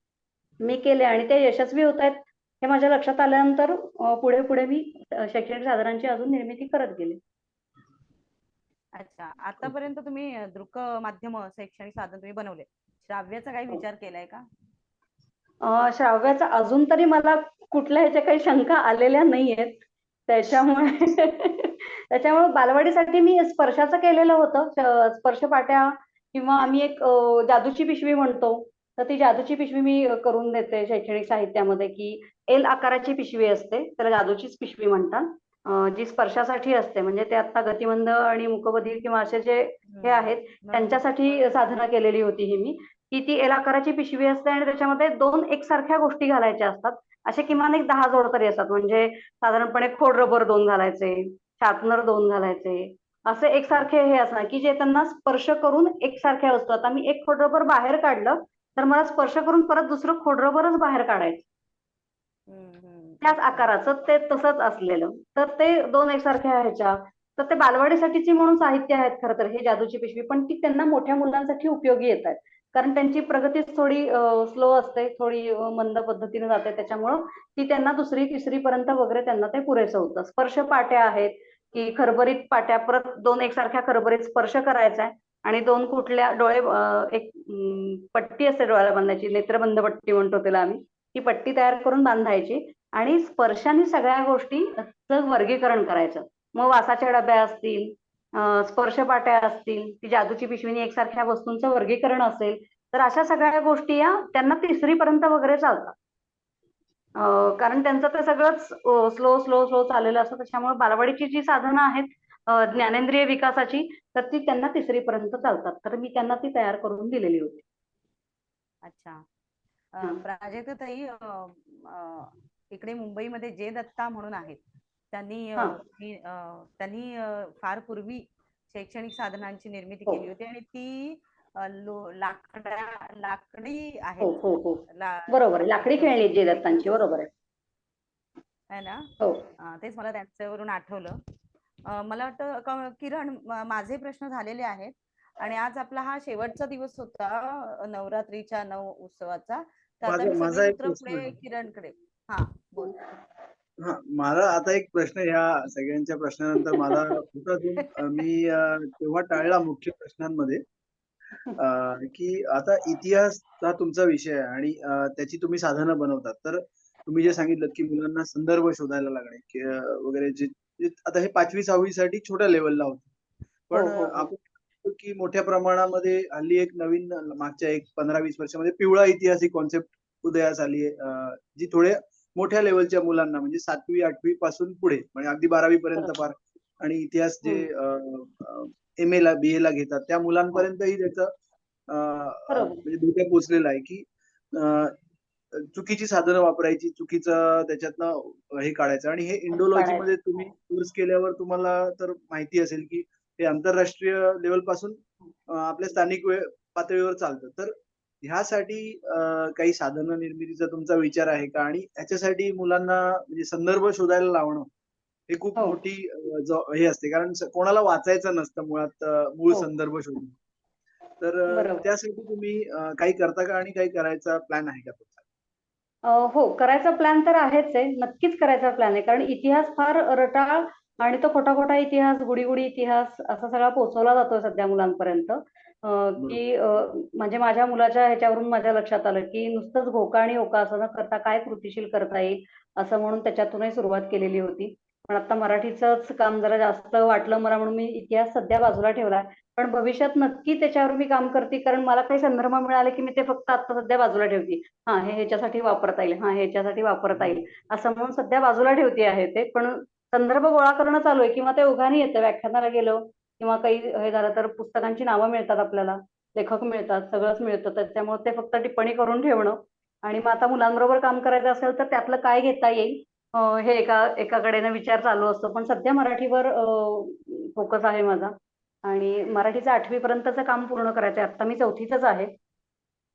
S3: मी केल्या आणि ते यशस्वी होतायत हे माझ्या लक्षात आल्यानंतर पुढे मी शैक्षणिक साधनांची अजून निर्मिती करत गेले.
S1: अच्छा, आतापर्यंत तुम्ही दृक माध्यम शैक्षणिक साधन तुम्ही बनवले. श्राव्याचा काही विचार केलाय का?
S3: श्राव्याचा अजून तरी मला कुठल्या ह्याच्या काही शंका आलेल्या नाहीयेत. त्याच्यामुळे त्याच्यामुळे बालवाडीसाठी मी स्पर्शाचं केलेलं होतं. स्पर्शपाट्या किंवा आम्ही एक जादूची पिशवी म्हणतो, तर ती जादूची पिशवी मी करून देते शैक्षणिक साहित्यामध्ये, की एल आकाराची पिशवी असते, त्याला जादूचीच पिशवी म्हणतात. जी स्पर्शासाठी असते, म्हणजे ते आता गतिमंद आणि मूकबधीर किंवा असे जे हे आहेत त्यांच्यासाठी साधना केलेली होती ही मी, की ती एल आकाराची पिशवी असते आणि त्याच्यामध्ये 2 एकसारख्या गोष्टी घालायच्या असतात. असे किमान एक 10 जोड तरी असतात. म्हणजे साधारणपणे खोड रबर 2 घालायचे, शार्पनर 2 घालायचे, असे एकसारखे हे असणार, की जे त्यांना स्पर्श करून एकसारख्या वस्तू. आता मी एक खोड रबर बाहेर काढलं, तर मला स्पर्श करून परत दुसरं खोड रबरच बाहेर काढायचं. त्याच आकाराचं ते तसंच असलेलं. तर ते 2 एकसारख्या ह्याच्या. तर ते बालवाडीसाठीची म्हणून साहित्य आहेत खरं तर हे जादूची पिशवी, पण ती त्यांना मोठ्या मुलांसाठी उपयोगी येत आहेत. कारण त्यांची प्रगती थोडी स्लो असते, थोडी मंद पद्धतीने जाते, त्याच्यामुळं ती त्यांना 2री 3री पर्यंत वगैरे त्यांना ते पुरेसं होतं. स्पर्श पाट्या आहेत, की खरबरीत पाट्या, परत 2 एकसारख्या खरबरीत स्पर्श करायचा आहे आणि 2 कुठल्या डोळे एक पट्टी असते डोळ्याला बांधायची, नेत्रबंध पट्टी म्हणतो त्याला आम्ही. ती पट्टी तयार करून बांधायची आणि स्पर्शाने सगळ्या गोष्टीचं वर्गीकरण करायचं. मग वासाच्या डब्या असतील, स्पर्शपाट्या असतील, ती जादूची पिशवीने एकसारख्या वस्तूंचं वर्गीकरण असेल, तर अशा सगळ्या गोष्टी या त्यांना 3री पर्यंत वगैरे चालतात. कारण त्यांचं ते सगळंच स्लो स्लो स्लो चाललेलं असतं. त्याच्यामुळे बालवाडीची जी साधनं आहेत ज्ञानेंद्रिय विकासाची, तर ती त्यांना 3री पर्यंत चालतात. तर मी त्यांना ती तयार करून दिलेली होती.
S1: अच्छा. प्राजक्ताताई, इकडे मुंबईमध्ये जे दत्ता म्हणून आहेत, त्यांनी त्यांनी फार पूर्वी शैक्षणिक साधनांची निर्मिती
S3: हो.
S1: केली होती आणि ती लाकडी
S3: हो
S1: आहेत.
S3: हो हो बरोबर आहे. लाकडी खेळणी आहेत जे दत्तांची, बरोबर आहे.
S1: है ना?
S3: हो.
S1: तेच मला त्यांच्यावरून आठवलं. मला वाटतं किरण, माझे प्रश्न झालेले आहेत आणि आज आपला हा शेवटचा दिवस होता नवरात्रीच्या 9 उत्सवाचा. तर आता मी
S2: माझा
S1: सगळे
S2: एक
S1: सूत्र
S2: प्रश्न
S1: पुढे
S2: आहे.
S1: किरणकडे. हा, बोल.
S2: मला आता एक प्रश्न, ह्या सगळ्यांच्या प्रश्नानंतर मला होता जो मी तेव्हा टाळला मुख्य प्रश्नांमध्ये, की आता इतिहास हा तुमचा विषय आहे आणि त्याची तुम्ही साधनं बनवतात. तर तुम्ही जे सांगितलं की मुलांना संदर्भ शोधायला लागणे वगैरे, जे आता हे 5वी 6वी साठी छोट्या लेवलला होतं. पण
S3: हो.
S2: आपण बघतो की मोठ्या प्रमाणामध्ये हल्ली एक नवीन, मागच्या एक 15-20 वर्षामध्ये पिवळा इतिहास ही कॉन्सेप्ट उदयास आली आहे, जी थोड्या मोठ्या लेवलच्या मुलांना, म्हणजे 7वी 8वी पासून पुढे, म्हणजे अगदी 12वी पर्यंत फार, आणि इतिहास जे MA ला BA ला घेतात त्या मुलांपर्यंतही त्याचं म्हणजे धोका पोचलेला आहे, की चुकीची साधनं वापरायची, चुकीचं त्याच्यातनं हे काढायचं. आणि हे इंडोलॉजी मध्ये तुम्ही कोर्स केल्यावर तुम्हाला तर माहिती असेल की हे आंतरराष्ट्रीय लेवल पासून आपल्या स्थानिक पातळीवर चालतं. तर ह्यासाठी काही साधनं निर्मितीचा तुमचा विचार आहे का? आणि ह्याच्यासाठी मुलांना म्हणजे संदर्भ शोधायला लावणं हे खूप मोठी हे असते, कारण कोणाला वाचायचं नसतं मुळात मूळ संदर्भ शोधून. तर त्यासाठी तुम्ही काही करता का आणि काही करायचा प्लॅन आहे का तुमचा?
S3: हो, करायचा प्लॅन तर आहेच आहे. नक्कीच करायचा प्लॅन आहे. कारण इतिहास फार रटाळ आणि तो खोटा-खोटा इतिहास, गुडी-गुडी इतिहास असा सगळा पोहोचवला जातोय सध्या मुलांपर्यंत. की म्हणजे माझ्या मुलाच्या ह्याच्यावरून माझ्या लक्षात आलं, की नुसतंच घोका आणि ओका असं न करता काय कृतिशील करता येईल, असं म्हणून त्याच्यातूनही सुरुवात केलेली होती. पण आता मराठीचंच काम जरा जास्त वाटलं मला, म्हणून मी इतिहास सध्या बाजूला ठेवला. पण भविष्यात नक्की त्याच्यावर मी काम करते, कारण मला काही संदर्भ मिळाले, की मी ते फक्त आता सध्या बाजूला ठेवते. हां, हे ह्याच्यासाठी वापरता येईल, हां, ह्याच्यासाठी वापरता येईल, असं म्हणून सध्या बाजूला ठेवते आहे ते. पण संदर्भ गोळा करणं चालू आहे, किंवा ते ओघाने येतं. व्याख्यानाला गेलो किंवा काही हे झालं तर पुस्तकांची नावं मिळतात आपल्याला, लेखक मिळतात, सगळंच मिळतं. त्याच्यामुळे ते फक्त टिप्पणी करून ठेवणं. आणि मग आता मुलांबरोबर काम करायचं असेल तर त्यातलं काय घेता येईल, हे एकाकडेनं विचार चालू असतो. पण सध्या मराठीवर फोकस आहे माझा आणि मराठीचं 8वी पर्यंतचं काम पूर्ण करायचं आहे. आता मी 4थीतच आहे.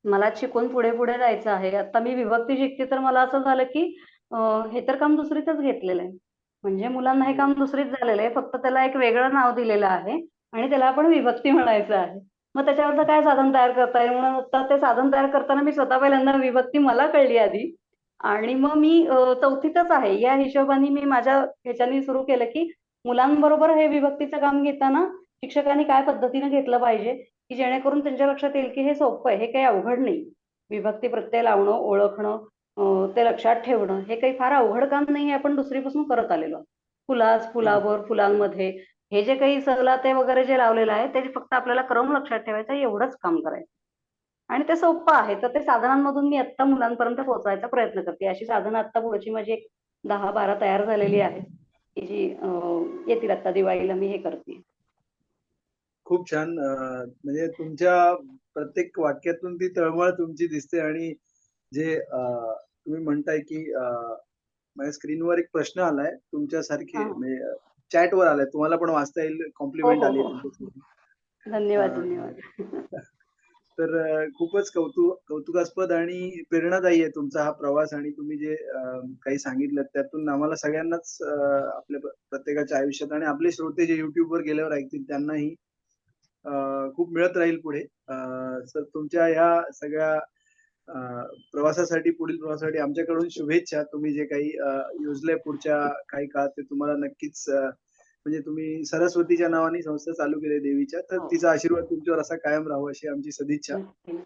S3: मला शिकून पुढे पुढे जायचं आहे. आता मी विभक्ती शिकते, तर मला असं झालं की हे तर काम 2रीतच घेतलेलं आहे. म्हणजे मुलांना हे काम 2रीत झालेलं आहे, फक्त त्याला एक वेगळं नाव दिलेलं आहे आणि त्याला आपण विभक्ती म्हणायचं आहे. मग त्याच्यावरचं काय साधन तयार करता येईल म्हणून आता ते साधन तयार करताना मी स्वतः पहिल्यांदा विभक्ती मला कळली आधी, आणि मग मी 4थीतच आहे. या हिशोबाने मी माझ्या ह्याच्याने सुरू केलं की मुलांबरोबर हे विभक्तीचं काम घेताना शिक्षकांनी काय पद्धतीने घेतलं पाहिजे, की जेणेकरून त्यांच्या लक्षात येईल की हे सोपं आहे, हे काही अवघड नाही. विभक्ती प्रत्यय लावणं, ओळखणं, ते लक्षात ठेवणं हे काही फार अवघड काम नाही, आपण 2रीपासून करत आलेलो. फुलावर, फुलांमध्ये हे जे काही सलाते वगैरे जे लावलेलं आहे ते फक्त आपल्याला क्रम लक्षात ठेवायचा, एवढंच काम करायचं. आणि ते सोपं आहे. तर ते साधनांमधून मी आत्ता मुलांपर्यंत पोहोचवायचा प्रयत्न करते. अशी साधनं आत्ता पुढची माझी एक 10-12 तयार झालेली आहेत, की जी येतील आता दिवाळीला मी हे करते.
S2: खूप छान. म्हणजे तुमच्या प्रत्येक वाक्यातून ती तळमळ तुमची दिसते आणि जे तुम्ही म्हणताय की माझ्या स्क्रीनवर एक प्रश्न आलाय तुमच्यासारखे,
S3: हा.
S2: म्हणजे चॅटवर आलाय, तुम्हाला पण वाचता येईल.
S3: हो
S2: कॉम्प्लिमेंट
S3: हो
S2: आली
S3: हो.
S2: तुमच्यासाठी.
S3: धन्यवाद
S2: अं,
S3: धन्यवाद.
S2: तर खूपच कौतुकास्पद आणि प्रेरणादायी आहे तुमचा हा प्रवास, आणि तुम्ही जे काही सांगितलं त्यातून आम्हाला सगळ्यांनाच आपल्या प्रत्येकाच्या आयुष्यात आणि आपले श्रोते जे युट्यूबवर गेल्यावर ऐकतील त्यांनाही खूप मिळत राहील पुढे. सर तुमच्या ह्या सगळ्या प्रवासासाठी, पुढील प्रवासासाठी आमच्याकडून शुभेच्छा. तुम्ही जे काही योजलंय पुढच्या काही काळात ते तुम्हाला नक्कीच म्हणजे तुम्ही सरस्वतीच्या नावाने संस्था चालू केली देवीच्या, तर
S3: हो,
S2: तिचा आशीर्वाद तुमच्यावर असा कायम राहावा अशी आमची सदिच्छा.
S3: नक्की.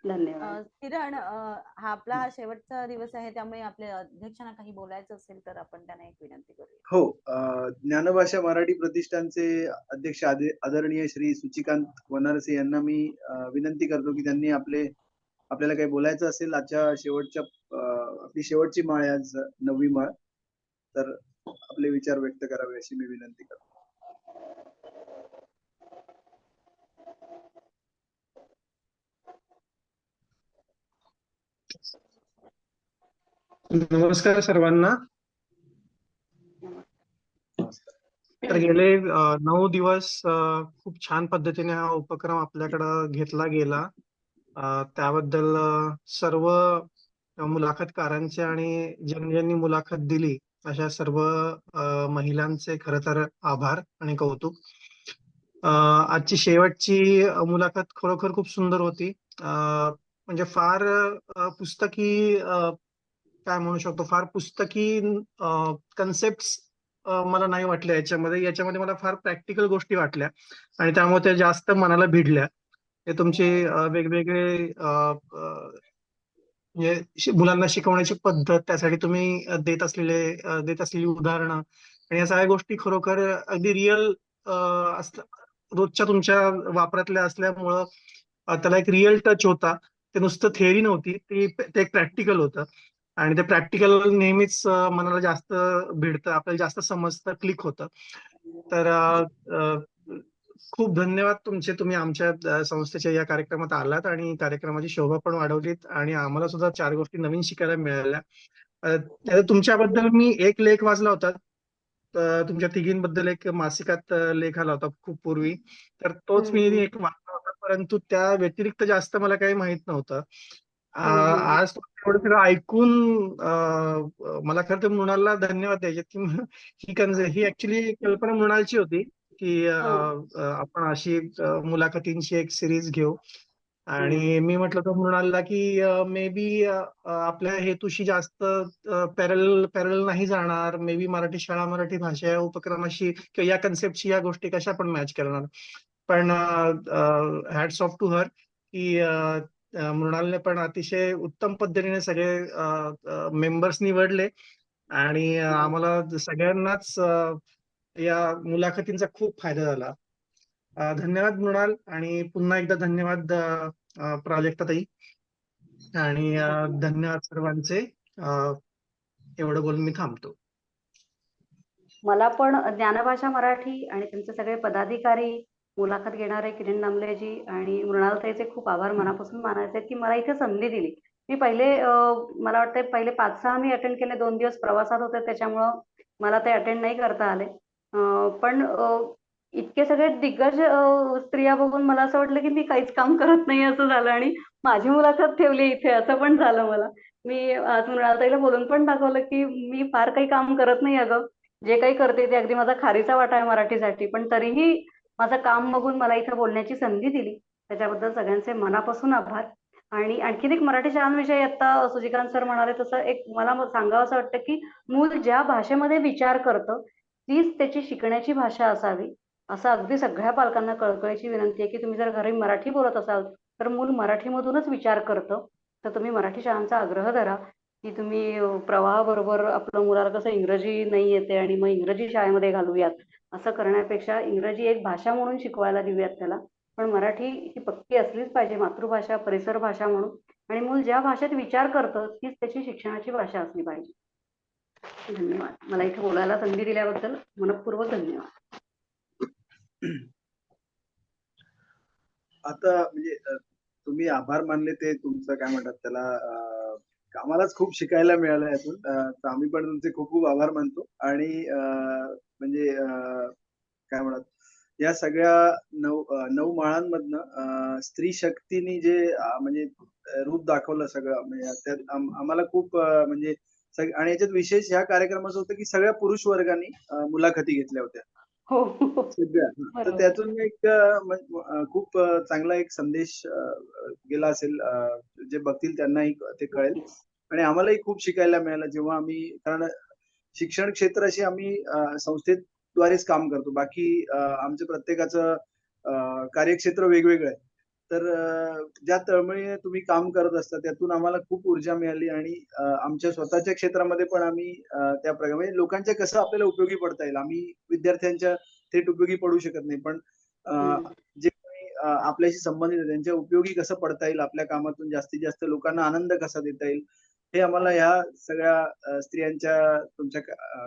S3: धन्यवाद.
S1: किरण, हा शेवटचा दिवस आहे, त्यामुळे आपल्या अध्यक्षांना काही बोलायचं असेल तर आपण त्यांना एक विनंती करूया.
S2: हो, ज्ञानभाषा मराठी प्रतिष्ठानचे अध्यक्ष आदरणीय श्री सुचिकांत वनारसे यांना मी विनंती करतो की त्यांनी आपल्याला काही बोलायचं असेल आजच्या शेवटच्या आपली शेवटची माळ आहे आज, 9वी माळ, तर आपले विचार व्यक्त करावे अशी मी विनंती करतो.
S7: नमस्कार सर्वांना. तर गेले 9 दिवस खूप छान पद्धतीने हा उपक्रम आपल्याकडं घेतला गेला. त्याबद्दल सर्व मुलाखतकारांचे आणि ज्यांनी मुलाखत दिली अशा सर्व महिलांचे खरं तर आभार आणि कौतुक. आजची शेवटची मुलाखत खरोखर खूप सुंदर होती. म्हणजे फार पुस्तकी काय म्हणू शकतो, फार पुस्तकी कन्सेप्ट मला नाही वाटल्या याच्यामध्ये मला फार प्रॅक्टिकल गोष्टी वाटल्या आणि त्यामुळे त्या जास्त मनाला भिडल्या. हे तुमचे वेगवेगळे म्हणजे मुलांना शिकवण्याची पद्धत, त्यासाठी तुम्ही देत असलेली उदाहरणं आणि या सगळ्या गोष्टी खरोखर अगदी रिअल रोजच्या तुमच्या वापरातल्या असल्यामुळं त्याला एक रिअल टच होता. ते नुसतं थेअरी नव्हती, ते एक प्रॅक्टिकल होतं आणि ते प्रॅक्टिकल नेहमीच मनाला जास्त भिडतं, आपल्याला जास्त समजतं, क्लिक होतं. तर खूप धन्यवाद तुमचे. तुम्ही आमच्या संस्थेच्या या कार्यक्रमात आलात आणि कार्यक्रमाची शोभा पण वाढवलीत आणि आम्हाला सुद्धा 4 गोष्टी नवीन शिकायला मिळाल्या. तुमच्याबद्दल मी एक लेख वाचला होता. तुमच्या तिघींबद्दल एक मासिकात लेख आला होता खूप पूर्वी, तर तोच मी एक वाचला होता, परंतु त्या व्यतिरिक्त जास्त मला काही माहित नव्हतं. आज थोडं सगळं ऐकून मला खरं तर मृणालला धन्यवाद द्यायचे की ही ऍक्च्युली कल्पना मृणालची होती की आपण अशी मुलाखतींची एक सिरीज घेऊ आणि मी म्हटलं तर मृणालला की मे बी आपल्या हेतूशी जास्त पॅरल नाही जाणार, मे बी मराठी शाळा मराठी भाषा या उपक्रमाशी किंवा या कन्सेप्टशी या गोष्टी कशा पण मॅच करणार. पण हॅट्स ऑफ टू हर की मृणालने पण अतिशय उत्तम पद्धतीने सगळे मेंबर्स निवडले आणि आम्हाला सगळ्यांनाच या मुलाखतींचा खूप फायदा झाला. धन्यवाद मृणाल आणि पुन्हा एकदा धन्यवाद प्राजक्ताताई आणि धन्यवाद सर्वांचे. एवढं बोलून मी थांबतो.
S3: मला पण ज्ञानभाषा मराठी आणि त्यांचे सगळे पदाधिकारी, मुलाखत घेणारे किरण नामलेजी आणि मृणालताईचे खूप आभार मनापासून मानायचे की मला इथे संधी दिली. मी मला वाटतं पहिले 5-6 मी अटेंड केले. 2 दिवस प्रवासात होते त्याच्यामुळं मला ते अटेंड नाही करता आले. पण इतके सगळे दिग्गज स्त्रिया बघून मला असं वाटलं की मी काहीच काम करत नाही असं झालं आणि माझी मुलाखत ठेवली इथे असं पण झालं मला. मी आज मृणालताईला बोलून पण दाखवलं की मी फार काही काम करत नाही अगं. जे काही करते ते अगदी माझा खारीचा वाटा आहे मराठीसाठी, पण तरीही माझं काम बघून मला इथे बोलण्याची संधी दिली त्याच्याबद्दल सगळ्यांचे मनापासून आभार. आणि आणखीन एक मराठी शाळांविषयी आता सुजिकांत सर म्हणाले तसं एक मला सांगावं असं वाटतं की मूल ज्या भाषेमध्ये विचार करतं तीच त्याची शिकण्याची भाषा असावी, असं अगदी सगळ्या पालकांना कळकळीची विनंती आहे की तुम्ही जर घरी मराठी बोलत असाल तर मूल मराठीमधूनच विचार करतं, तर तुम्ही मराठी शाळांचा आग्रह धरा. की तुम्ही प्रवाहाबरोबर आपलं मुलाला कसं इंग्रजी नाही येते आणि मग इंग्रजी शाळेमध्ये घालूयात, असं करण्यापेक्षा इंग्रजी एक भाषा म्हणून शिकवायला देऊयात त्याला. पण मराठी ही पक्की असलीच पाहिजे, मातृभाषा, परिसर भाषा म्हणून. आणि मूल ज्या भाषेत विचार करतं तीच त्याची शिक्षणाची भाषा असली पाहिजे. धन्यवाद. मला इथे बोलायला संधी दिल्याबद्दल मनःपूर्वक धन्यवाद.
S2: आता म्हणजे तुम्ही आभार मानले ते तुमचं काय म्हणतात त्याला आम्हालाच खूप शिकायला मिळालं यातून. तर आम्ही पण तुमचे खूप खूप आभार मानतो आणि म्हणजे काय म्हणतात या सगळ्या 9 माळांमधनं स्त्री शक्तीने जे म्हणजे रूप दाखवलं सगळं म्हणजे त्यात आम्हाला खूप म्हणजे आणि याच्यात विशेष ह्या कार्यक्रमाचं होतं की सगळ्या पुरुष वर्गाने मुलाखती घेतल्या होत्या.
S3: हो,
S2: सगळ्या. तर
S3: बरोबर.
S2: त्यातून एक खूप चांगला एक संदेश गेला असेल. जे बघतील त्यांनाही ते कळेल आणि आम्हालाही खूप शिकायला मिळालं जेव्हा आम्ही कारण शिक्षण क्षेत्राशी आम्ही संस्थेद्वारेच काम करतो. बाकी आमच्या प्रत्येकाचं कार्यक्षेत्र वेगवेगळं आहे. तर ज्या तळमळीने तुम्ही काम करत असता त्यातून आम्हाला खूप ऊर्जा मिळाली आणि आमच्या स्वतःच्या क्षेत्रामध्ये पण आम्ही त्याप्रकारे म्हणजे लोकांच्या कसं आपल्याला उपयोगी पडता येईल. आम्ही विद्यार्थ्यांच्या थेट उपयोगी पडू शकत नाही. पण जे कोणी आपल्याशी संबंधित आहे त्यांच्या उपयोगी कसं पडता येईल, आपल्या कामातून जास्तीत जास्त लोकांना आनंद कसा देता येईल, हे आम्हाला ह्या सगळ्या स्त्रियांच्या तुमच्या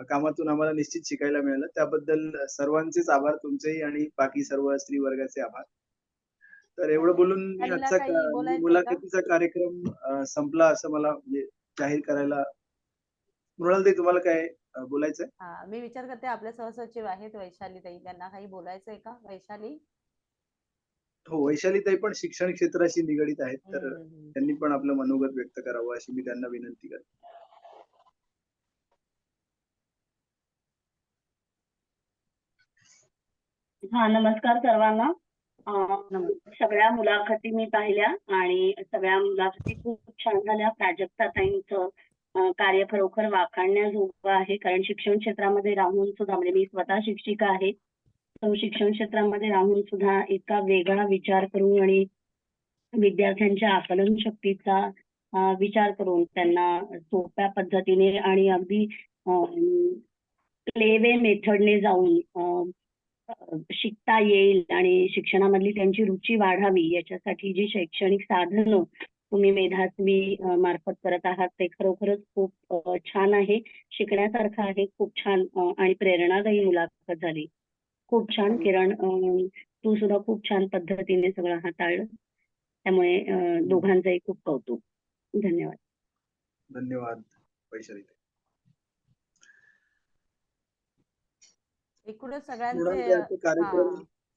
S2: कामातून आम्हाला निश्चित शिकायला मिळालं. त्याबद्दल सर्वांचेच आभार तुमचेही आणि बाकी सर्व स्त्री वर्गाचे आभार. तर एवढं बोलून मी
S1: वैशालीला
S2: आजचा
S1: काही बोलायचंय का?
S2: मुलाखतीचा कार्यक्रम संपला असं मला म्हणजे जाहीर करायला. मृणालताई तुम्हाला काय बोलायचंय?
S1: हा, मी विचार करते आपल्या सहसचिव आहेत वैशाली ताई, त्यांना काही बोलायचंय का? वैशाली.
S2: हो, वैशालीताई पण शिक्षण क्षेत्राशी निगडीत आहेत. तर
S1: हम्म.
S2: त्यांनी पण आपलं मनोगत व्यक्त करावं अशी मी त्यांना विनंती करतो.
S8: हा, नमस्कार सर्वांना.
S3: नमस्कार.
S8: सगळ्या मुलाखती मी पाहिल्या आणि सगळ्या मुलाखती खूप छान झाल्या. प्राजक्ताताईंचं कार्य खरोखर वाखाणण्याजोगं आहे. कारण शिक्षण क्षेत्रामध्ये राहून सुद्धा म्हणजे मी स्वतः शिक्षिका आहे. तर शिक्षण क्षेत्रामध्ये राहून सुद्धा इतका वेगळा विचार करून आणि विद्यार्थ्यांच्या आकलन शक्तीचा विचार करून त्यांना सोप्या पद्धतीने आणि अगदी प्ले वे मेथडने जाऊन शिकता येईल आणि शिक्षणामधली त्यांची रुची वाढावी याच्यासाठी जी शैक्षणिक साधनं तुम्ही मेधावी मार्फत करत आहात ते खरोखरच खूप छान आहे. शिकण्यासारखं आहे. खूप छान आणि प्रेरणादायी मुलाखत झाली. खूप छान किरण, तू सुद्धा खूप छान पद्धतीने सगळं हाताळलं. त्यामुळे दोघांचंही खूप कौतुक. धन्यवाद.
S2: धन्यवाद वैशालीताई.
S1: एकूणच सगळ्यांचे
S2: मृणालताईचा कार्यक्रम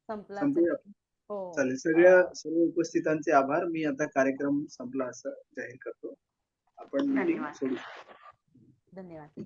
S1: संपला
S2: संपूया आपण.
S1: हो.
S2: चालेल. सगळ्या सर्व उपस्थितांचे आभार. मी आता कार्यक्रम संपला असं जाहीर करतो. आपण मीटिंग
S3: धन्यवाद.
S2: सोडू शकतो.
S1: धन्यवाद.